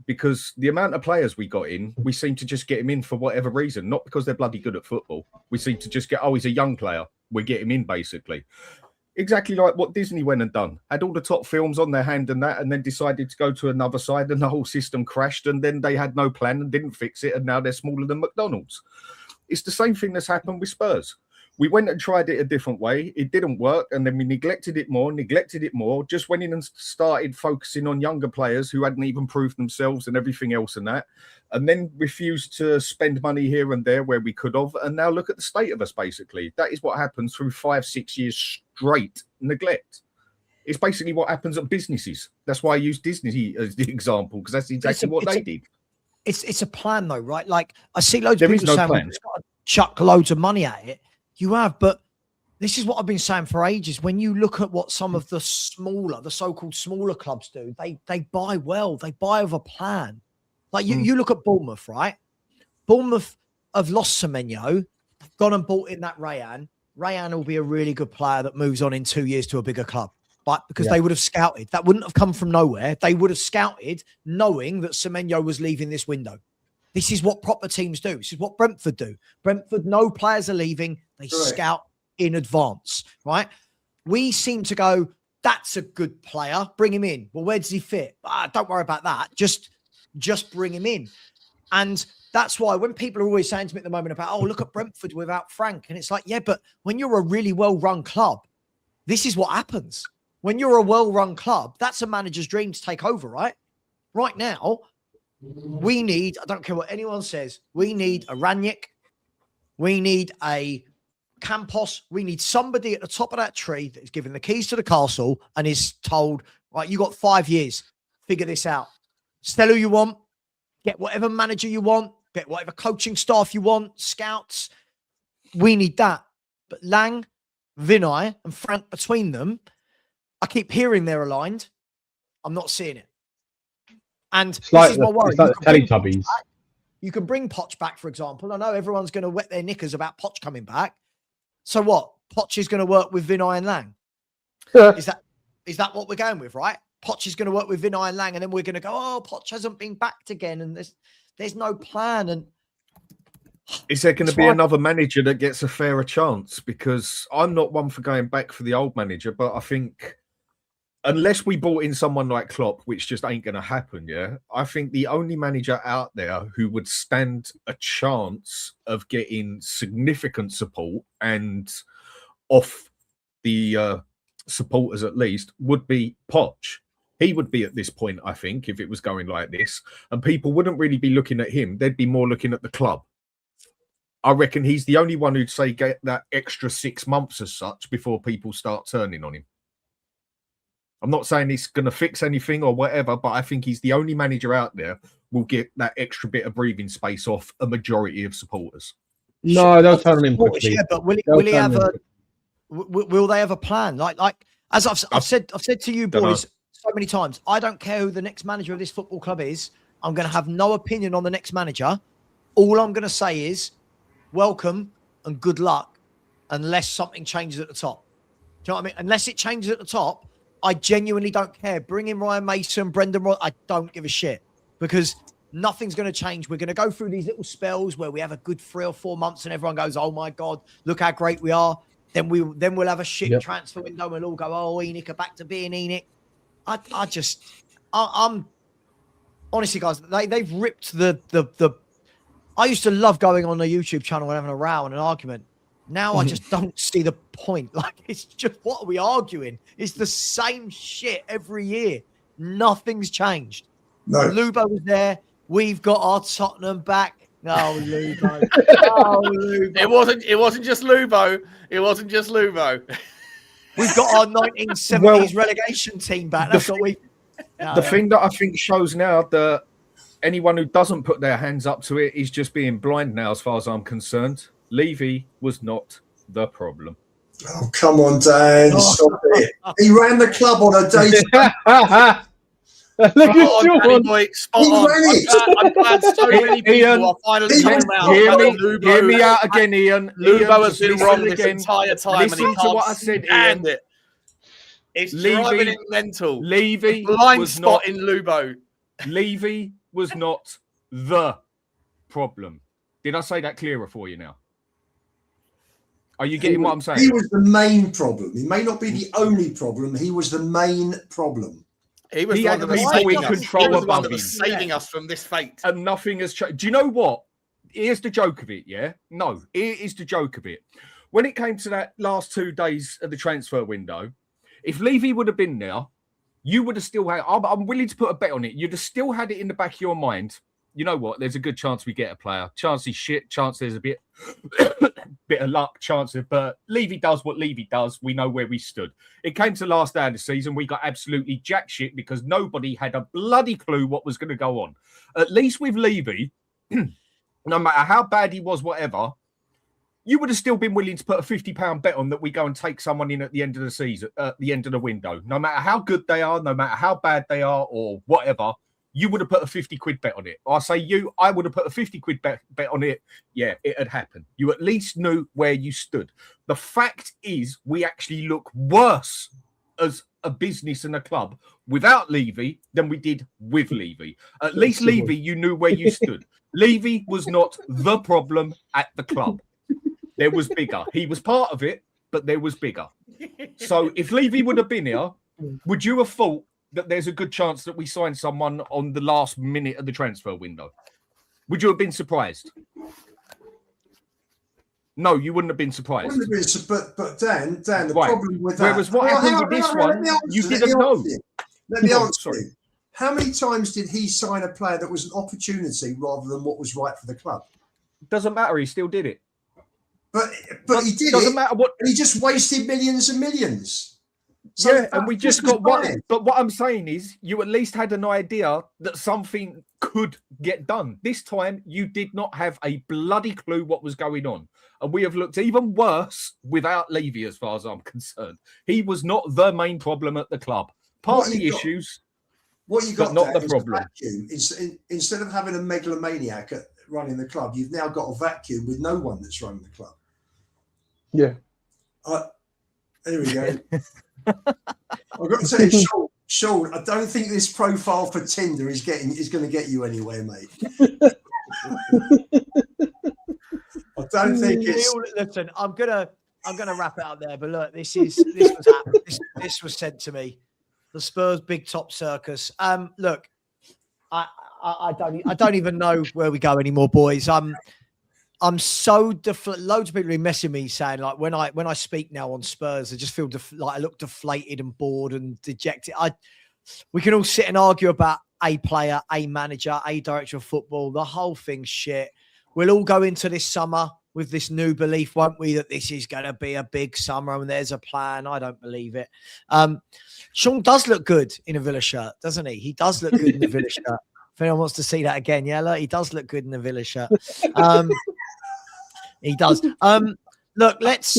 because the amount of players we got in, we seem to just get him in for whatever reason, not because they're bloody good at football. We seem to just get, he's a young player. We get him in basically. Exactly like what Disney went and done. Had all the top films on their hand and that, and then decided to go to another side and the whole system crashed and then they had no plan and didn't fix it and now they're smaller than McDonald's. It's the same thing that's happened with Spurs. We went and tried it a different way. It didn't work. And then we neglected it more, just went in and started focusing on younger players who hadn't even proved themselves and everything else and that. And then refused to spend money here and there where we could have. And now look at the state of us, basically. That is what happens through 5-6 years straight neglect. It's basically what happens at businesses. That's why I use Disney as the example, because that's exactly what they did. It's a plan, though, right? Like, I see loads of there people saying, we've got to chuck loads of money at it. You have, but this is what I've been saying for ages. When you look at what some of the so-called smaller clubs do, they buy well. They buy with a plan. Like you look at Bournemouth, right? Bournemouth have lost Semenyo. They've gone and bought in that Rayan. Rayan will be a really good player that moves on in 2 years to a bigger club. But because they would have scouted. That wouldn't have come from nowhere. They would have scouted knowing that Semenyo was leaving this window. This is what proper teams do. This is what Brentford do. Brentford know players are leaving. They scout in advance, right? We seem to go, that's a good player. Bring him in. Well, where does he fit? Don't worry about that. Just bring him in. And that's why when people are always saying to me at the moment about, oh, look at Brentford without Frank. And it's like, yeah, but when you're a really well-run club, this is what happens. When you're a well-run club, that's a manager's dream to take over, right? Right now, we need, I don't care what anyone says, we need a Ranić. We need a Campos. We need somebody at the top of that tree that is given the keys to the castle and is told, right, you got 5 years. Figure this out. Sell who you want. Get whatever manager you want. Get whatever coaching staff you want. Scouts. We need that. But Lang, Vinay, and Frank between them, I keep hearing they're aligned. I'm not seeing it. And this is my worry. Teletubbies. You can bring Poch back, for example. I know everyone's going to wet their knickers about Poch coming back. So what? Poch is going to work with Vinay and Lang. Is that what we're going with, right? Poch is going to work with Vinay and Lang, and then we're going to go, oh, Poch hasn't been backed again, and there's no plan. And is there going to be another manager that gets a fairer chance? Because I'm not one for going back for the old manager, but I think unless we brought in someone like Klopp, which just ain't going to happen, I think the only manager out there who would stand a chance of getting significant support and off the supporters at least would be Poch. He would be at this point, I think, if it was going like this. And people wouldn't really be looking at him. They'd be more looking at the club. I reckon he's the only one who'd say get that extra 6 months as such before people start turning on him. I'm not saying he's going to fix anything or whatever, but I think he's the only manager out there will get that extra bit of breathing space off a majority of supporters. No, they'll turn on him quickly. Yeah, but will he have will they have a plan? Like as I've said to you boys so many times, I don't care who the next manager of this football club is. I'm going to have no opinion on the next manager. All I'm going to say is welcome and good luck, unless something changes at the top. Do you know what I mean? Unless it changes at the top, I genuinely don't care. Bring in Ryan Mason, Brendan Roy. I don't give a shit because nothing's going to change. We're going to go through these little spells where we have a good 3 or 4 months and everyone goes, oh my God, look how great we are. Then we'll have a shit transfer window and we'll all go, oh, Enoch are back to being Enoch. I'm honestly, guys, they've ripped the I used to love going on the YouTube channel and having a row and an argument. Now I just don't see the point. Like, it's just, what are we arguing? It's the same shit every year. Nothing's changed. No. Lubo was there. We've got our Tottenham back. Oh, Lubo. Oh, Lubo. It wasn't just Lubo. It wasn't just Lubo. We've got our 1970s relegation team back. That's what we... The thing that I think shows now that anyone who doesn't put their hands up to it is just being blind now, as far as I'm concerned. Levy was not the problem. Oh, come on, Dan. Stop it. He ran the club on a day. Look at Sean. I'm glad so many people are finally coming around. Hear me out again, Ian. Lubo has been wrong this entire time. Listen to what I said, Ian. It's driving it mental. Levy blind spot in Lubo. Levy was not the problem. Did I say that clearer for you now? Are you getting what I'm saying? He was the main problem. He may not be the only problem. He was the main problem. He was the one that was saving us from this fate. And nothing has changed. Do you know what? Here's the joke of it, yeah? No, here is the joke of it. When it came to that last 2 days of the transfer window, if Levy would have been there, you would have still had... I'm willing to put a bet on it. You'd have still had it in the back of your mind. You know what? There's a good chance we get a player. Chance he's shit. Chance there's a bit of luck. Chance of, but Levy does what Levy does. We know where we stood. It came to last day of the season. We got absolutely jack shit because nobody had a bloody clue what was going to go on. At least with Levy, no matter how bad he was, whatever, you would have still been willing to put a £50 bet on that we go and take someone in at the end of the season, at the end of the window, no matter how good they are, no matter how bad they are, or whatever. You would have put a 50 quid bet on it. I say I would have put a 50 quid bet on it. Yeah, it had happened. You at least knew where you stood. The fact is, we actually look worse as a business and a club without Levy than we did with Levy. At least Levy, you knew where you stood. Levy was not the problem at the club. There was bigger. He was part of it, but there was bigger. So if Levy would have been here, would you have thought that there's a good chance that we sign someone on the last minute of the transfer window? Would you have been surprised? No, you wouldn't have been surprised. But Dan, the problem with that. Whereas what happened with this one, you didn't know. Let me answer you. How many times did he sign a player that was an opportunity rather than what was right for the club? Doesn't matter. He still did it. But he did doesn't matter what. And he just wasted millions and millions. So yeah, and we just got one. But what I'm saying is, you at least had an idea that something could get done. This time, you did not have a bloody clue what was going on. And we have looked even worse without Levy, as far as I'm concerned. He was not the main problem at the club. Part of the issues, what you got, not the problem. Instead of having a megalomaniac running the club, you've now got a vacuum with no one that's running the club. Yeah. There we go. I've got to tell you, Sean, I don't think this profile for Tinder is going to get you anywhere, mate. I don't think it's. Listen, I'm gonna wrap it up there. But look, this was sent to me. The Spurs big top circus. Look, I don't even know where we go anymore, boys. I'm so loads of people are messaging me saying like when I speak now on Spurs, I just feel like I look deflated and bored and dejected. We can all sit and argue about a player, a manager, a director of football. The whole thing's shit. We'll all go into this summer with this new belief, won't we, that this is going to be a big summer and there's a plan. I don't believe it. Sean does look good in a Villa shirt, doesn't he? He does look good in a Villa shirt. If anyone wants to see that again, yeah, look, he does look good in a Villa shirt. He does. Look, let's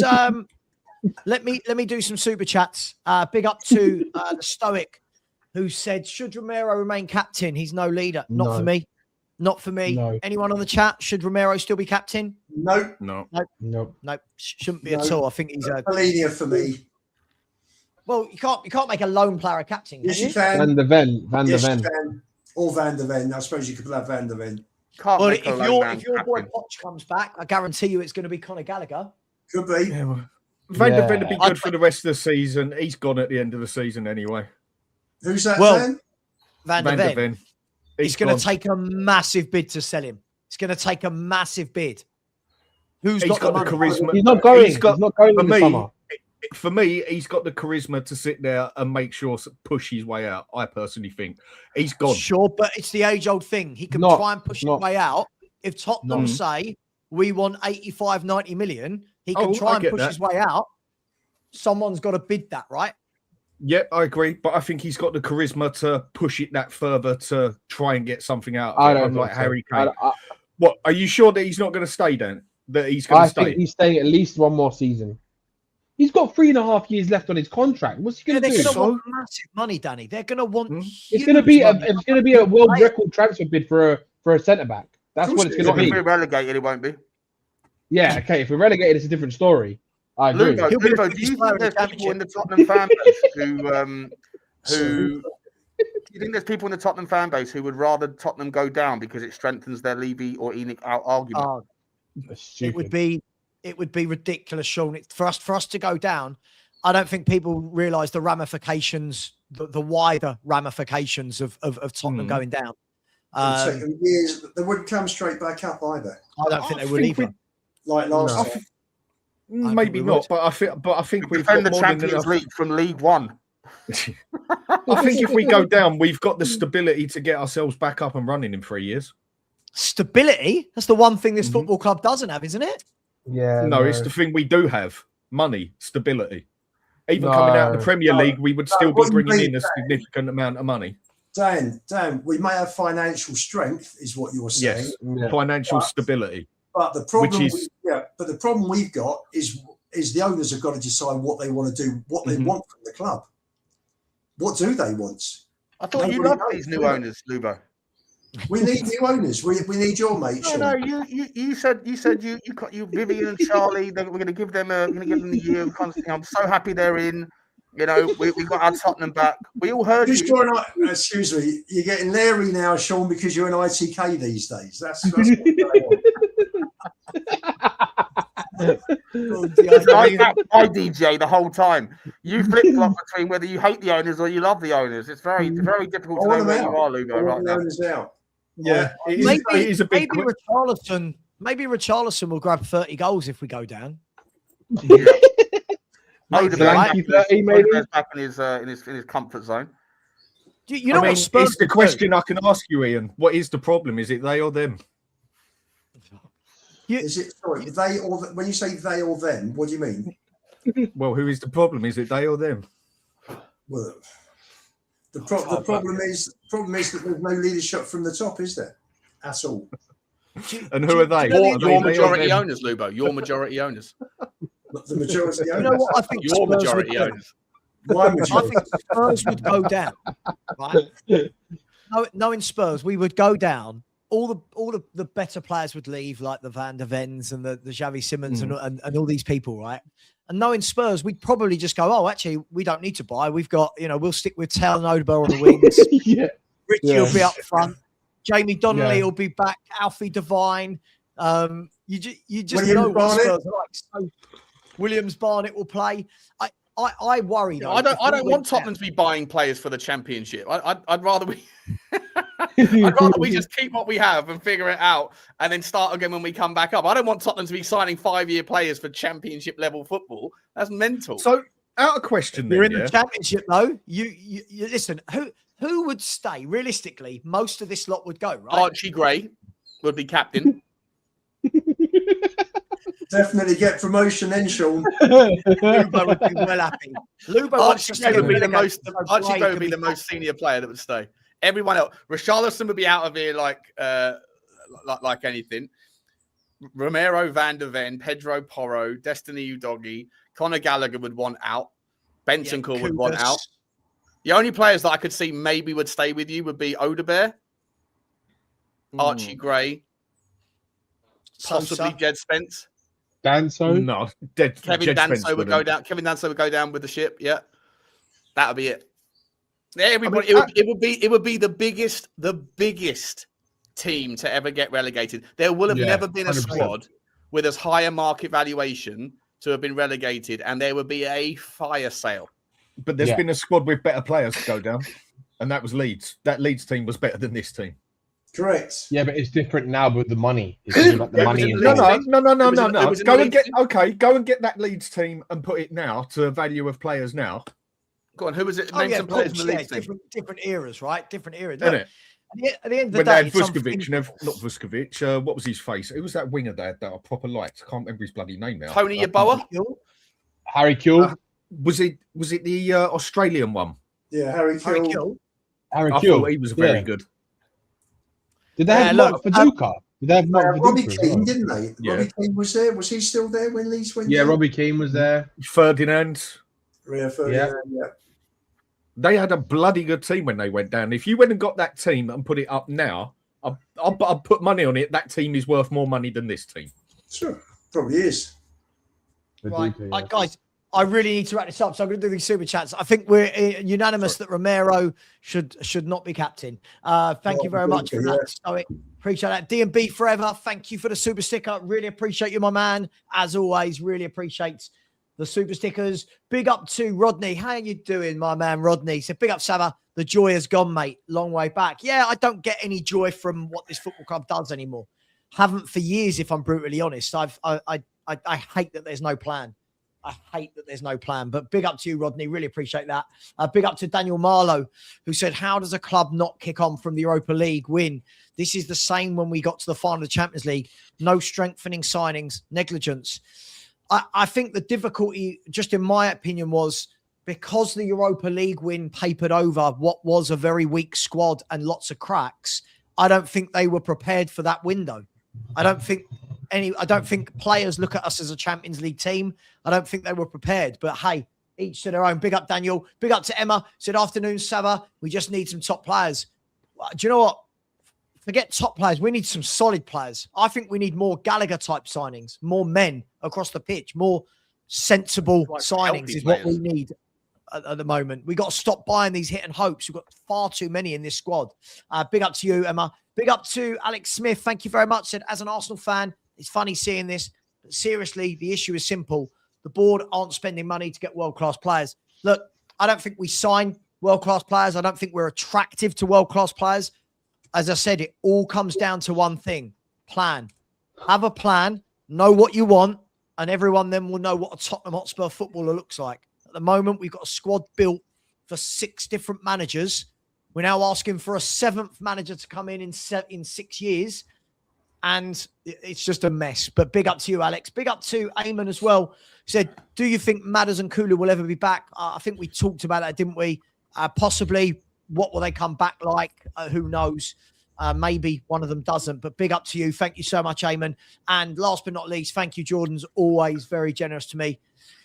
let me do some super chats. Big up to the Stoic, who said, should Romero remain captain? He's no leader. Not for me. Not for me. No. Anyone on the chat? Should Romero still be captain? No. Shouldn't be at all. I think he's a Polina for me. Well, you can't make a lone player a captain. Yes, you can. Van der Ven. Or Van der Ven. I suppose you could have Van der Ven. Well, if your boy Poch comes back, I guarantee you it's going to be Conor Gallagher. Could be. Yeah, well, Van der Ven would be good for the rest of the season. He's gone at the end of the season anyway. Who's that? Well, Van der Ven. He's going to take a massive bid to sell him. It's going to take a massive bid. He's got the charisma. He's not going. He's not going in the summer. For me, he's got the charisma to sit there and make sure to push his way out. I personally think he's gone. Sure, but it's the age-old thing. He can try and push his way out. If Tottenham say we want 85, 90 million, he can try and push his way out. Someone's got to bid that, right? Yeah, I agree. But I think he's got the charisma to push it that further to try and get something out of it. Unlike Harry Kane. What? Are you sure that he's not going to stay then? That he's going to stay? I think he's staying at least one more season. He's got 3.5 years left on his contract. What's he going to do? They're going to want massive money, Danny. They're going to want. It's going to be a world record transfer bid for a centre back. That's what it's going to be. If we're relegated, it won't be. Yeah, okay. If we're relegated, it's a different story. I agree. Lugo, do you think there's people in the Tottenham fan base who do you think there's people in the Tottenham fan base who would rather Tottenham go down because it strengthens their Levy or Enoch argument? It would be ridiculous, Sean. For us to go down, I don't think people realise the ramifications, the wider ramifications of Tottenham going down. Years, they wouldn't come straight back up either. I don't think they would either. Like last time. Maybe not, but I think we've got the more Champions League from League One. I think if we go down, we've got the stability to get ourselves back up and running in 3 years. Stability? That's the one thing this football club doesn't have, isn't it? Yeah. No, it's the thing we do have. Money, stability. Even coming out of the Premier League, we would still be bringing in a significant amount of money. Dan, we may have financial strength, is what you're saying. Yes, financial stability. But the problem, But the problem we've got is the owners have got to decide what they want to do, what they want from the club. What do they want? I thought you loved these new owners, Lubo. We need new owners. We need your mate. No, you said you Vivian and Charlie. We're going to give them a year. I'm so happy they're in. You know, we got our Tottenham back. We all heard you. Excuse me, you're getting leery now, Sean, because you're an ITK these days. That's what's going on. I DJ the whole time. You flip flop between whether you hate the owners or you love the owners. It's very difficult to know where you are, Lugo, right now. Out. Yeah, maybe Richarlison will grab 30 goals if we go down. Yeah. Maybe, back in his comfort zone. You know what Spurs it's the question I can ask you, Ian. What is the problem? Is it they or them? Is it they or when you say they or them? What do you mean? Well, who is the problem? Is it they or them? Well, the problem is that there's no leadership from the top, is there? That's all. And who are they? Your majority owners, Lubo. Your majority owners. The majority owners. You know what I think? Your majority owners. My majority. I think Spurs would go down. Right? Knowing Spurs, we would go down. All the better players would leave, like the Van der Vens and the Xavi Simons and all these people, right? And knowing Spurs, we'd probably just go, oh, actually, we don't need to buy. We've got, we'll stick with Tell and Odegaard on the wings. Richie will be up front. Jamie Donnelly will be back. Alfie Devine. You just know what Spurs are like. So Williams Barnett will play. I worry. Though, I don't want Tottenham to be buying players for the Championship. I'd rather we. I'd rather we just keep what we have and figure it out and then start again when we come back up. I don't want Tottenham to be signing 5-year players for Championship level football. That's mental. So, out of question, you're in the Championship though. You listen. Who would stay realistically? Most of this lot would go, right? Archie Gray would be captain. Definitely get promotion then, Sean. Lubo would be well happy. Archie Gray would be the most. Archie Gray would be the most senior player that would stay. Everyone else, Richarlison would be out of here like anything. Romero, Van der Ven, Pedro Porro, Destiny Udogie, Conor Gallagher would want out. Bentancur would want out. The only players that I could see maybe would stay with you would be Odegaard, Archie Gray, possibly Jed Spence. Danso? No, Kevin Danso would go down. Kevin Danso would go down with the ship. Yeah, that would be it. Everybody, it would be the biggest team to ever get relegated. There will have never been a 100%. Squad with as high a market valuation to have been relegated, and there would be a fire sale. But there's been a squad with better players to go down, and that was Leeds. That Leeds team was better than this team. Correct. Yeah, but it's different now with the money. It's like the money. No. Go and get that Leeds team and put it now to the value of players now. Go on, who was it? Name some players in the Leeds team. Different eras, right? Different eras. Isn't it? At the end of the when day, they had Vuskovic, not Vuskovic. What was his face? Who was that winger there that I proper liked? I can't remember his bloody name now. Tony Yeboah? Harry Kewell. Was it the Australian one? Yeah, Harry Kewell. Harry I Kewell. thought he was very good. Did they have Mark Viduka? Did they have Mark Robbie Viduka? Keane, didn't they? Yeah. Robbie Keane was there. Was he still there when Leeds went? Yeah, down? Robbie Keane was there. Ferdinand. Yeah, Ferdinand. Yeah. They had a bloody good team when they went down. If you went and got that team and put it up now, I'll put money on it. That team is worth more money than this team. Sure, probably is. Right, guys. I really need to wrap this up, so I'm going to do these super chats. I think we're unanimous that Romero should not be captain. Thank you very much for that, Stoic. Appreciate that. D&B forever. Thank you for the super sticker. Really appreciate you, my man. As always, really appreciate the super stickers. Big up to Rodney. How you doing, my man, Rodney? So big up, Savva. The joy has gone, mate. Long way back. Yeah, I don't get any joy from what this football club does anymore. Haven't for years, if I'm brutally honest. I hate that there's no plan. I hate that there's no plan, but big up to you, Rodney. Really appreciate that. Big up to Daniel Marlowe, who said, how does a club not kick on from the Europa League win? This is the same when we got to the final of the Champions League. No strengthening signings, negligence. I think the difficulty, just in my opinion, was because the Europa League win papered over what was a very weak squad and lots of cracks. I don't think they were prepared for that window. I don't think I don't think players look at us as a Champions League team. I don't think they were prepared. But hey, each to their own. Big up, Daniel. Big up to Emma. Said, afternoon, Savva. We just need some top players. Do you know what? Forget top players. We need some solid players. I think we need more Gallagher-type signings, more men across the pitch, more sensible signings is what we need at the moment. We got to stop buying these hit and hopes. We've got far too many in this squad. Big up to you, Emma. Big up to Alex Smith. Thank you very much. Said, as an Arsenal fan, it's funny seeing this, but seriously, the issue is simple. The board aren't spending money to get world-class players. Look, I don't think we sign world-class players. I don't think we're attractive to world-class players. As I said, it all comes down to one thing: plan. Have a plan, know what you want, and everyone then will know what a Tottenham Hotspur footballer looks like. At the moment, we've got a squad built for 6 different managers. We're now asking for a 7th manager to come in 6 years, and it's just a mess. But big up to you, Alex. Big up to Eamon as well. He said, do you think Madders and Kulu will ever be back? I think we talked about that, didn't we? Possibly. What will they come back like? Who knows? Maybe one of them doesn't. But big up to you. Thank you so much, Eamon. And last but not least, thank you, Jordan's always very generous to me.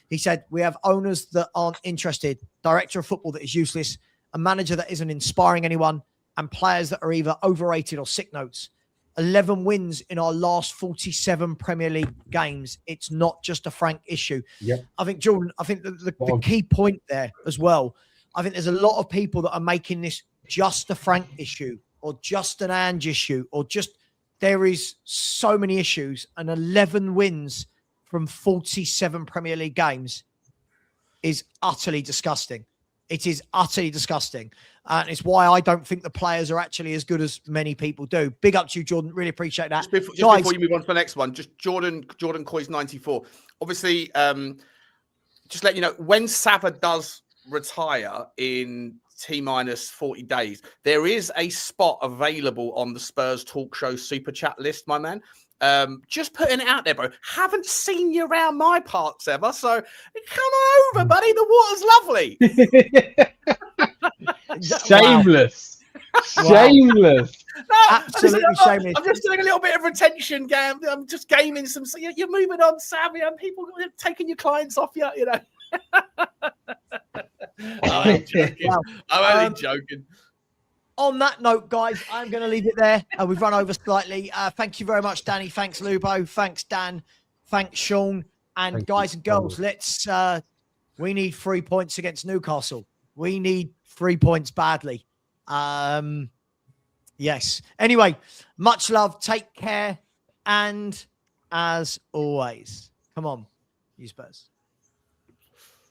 He said, we have owners that aren't interested, director of football that is useless, a manager that isn't inspiring anyone, and players that are either overrated or sick notes. 11 wins in our last 47 Premier League games. It's not just a Frank issue. Yep. I think, Jordan, the key point there as well, I think there's a lot of people that are making this just a Frank issue or just an Ange issue or just there is so many issues, and 11 wins from 47 Premier League games is utterly disgusting. It is utterly disgusting. And it's why I don't think the players are actually as good as many people do. Big up to you, Jordan. Really appreciate that. Just before you move on to the next one, just Jordan Coys 94. Obviously, just let you know, when Savva does retire in T-minus 40 days, there is a spot available on the Spurs talk show super chat list, my man. Just putting it out there, bro. Haven't seen you around my parts ever, so come on over, buddy. The water's lovely. Shameless. Shameless. No, Absolutely shameless. I'm just doing a little bit of retention game. I'm just gaming some. You're moving on, Savvy, and people are taking your clients off you. You know. I'm joking. Wow. I'm only joking. On that note, guys, I'm going to leave it there. We've run over slightly. Thank you very much, Danny. Thanks, Lubo. Thanks, Dan. Thanks, Sean. And Thank guys you. and girls, we need 3 points against Newcastle. We need 3 points badly. Yes. Anyway, much love. Take care. And as always, come on, you Spurs.